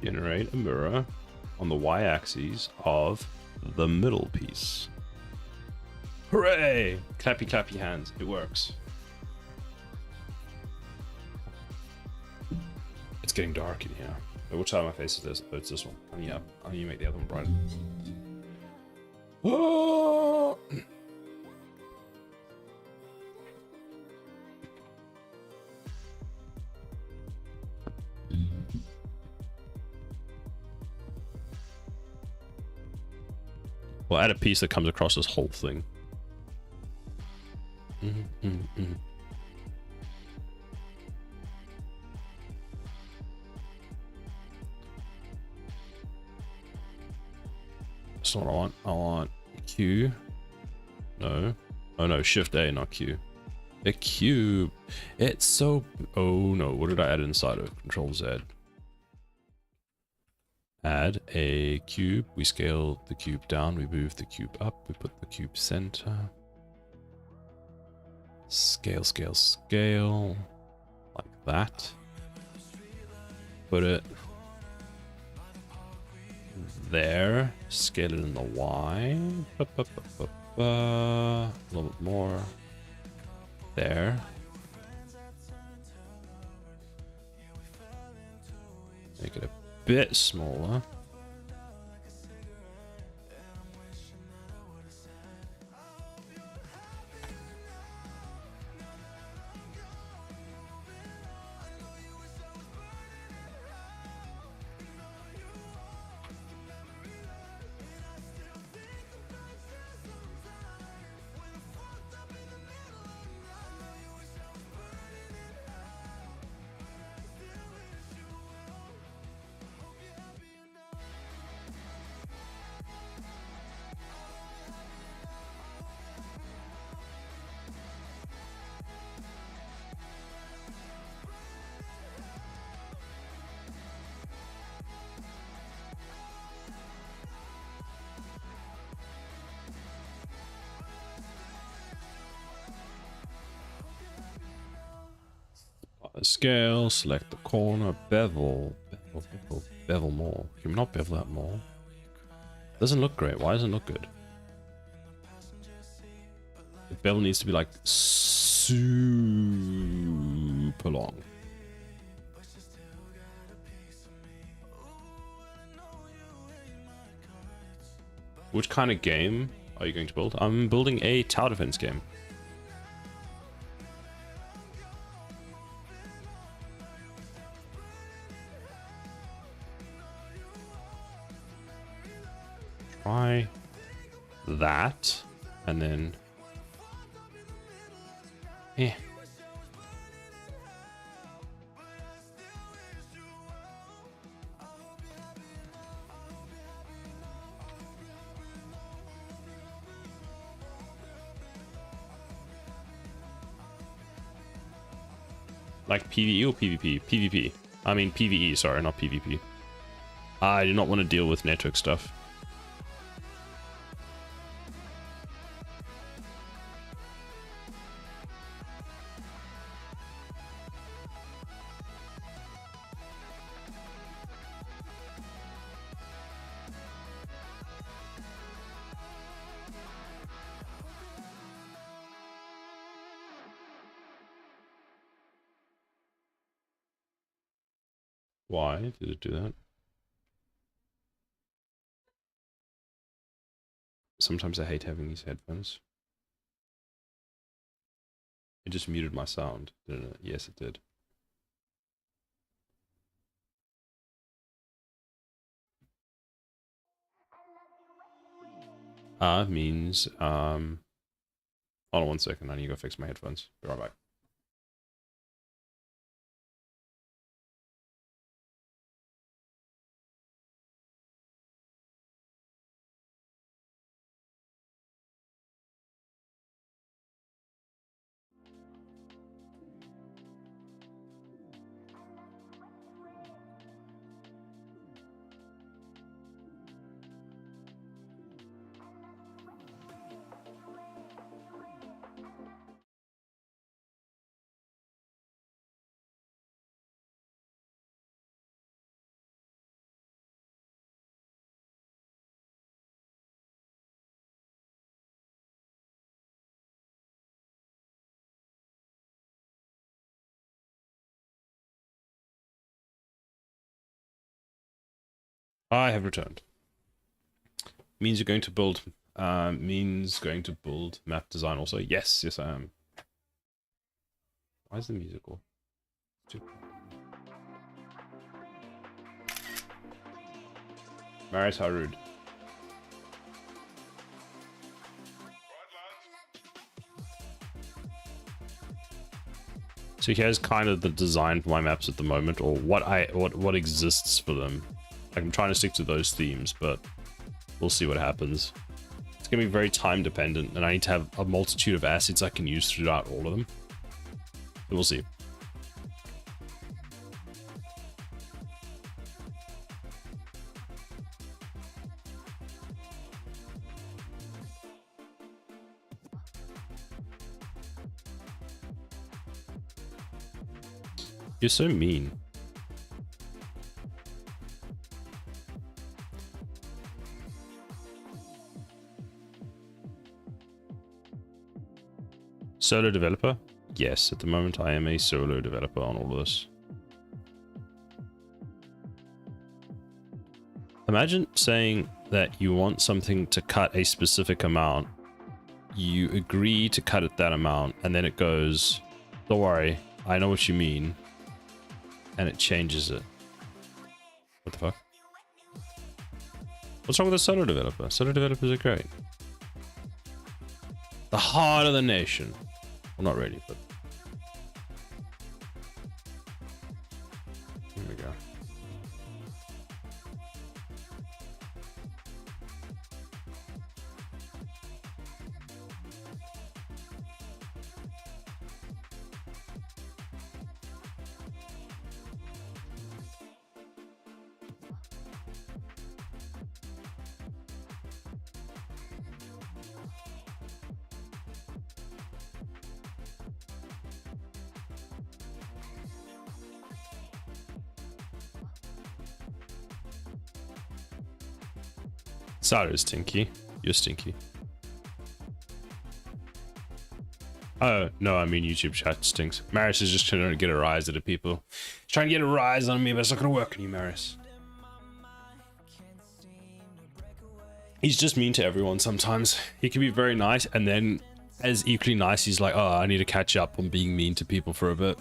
Generate a mirror on the y-axis of the middle piece. Hooray! Clappy clappy hands. It works. It's getting dark in here. Which side of my face is this? Oh, it's this one. I mean, yeah. I need to make the other one brighter. Oh! We'll add a piece that comes across this whole thing. That's not what I want. I want Q. No. Oh no, Shift A, not Q. A cube. It's so... Oh no, what did I add inside of Control Z? Add a cube. We scale the cube down. We move the cube up. We put the cube center. Scale, scale, scale. Like that. Put it there. Scale it in the Y. A little bit more. There. Make it a bit smaller. Scale, select the corner, bevel, bevel more. Can we not bevel that more? Doesn't look great. Why doesn't it look good? The bevel needs to be like super long. Which kind of game are you going to build? I'm building a tower defense game. Try that, and then like PvE or PvP? PvP. I mean PvE, sorry, not PvP. I do not want to deal with network stuff. Why did it do that? Sometimes I hate having these headphones. It just muted my sound, didn't it? Yes, it did. Means, hold on 1 second, I need to go fix my headphones. Be right back. I have returned. Means you're going to build, means going to build map design also. Yes, yes I am. Why is the musical? Marius, how rude. So here's kind of the design for my maps at the moment, or what exists for them. Like I'm trying to stick to those themes, but we'll see what happens. It's gonna be very time dependent, and I need to have a multitude of assets I can use throughout all of them. But we'll see. You're so mean. Solo developer? Yes, at the moment I am a solo developer on all of this. Imagine saying that you want something to cut a specific amount, you agree to cut it that amount, and then it goes, don't worry, I know what you mean, and it changes it. What the fuck? What's wrong with a solo developer? Solo developers are great. The heart of the nation. Well, not really, but... Here we go. Sarah's stinky. You're stinky. Oh, no, I mean YouTube chat stinks. Maris is just trying to get a rise out of people. He's trying to get a rise on me, but it's not going to work on you, Maris. He's just mean to everyone sometimes. He can be very nice, and then as equally nice, he's like, oh, I need to catch up on being mean to people for a bit.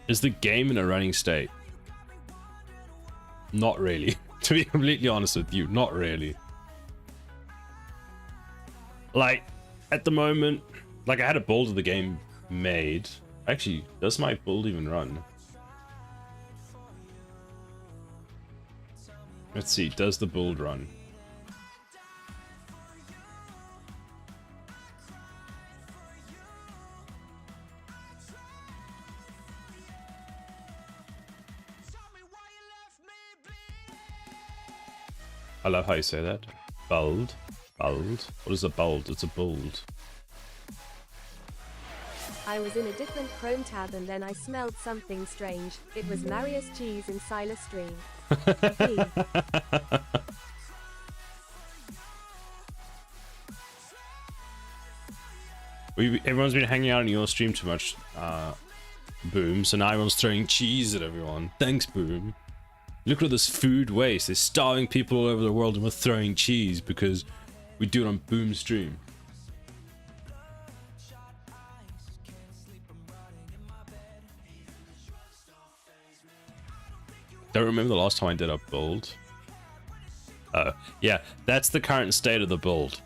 Is the game in a running state? Not really. To be completely honest with you, not really. Like, at the moment, like I had a build of the game made. Actually, does my build even run? Let's see, does the build run? I love how you say that. Build. Build. What is a build? It's a build. I was in a different Chrome tab and then I smelled something strange. It was Marius cheese in Silas stream. Everyone's been hanging out on your stream too much, Boom, so now everyone's throwing cheese at everyone. Thanks, Boom. Look at all this food waste. They're starving people all over the world and we're throwing cheese because we do it on Boom stream. Don't remember the last time I did a build. Yeah, that's the current state of the build.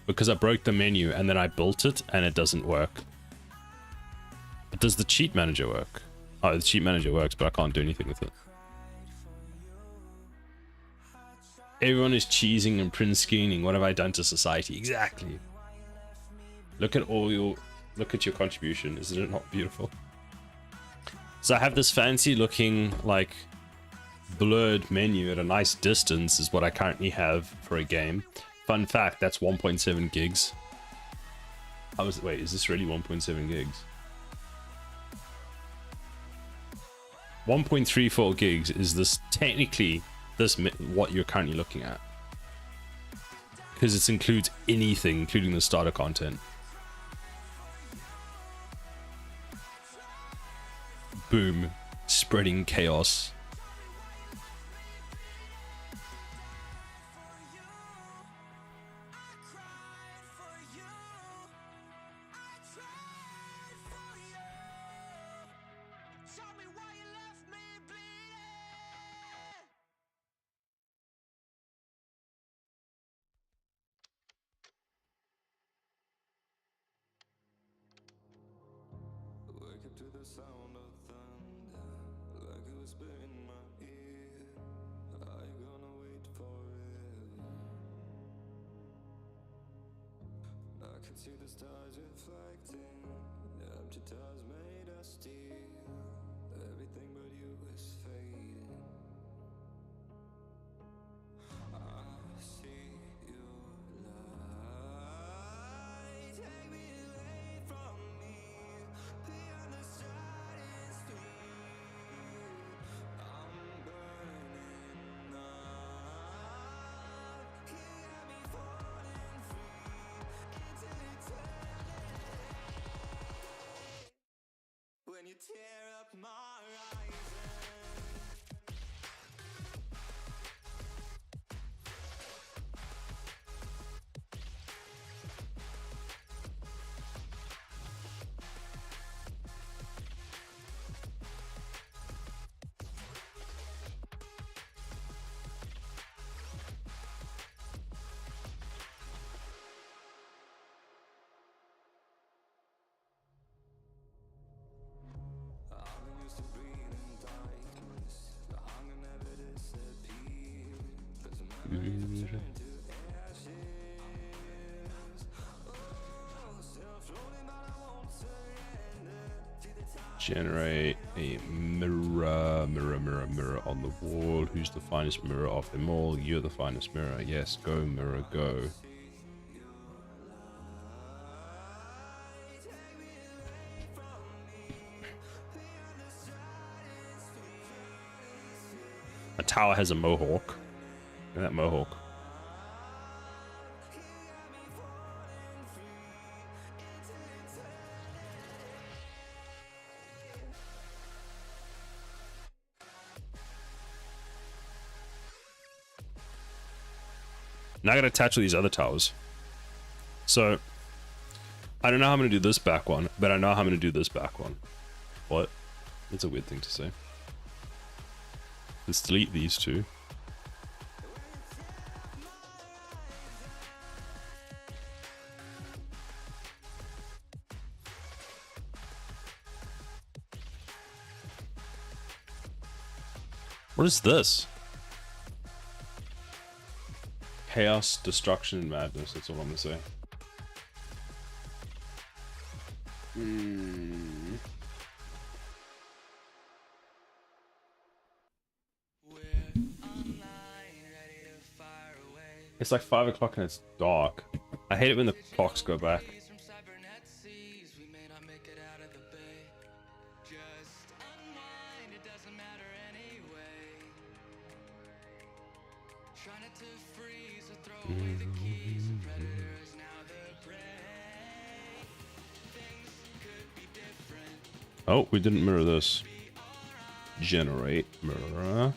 Because I broke the menu and then I built it and it doesn't work. But does the cheat manager work? Oh, the cheat manager works, but I can't do anything with it. Everyone is cheesing and print screening. What have I done to society? Exactly. Look at your contribution. Isn't it not beautiful? So I have this fancy looking like blurred menu at a nice distance is what I currently have for a game. Fun fact, that's 1.7 gigs. Wait, is this really 1.7 gigs? 1.34 gigs is this technically what you're currently looking at, because it includes anything, including the starter content. Boom, spreading chaos. Generate a mirror on the wall. Who's the finest mirror of them all? You're the finest mirror. Yes, go mirror, go. that tower has a mohawk. Look at that mohawk. Now I gotta attach to these other towers. So, I don't know how I'm gonna do this back one, but I know how I'm gonna do this back one. What? That's a weird thing to say. Let's delete these two. What is this? Chaos, destruction, and madness. That's all I'm gonna say. It's like 5 o'clock and it's dark. I hate it when the clocks go back. Oh, we didn't mirror this. Generate mirror.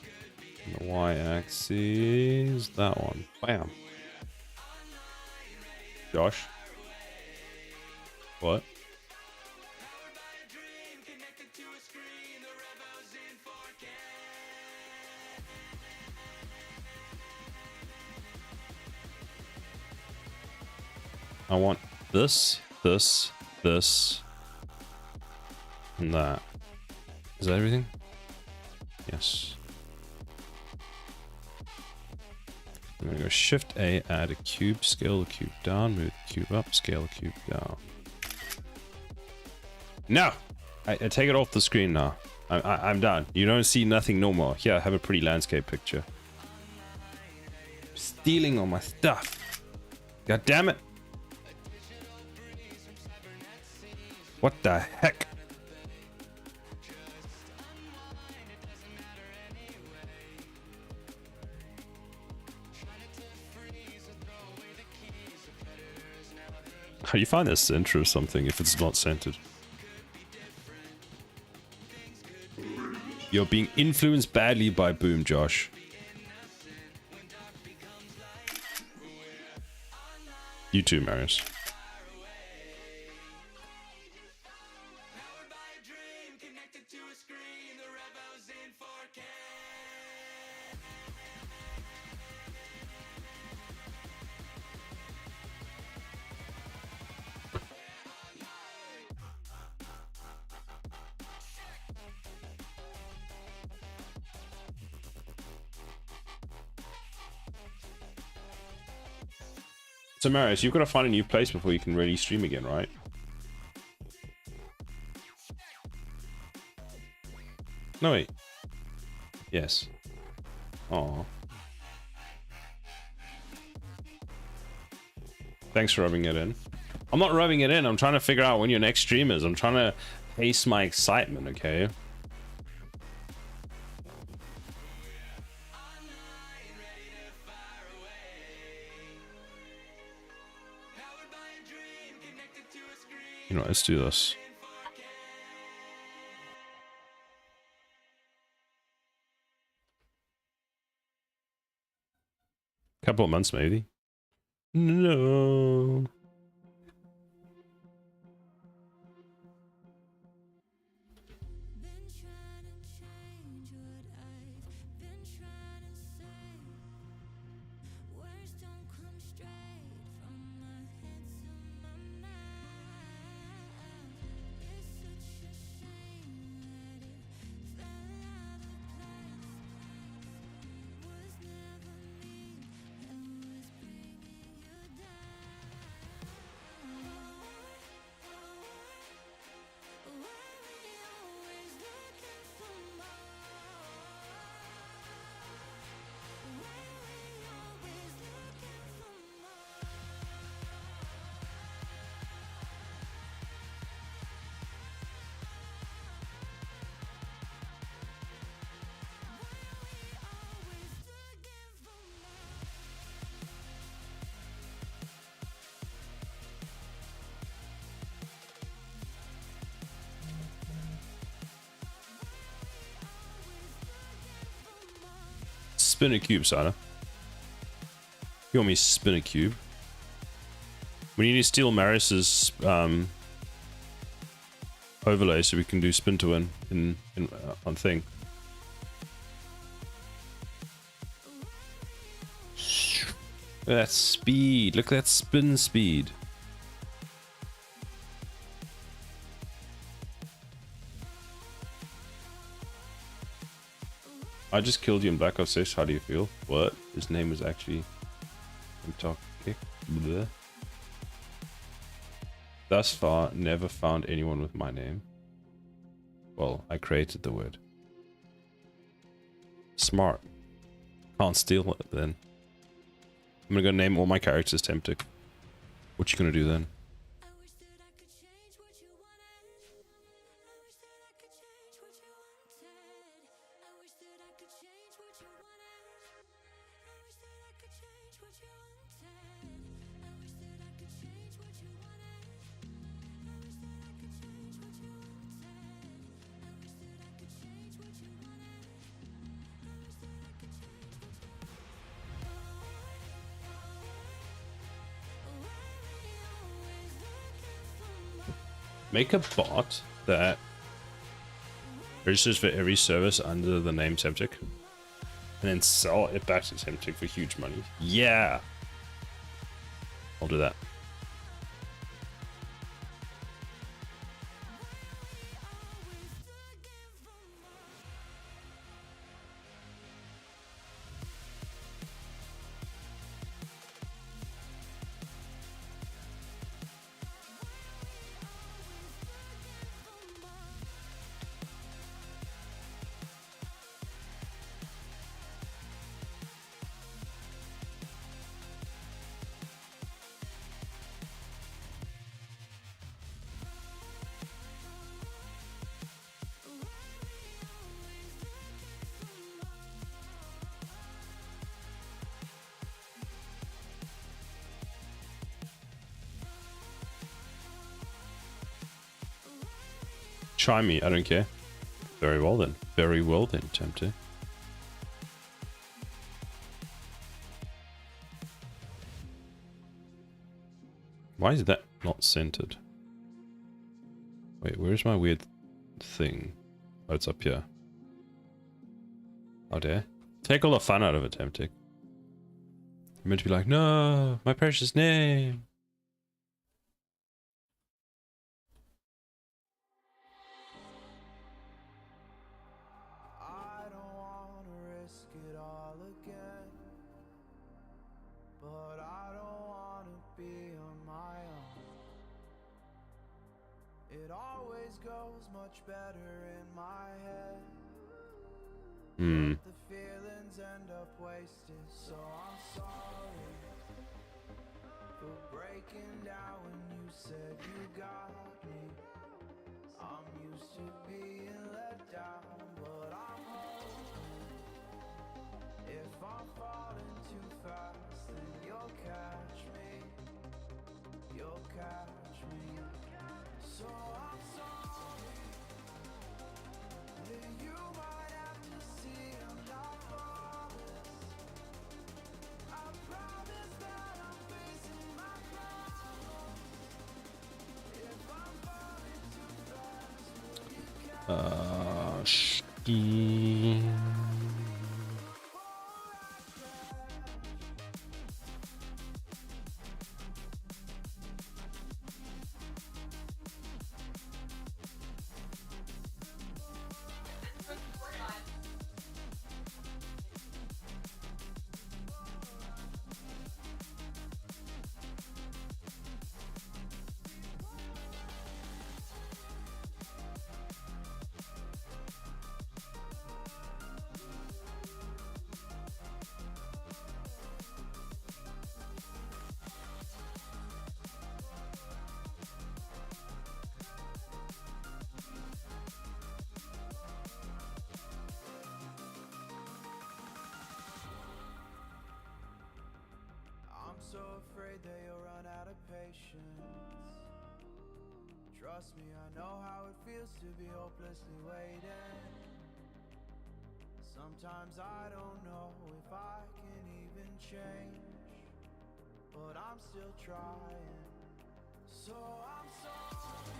And the y-axis, that one. Bam. Josh? What? I want this, this, this, and that. Is that everything? Yes. I'm gonna go Shift A, add a cube, scale the cube down, move the cube up, scale the cube down. No! I take it off the screen now. I'm done. You don't see nothing no more. Here, I have a pretty landscape picture. Stealing all my stuff. God damn it. What the heck? How do you find this intro or something if it's not centered? You're being influenced badly by Boom, Josh. You too, Marius. So Marius, you've got to find a new place before you can really stream again, right? No, wait. Yes. Aw. Thanks for rubbing it in. I'm not rubbing it in. I'm trying to figure out when your next stream is. I'm trying to pace my excitement, okay? You know, let's do this. Couple of months, maybe. No. spin a cube, Sana. You want me to spin a cube? We need to steal Marius's overlay so we can do spin to win on thing. Look at that speed. Look at that spin speed. I just killed you in Black Ops 6. How do you feel? What? His name was actually... I'm talking... Bleh. Thus far, never found anyone with my name. Well, I created the word. Smart. Can't steal it then. I'm gonna go name all my characters Temptic. What you gonna do then? Make a bot that registers for every service under the name Temptic, and then sell it back to Temptic for huge money. Yeah! I'll do that. Try me, I don't care. Very well then. Very well then, Tempter. Why is that not centered? Wait, where's my weird thing? Oh, it's up here. Oh dear. Take all the fun out of it, Temptic. You're meant to be like, no, my precious name. The feelings end up wasted, so I'm sorry for breaking down when you said you got me. I'm used to being let down, but I'm hoping if I'm falling too fast, then you'll catch me. You'll catch me. So I'm sorry that you might have to see I'm not flawless. I promise that I'm facing my problems. If I'm falling too fast, will you catch me? I'm so afraid that you'll run out of patience. Trust me, I know how it feels to be hopelessly waiting. Sometimes I don't know if I can even change, but I'm still trying. So I'm sorry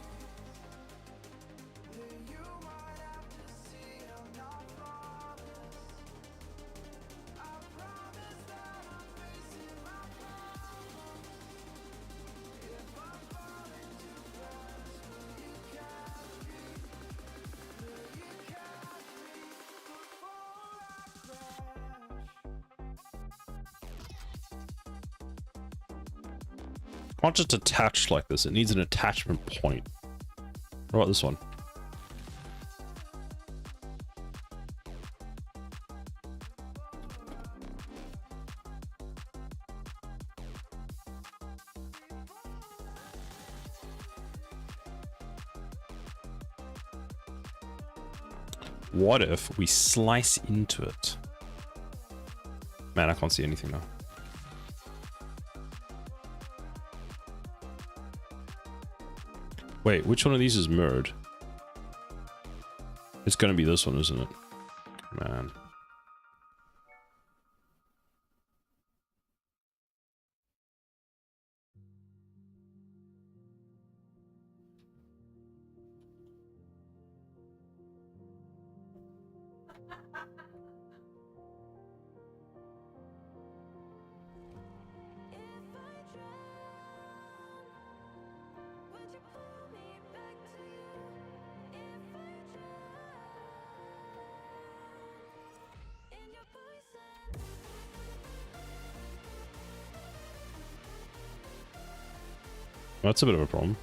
that you might have to see I'm not flawless. I promise that I'm facing my problems. If I fall into fast, will you catch me? Will you catch me before I crash? Can't just attach like this. It needs an attachment point. What about this one? What if we slice into it? Man, I can't see anything now. Wait, which one of these is mirrored? It's gonna be this one, isn't it? Man. Would you pull me back to you? If I drown in your poison. That's a bit of a problem.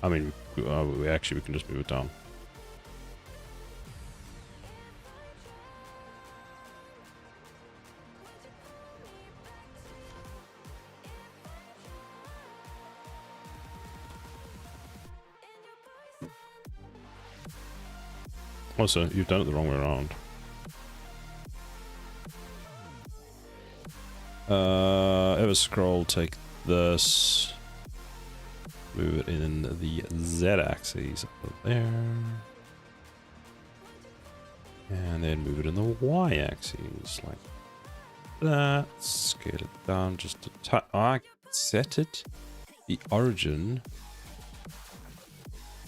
I mean, we can just move it down. Also, you've done it the wrong way around. Ever scroll, take this, move it in the Z-axis over there, and then move it in the Y-axis like that. Scale it down just a touch. I set it. The origin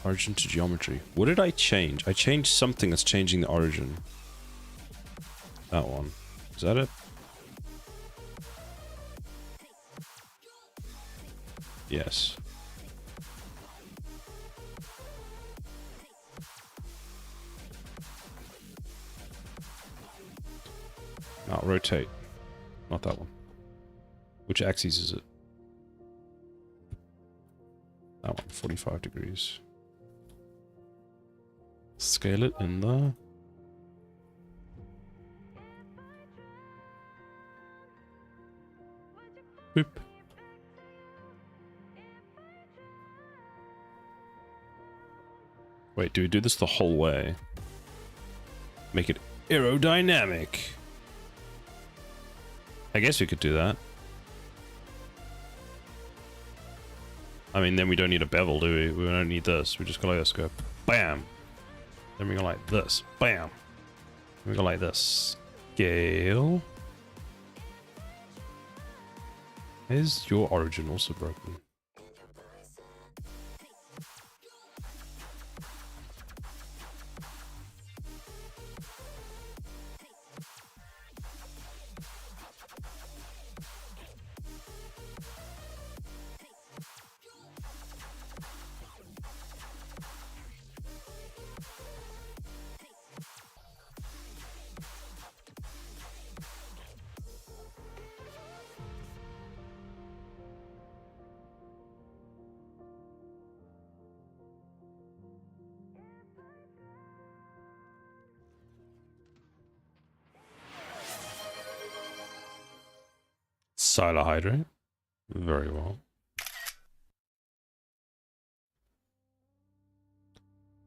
to geometry. What did I change? I changed something that's changing the origin. That one. Is that it? Yes. Now rotate. Not that one. Which axis is it? That one, 45 degrees. Scale it in the... Boop. Wait, do we do this the whole way? Make it aerodynamic. I guess we could do that. I mean, then we don't need a bevel, do we? We don't need this. We just go like this, go BAM! Then we go like this, BAM! Then we go like this. Scale. Is your origin also broken? Silohydrate. Very well.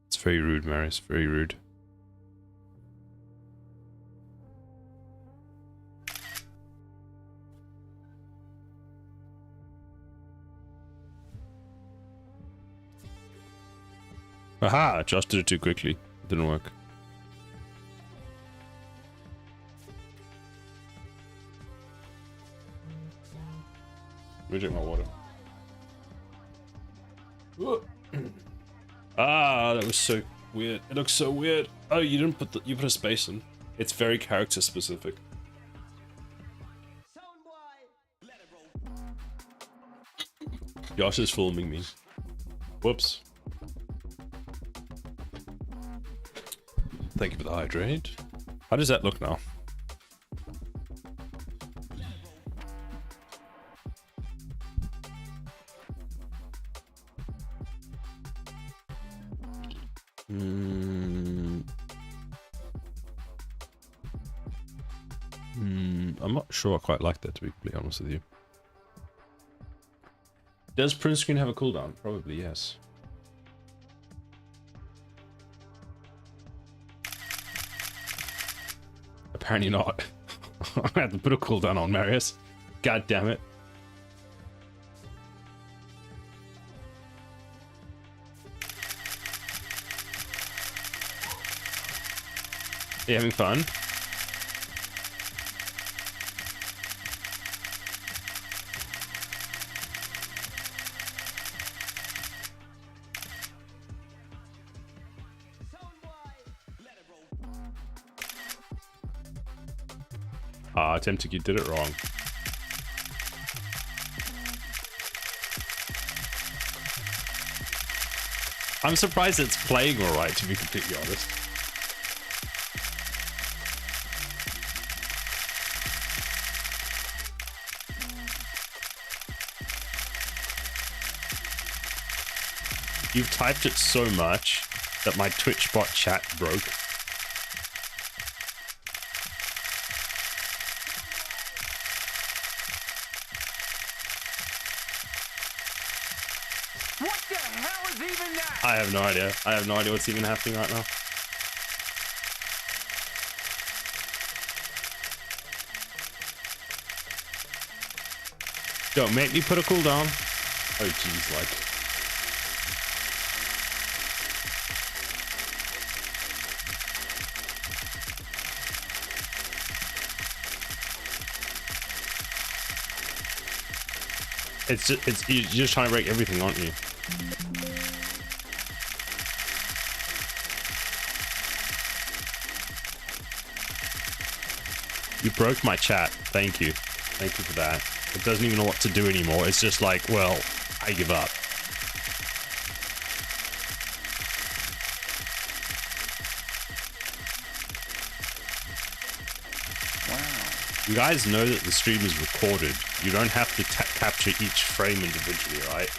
It's very rude, Marius. Very rude. Aha! Adjusted it too quickly. It didn't work. Let me drink my water. Ah, that was so weird. It looks so weird. Oh, you didn't put you put a space in. It's very character specific. Josh is filming me. Whoops. Thank you for the hydrate. How does that look now? I'm not sure I quite like that, to be completely honest with you. Does print screen have a cooldown? Probably, yes. Apparently not. I have to put a cooldown on, Marius. God damn it. Are you having fun? Ah, Temptic, you did it wrong. I'm surprised it's playing alright, to be completely honest. You've typed it so much that my Twitch bot chat broke. What the hell is even that? I have no idea. I have no idea what's even happening right now. Don't make me put a cooldown. Oh jeez, like. You're just trying to break everything, aren't you? You broke my chat. Thank you. Thank you for that. It doesn't even know what to do anymore. It's just like, well, I give up. You guys know that the stream is recorded. You don't have to capture each frame individually, right?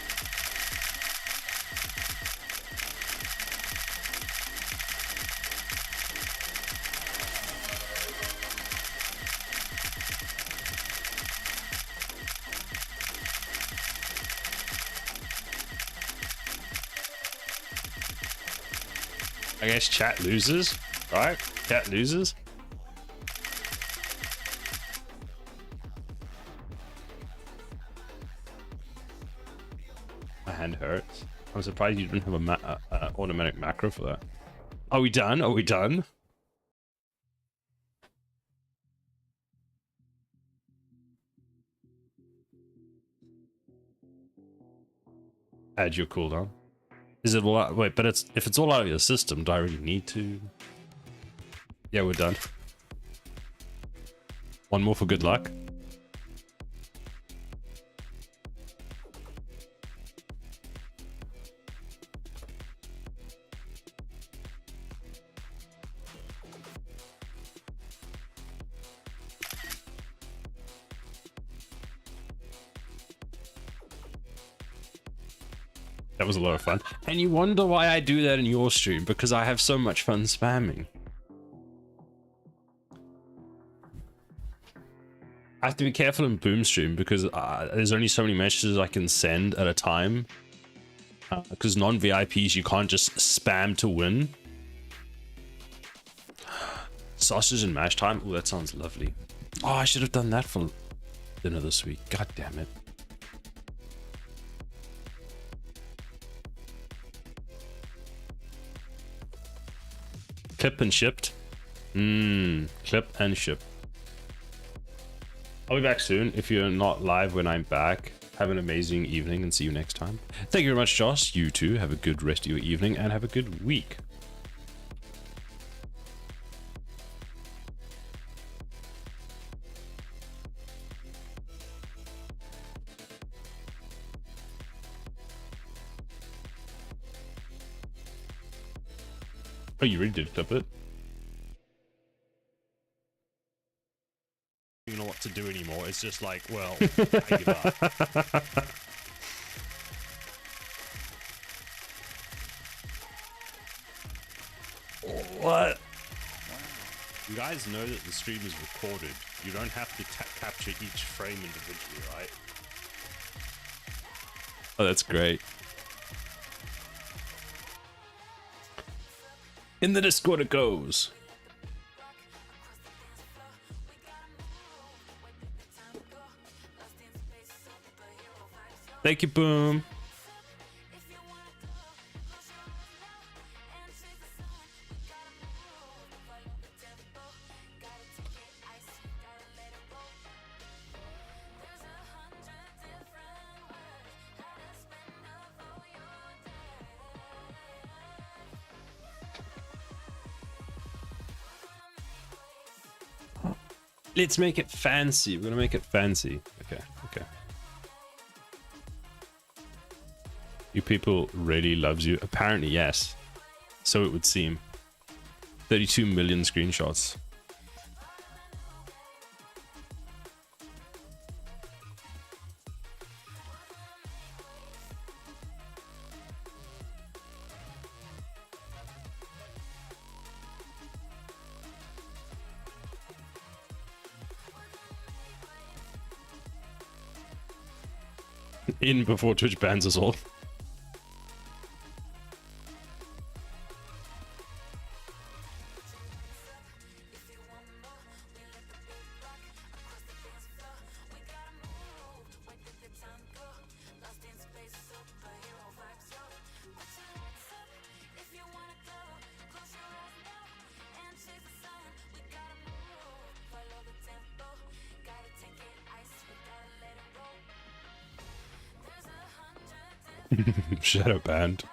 I guess chat loses, right? Chat loses. Hand hurts. I'm surprised you didn't have a automatic macro for that. Are we done? Are we done? Add your cooldown. Is it all out? Wait, but if it's all out of your system, do I really need to? Yeah, we're done. One more for good luck. That was a lot of fun. And you wonder why I do that in your stream, because I have so much fun spamming. I have to be careful in Boom stream because there's only so many messages I can send at a time. Because non-VIPs, you can't just spam to win. Sausage and mash time? Oh, that sounds lovely. Oh, I should have done that for dinner this week. God damn it. Clip and shipped. Clip and ship. I'll be back soon. If you're not live when I'm back, Have an amazing evening and see you next time. Thank you very much, Josh. You too. Have a good rest of your evening and have a good week. Oh, you really did clip it? You know what to do anymore. It's just like, well, I give up. What? You guys know that the stream is recorded. You don't have to capture each frame individually, right? Oh, that's great. In the Discord it goes. Thank you, Boom. Let's make it fancy. We're gonna make it fancy. Okay, okay. You people really loves you. Apparently, yes. So it would seem. 32 million screenshots. In before Twitch bans us all. Shadow banned.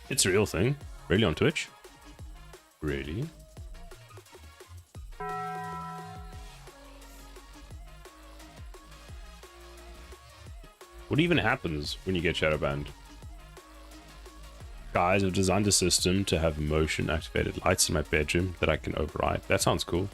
It's a real thing. Really on Twitch? Really? What even happens when you get shadow banned? Guys, I've designed a system to have motion activated lights in my bedroom that I can override. That sounds cool.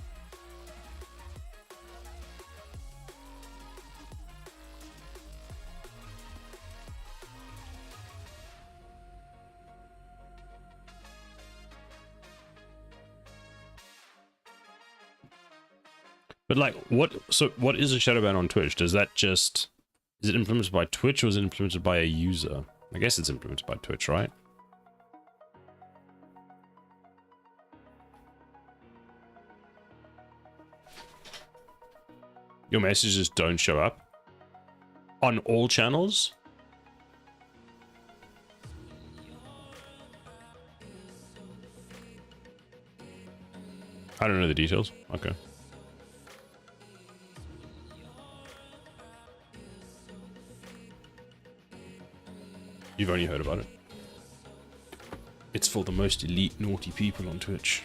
But like, what is a shadow ban on Twitch? Does that just, is it implemented by Twitch or is it implemented by a user? I guess it's implemented by Twitch, right? Your messages don't show up on all channels? I don't know the details. Okay. You've only heard about it. It's for the most elite naughty people on Twitch.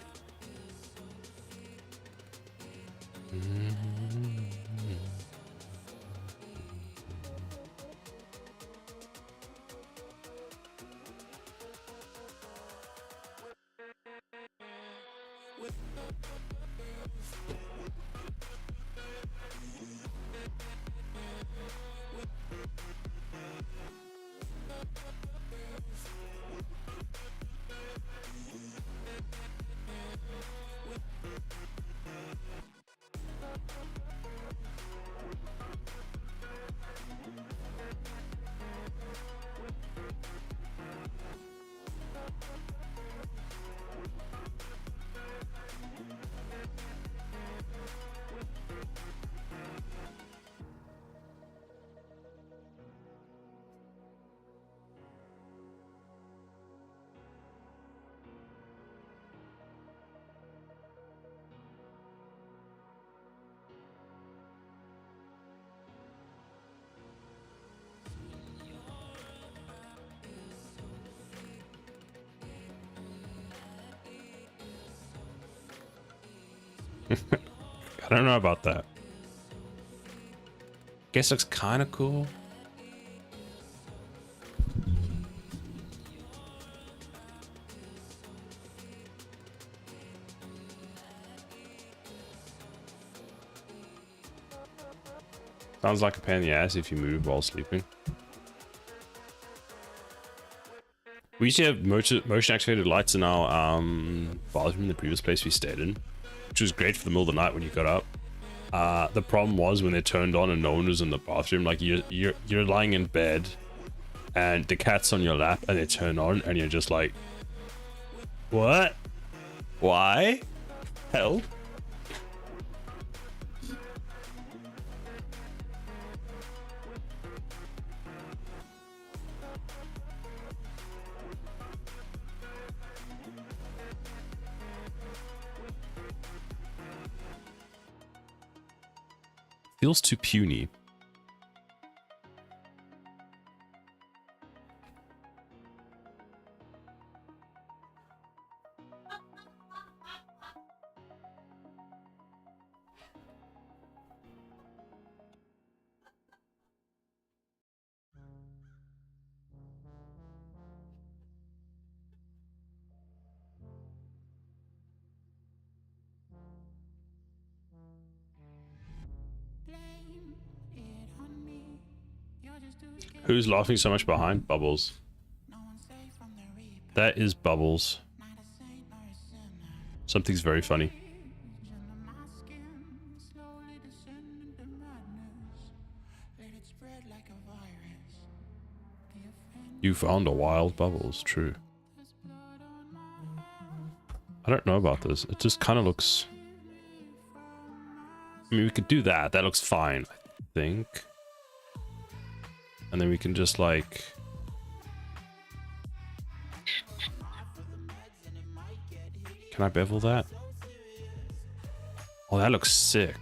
I don't know about that. Guess looks kind of cool. Sounds like a pain in the ass if you move while sleeping. We used to have motion activated lights in our bathroom in the previous place we stayed in, which was great for the middle of the night when you got up. The problem was when they turned on and no one was in the bathroom. Like you're lying in bed and the cat's on your lap and they turn on and you're just like, what? Why? Hell? Feels too puny. Who's laughing so much behind? Bubbles. That is Bubbles. Something's very funny. You found a wild Bubbles, true. I don't know about this. It just kind of looks... I mean, we could do that. That looks fine, I think. And then we can just like... Can I bevel that? Oh, that looks sick.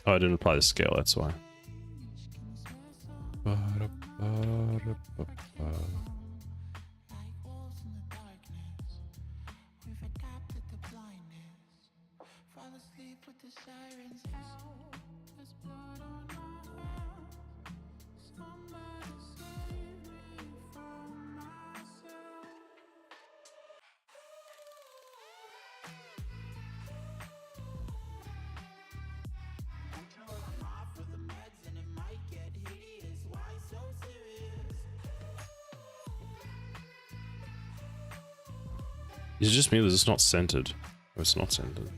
Oh, I didn't apply the scale, that's why. Is it just me that it's not centered? Oh, it's not centered.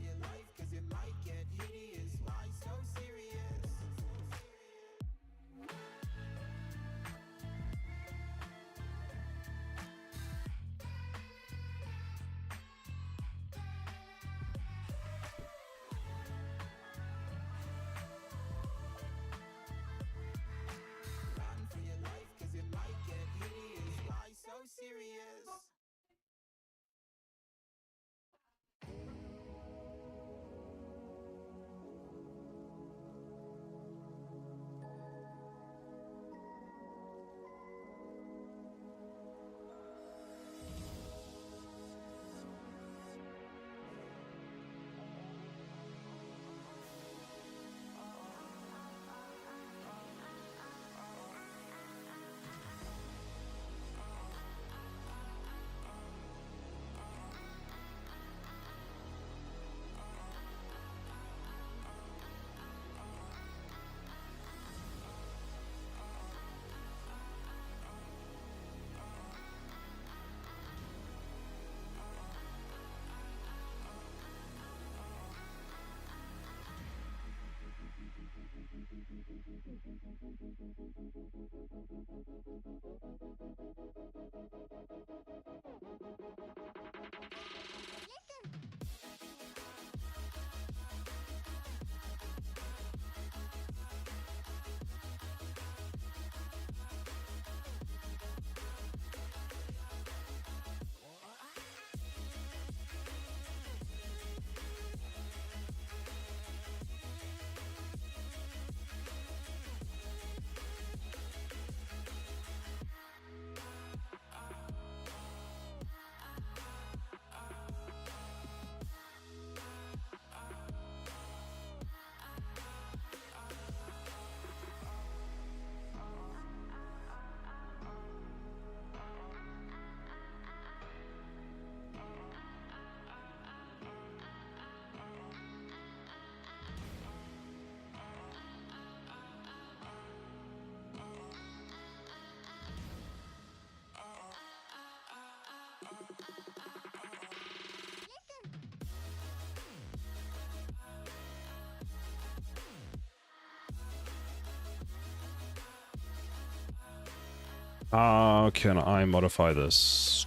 How can I modify this?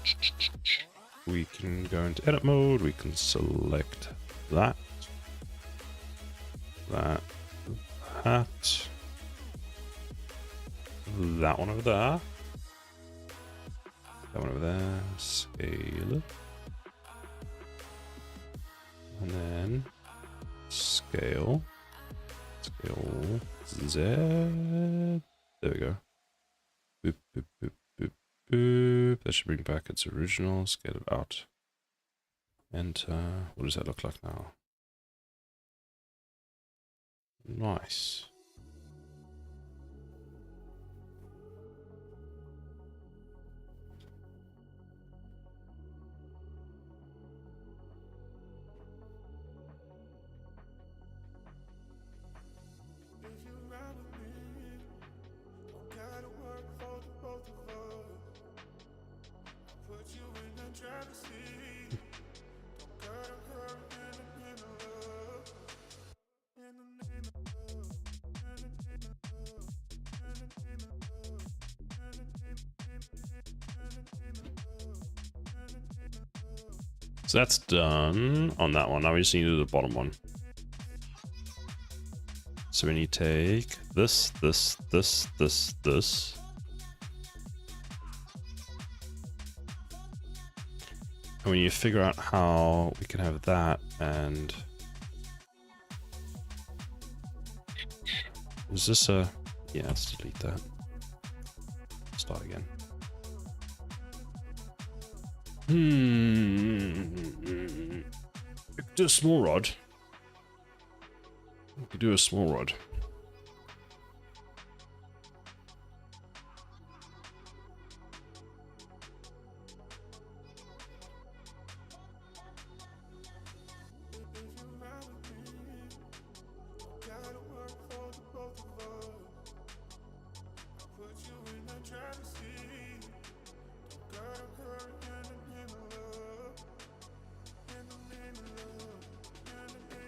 We can go into edit mode. We can select that. That. That one over there. That one over there. Scale it. And then scale. Scale Z. There we go. Boop, boop, boop, boop, boop. That should bring back its original. Scale it out. Enter. What does that look like now? Nice. So that's done on that one. Now we just need to do the bottom one. So when you take this, this, this, this, this. And when you figure out how we can have that and... Is this a... Yeah, let's delete that. Start again. Do a small rod. We could do a small rod.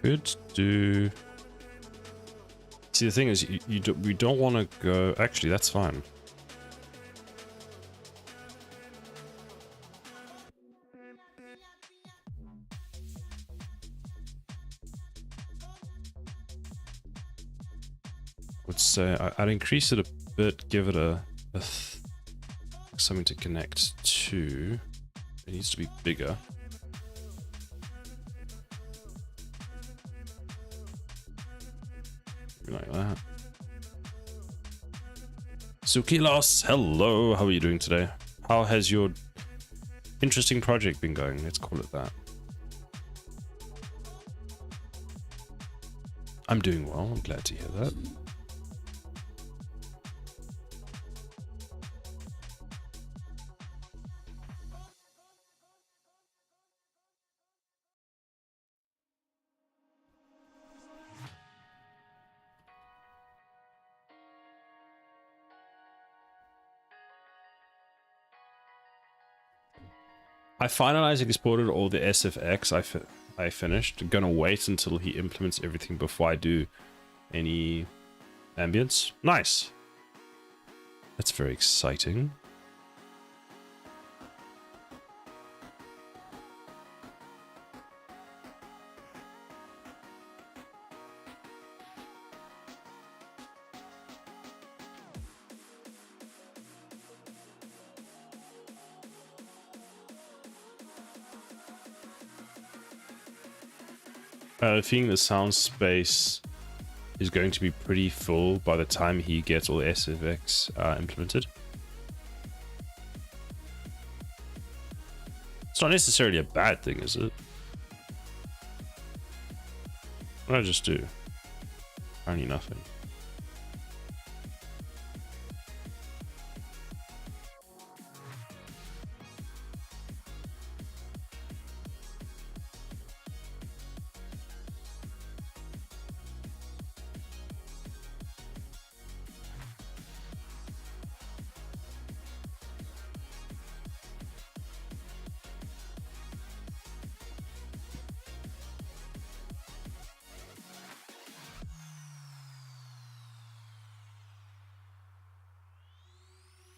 Could do. See, the thing is, we don't want to go. Actually, that's fine. Would say I'd increase it a bit, give it a something to connect to. It needs to be bigger. Like that. Sukilos, hello, how are you doing today? How has your interesting project been going? Let's call it that. I'm doing well, I'm glad to hear that. I finalized and exported all the SFX I finished. I'm gonna wait until he implements everything before I do any ambience. Nice. That's very exciting. I think the sound space is going to be pretty full by the time he gets all the SFX implemented. It's not necessarily a bad thing, is it? What did I just do? Apparently nothing.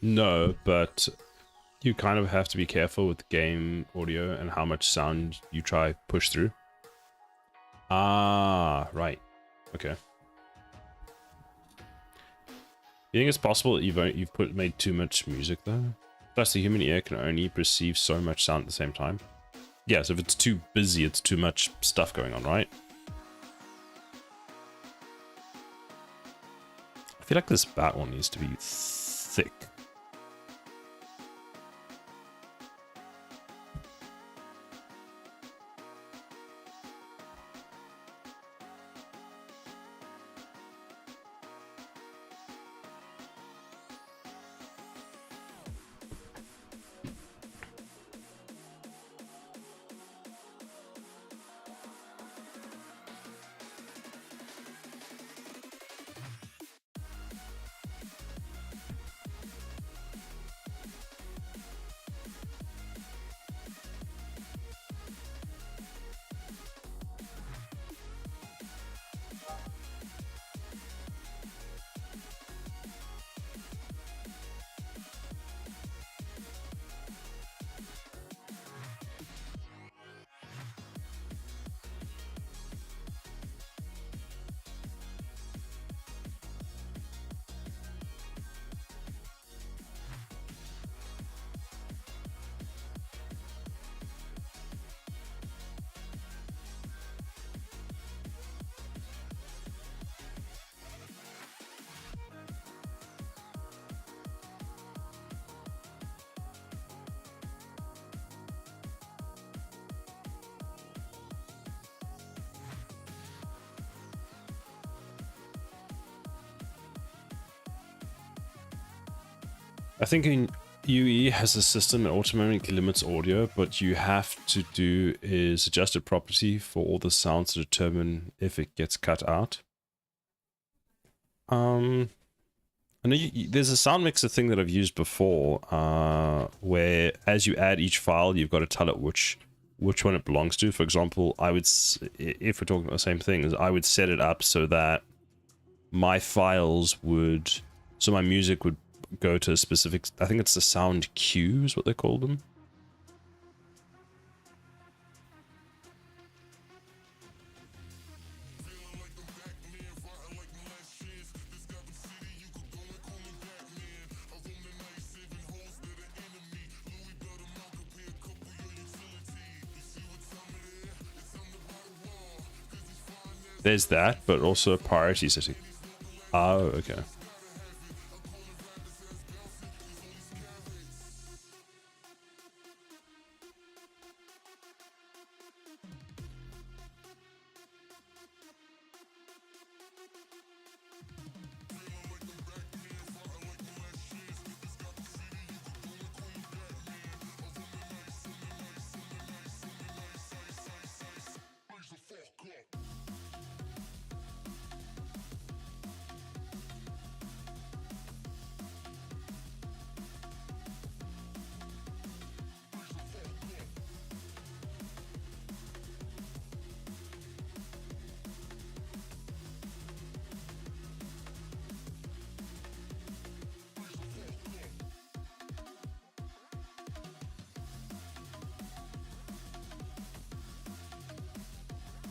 No, but you kind of have to be careful with game audio and how much sound you try push through. Ah, right. Okay. You think it's possible that you've made too much music though? Plus, the human ear can only perceive so much sound at the same time. Yes, if it's too busy, it's too much stuff going on, right? I feel like this bat one needs to be thick. I think in UE has a system that automatically limits audio, but you have to do is adjust a property for all the sounds to determine if it gets cut out. I know there's a sound mixer thing that I've used before, where as you add each file, you've got to tell it which one it belongs to. For example, if we're talking about the same thing, I would set it up so that my music would go to a specific, I think it's the sound cue is what they call them. There's that, but also a priority setting. Oh, okay.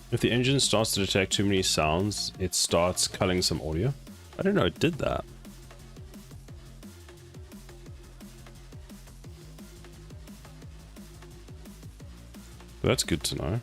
If the engine starts to detect too many sounds, it starts culling some audio. I don't know, it did that. But that's good to know.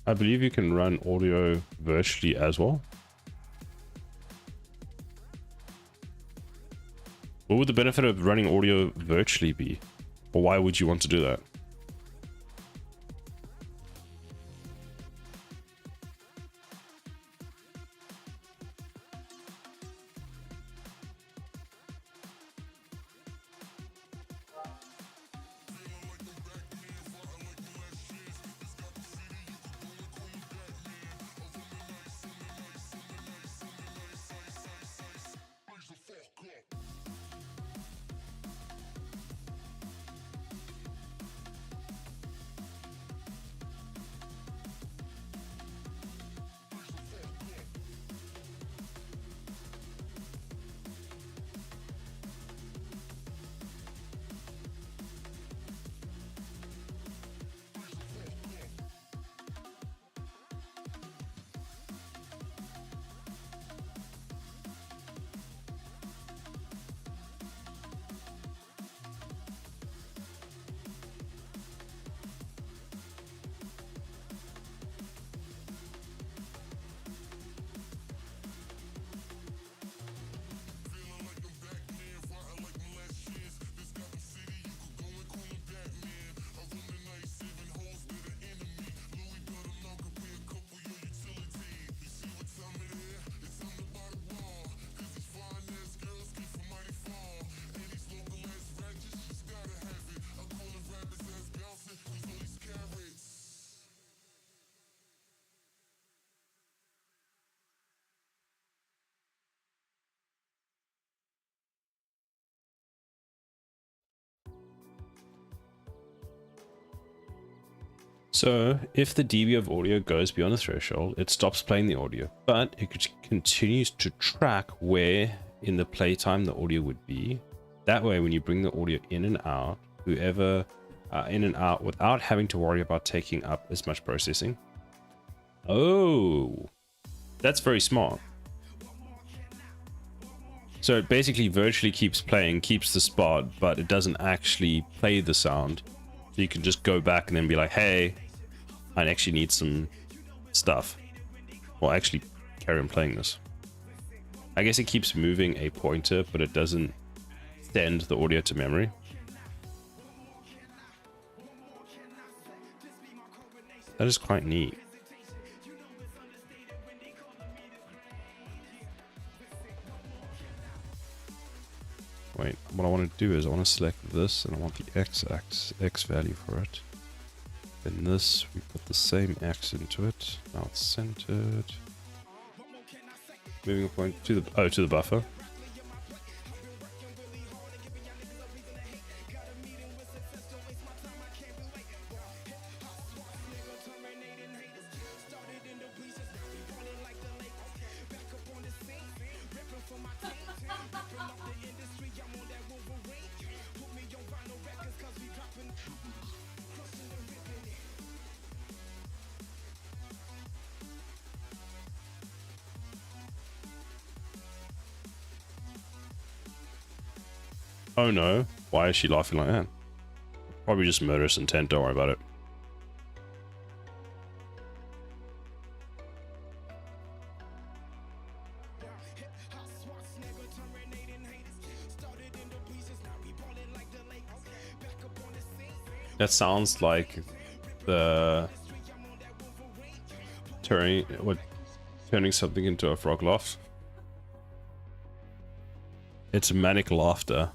I believe you can run audio virtually as well. What would the benefit of running audio virtually be? Or why would you want to do that? So if the dB of audio goes beyond the threshold, it stops playing the audio, but it continues to track where in the playtime the audio would be. That way, when you bring the audio in and out, whoever in and out without having to worry about taking up as much processing. Oh, that's very smart. So it basically virtually keeps playing, keeps the spot, but it doesn't actually play the sound. So you can just go back and then be like, hey, I actually need some stuff. Or actually carry on playing this. I guess it keeps moving a pointer, but it doesn't send the audio to memory. That is quite neat. Wait, what I want to do is I want to select this and I want the X value for it. Then this, we put the same X into it. Now it's centered. Moving a point to the buffer. Oh no, why is she laughing like that? Probably just murderous intent, don't worry about it. That sounds like the turning something into a frog laugh. It's manic laughter.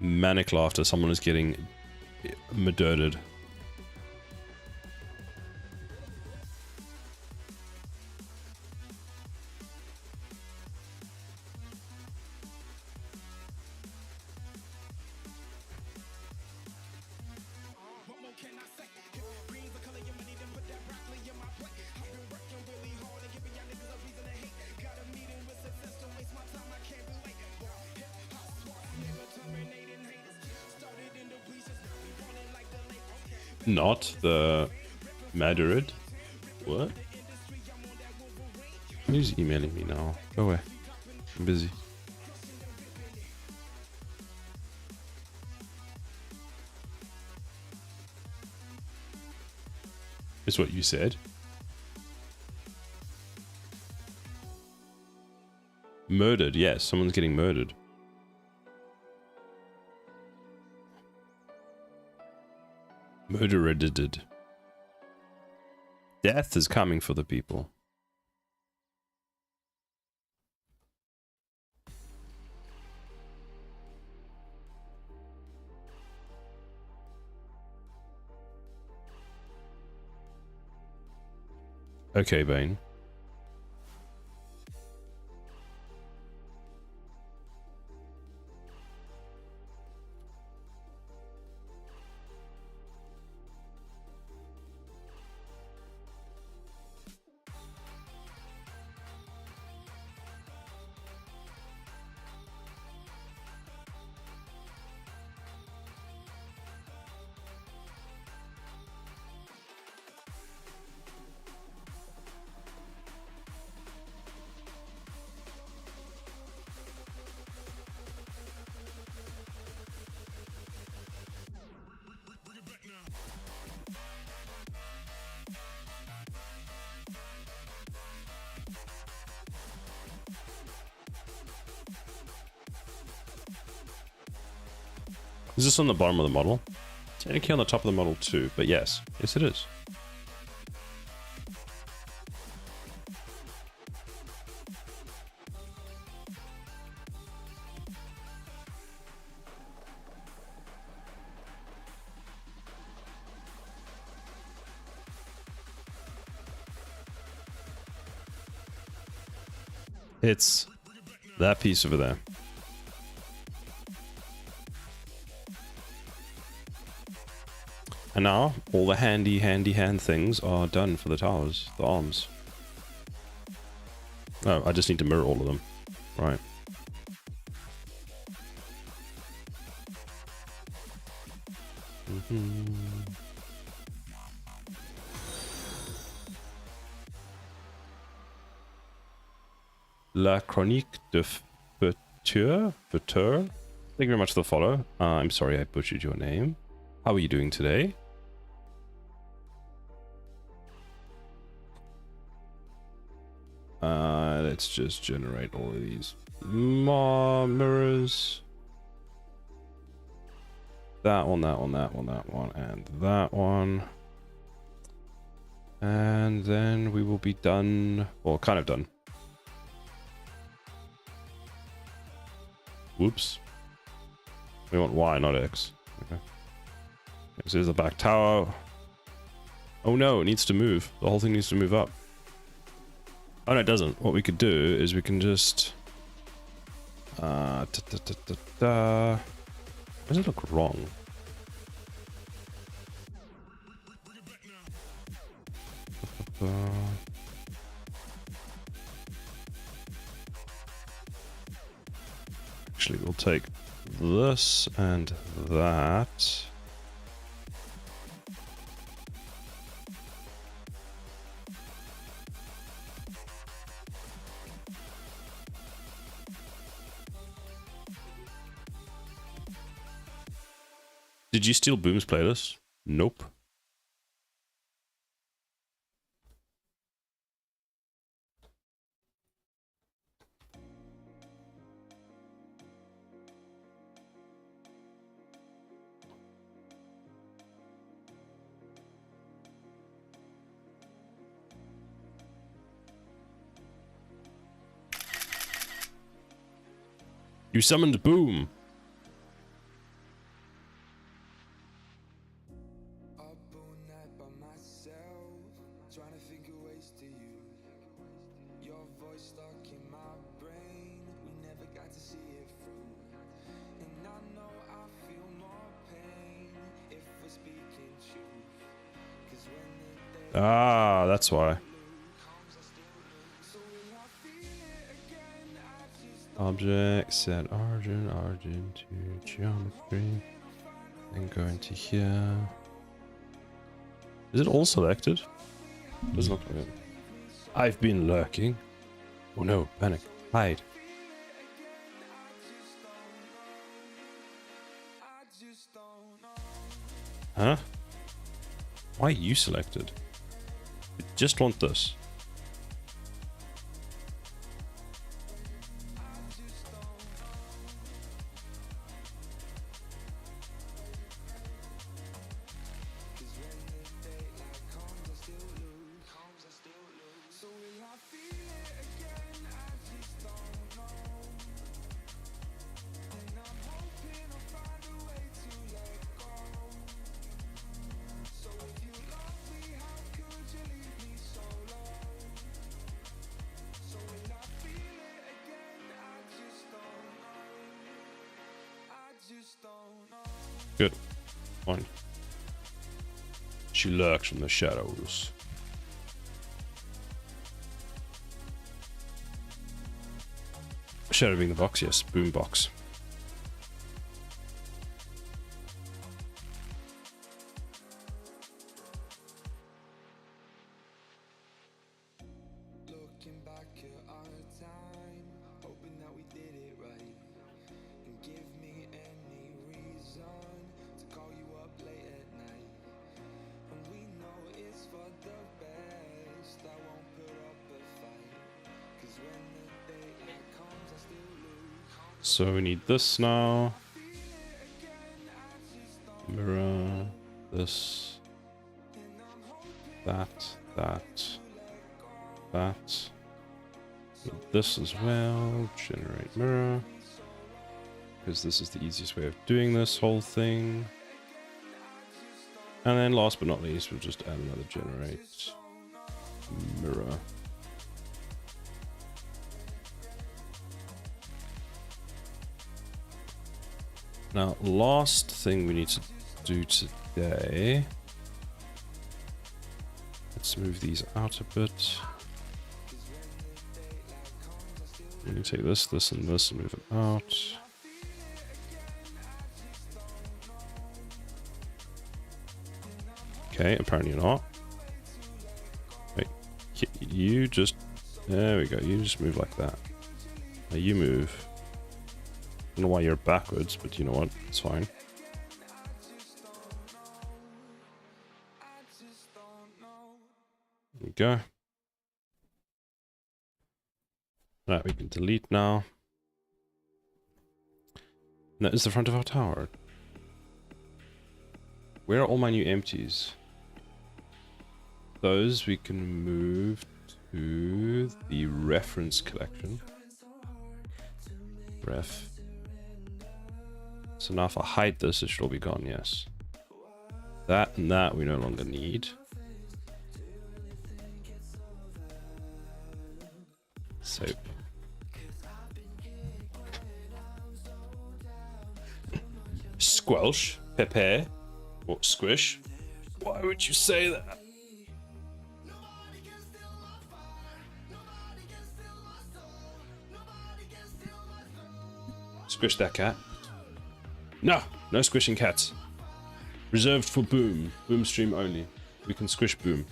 Manic laughter. Someone is getting murdered. Not the Madrid. What? Who's emailing me now? Go away. I'm busy. Is what you said. Murdered, yes, someone's getting murdered. Murdered. Death is coming for the people. Okay, Bane. Is this on the bottom of the model? Technically on the top of the model too, but yes. Yes it is. It's that piece over there. And now all the handy hand things are done for the towers, the arms. Oh, I just need to mirror all of them. Right. La Chronique de Futur. Thank you very much for the follow. I'm sorry I butchered your name. How are you doing today? Let's just generate all of these more mirrors. That one, that one, that one, that one, and that one. And then we will be done. Well, kind of done. Whoops. We want Y, not X. Okay. This is the back tower. Oh no, it needs to move. The whole thing needs to move up. Oh no, it doesn't. What we could do is we can just... Does it look wrong? Actually, we'll take this and that. Did you steal Boom's playlist? Nope. You summoned Boom. Up all night by myself, trying to think of ways to you. Your voice stuck in my brain, we never got to see it through. And I know I feel more pain if we're speaking truth. 'Cause when the day Ah, that's why. Object, set origin to geometry, and go into here. Is it all selected? Doesn't look like it. I've been lurking. Oh no, panic. Hide. Huh? Why are you selected? I just want this. Good. Fine. She lurks from the shadows. Shadow being the box, yes. Boom box. looking back at our time, hoping that we did it right. And give me any reason to call you up late at night. And we know it's for the best, I won't put up a fight. 'Cause when the daylight comes, I still lose. So we need this now. Mirror. This. That. That. This as well. Generate mirror. Because this is the easiest way of doing this whole thing. And then last but not least, we'll just add another generate mirror. Now, last thing we need to do today Let's move these out a bit. I'm gonna take this, this, and this and move it out. Okay, apparently not. Wait, you just... There we go, you just move like that. Now you move. I don't know why you're backwards, but you know what, it's fine. There we go. Right, we can delete now. And that is the front of our tower. Where are all my new empties? Those we can move to the reference collection. Ref. So now if I hide this, it should all be gone, yes. That and that we no longer need. Soap. Squelch, Pepe, or Squish. Why would you say that? Squish that cat. No, no squishing cats. Reserved for Boom. Boom stream only. We can squish Boom.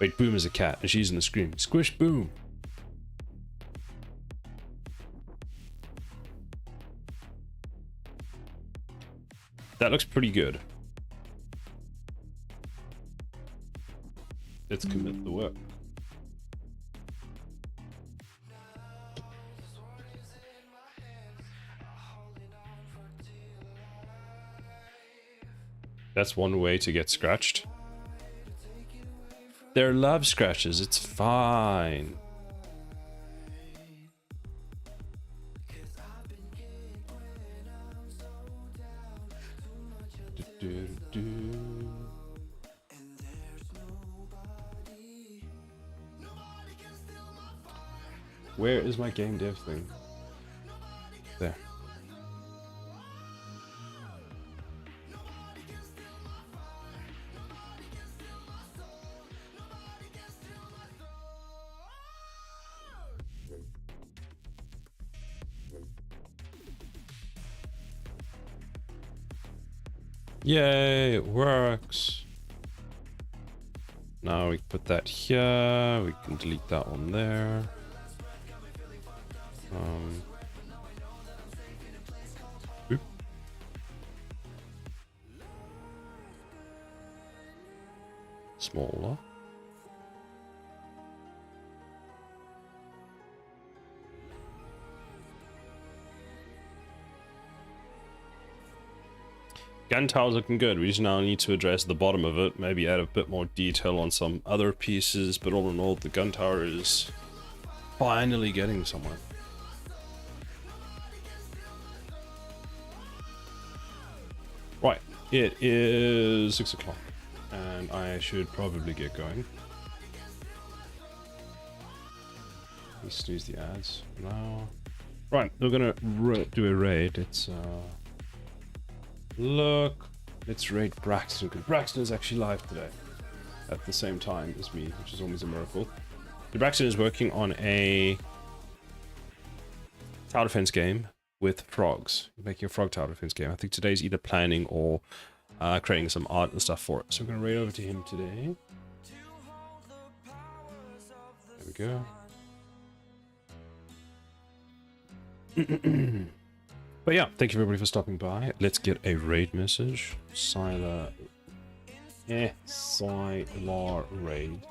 Wait, Boom is a cat, and she's in the screen. Squish Boom. That looks pretty good. Let's commit the work. That's one way to get scratched. They're love scratches, it's fine. Where is my game dev thing? There. Yay, it works. Now we can put that here. We can delete that one there. Oop. Smaller. Gun tower's looking good. We just now need to address the bottom of it, maybe add a bit more detail on some other pieces, but all in all, the gun tower is finally getting somewhere. Right, it is 6 o'clock, and I should probably get going. Let's snooze the ads now. Right, we're gonna do a raid. It's look, let's raid Braxton, because Braxton is actually live today at the same time as me, which is always a miracle. So Braxton is working on a tower defense game with frogs. He's making a frog tower defense game. I think today's either planning or creating some art and stuff for it. So I'm going to raid over to him today. There we go. But yeah, thank you everybody for stopping by. Let's get a raid message. Sylar raid.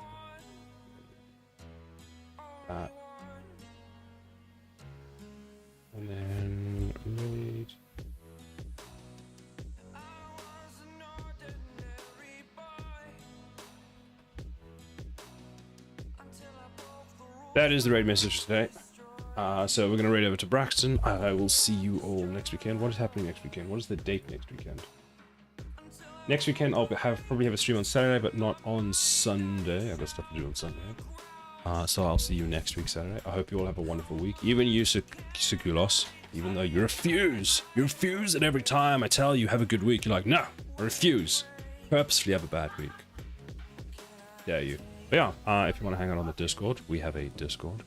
And then raid. That is the raid message today. So we're going to raid over to Braxton. I will see you all next weekend. What is happening next weekend? What is the date next weekend? Next weekend I'll probably have a stream on Saturday, but not on Sunday. I've got stuff to do on Sunday. So I'll see you next week Saturday. I hope you all have a wonderful week. Even you, Sukulos, even though you refuse. You refuse, and every time I tell you have a good week, you're like, no, I refuse. Purposefully have a bad week. Dare you. But yeah, if you want to hang out on the Discord, we have a Discord.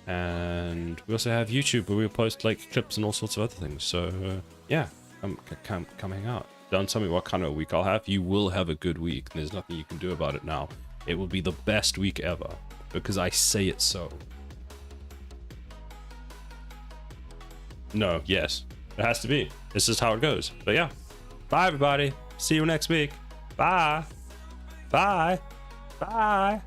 And we also have YouTube where we post like clips and all sorts of other things. So yeah, come hang out. Don't tell me what kind of a week I'll have. You will have a good week. And there's nothing you can do about it now. It will be the best week ever because I say it so. No, yes, it has to be. It's just how it goes. But yeah, bye everybody. See you next week. Bye. Bye. Bye.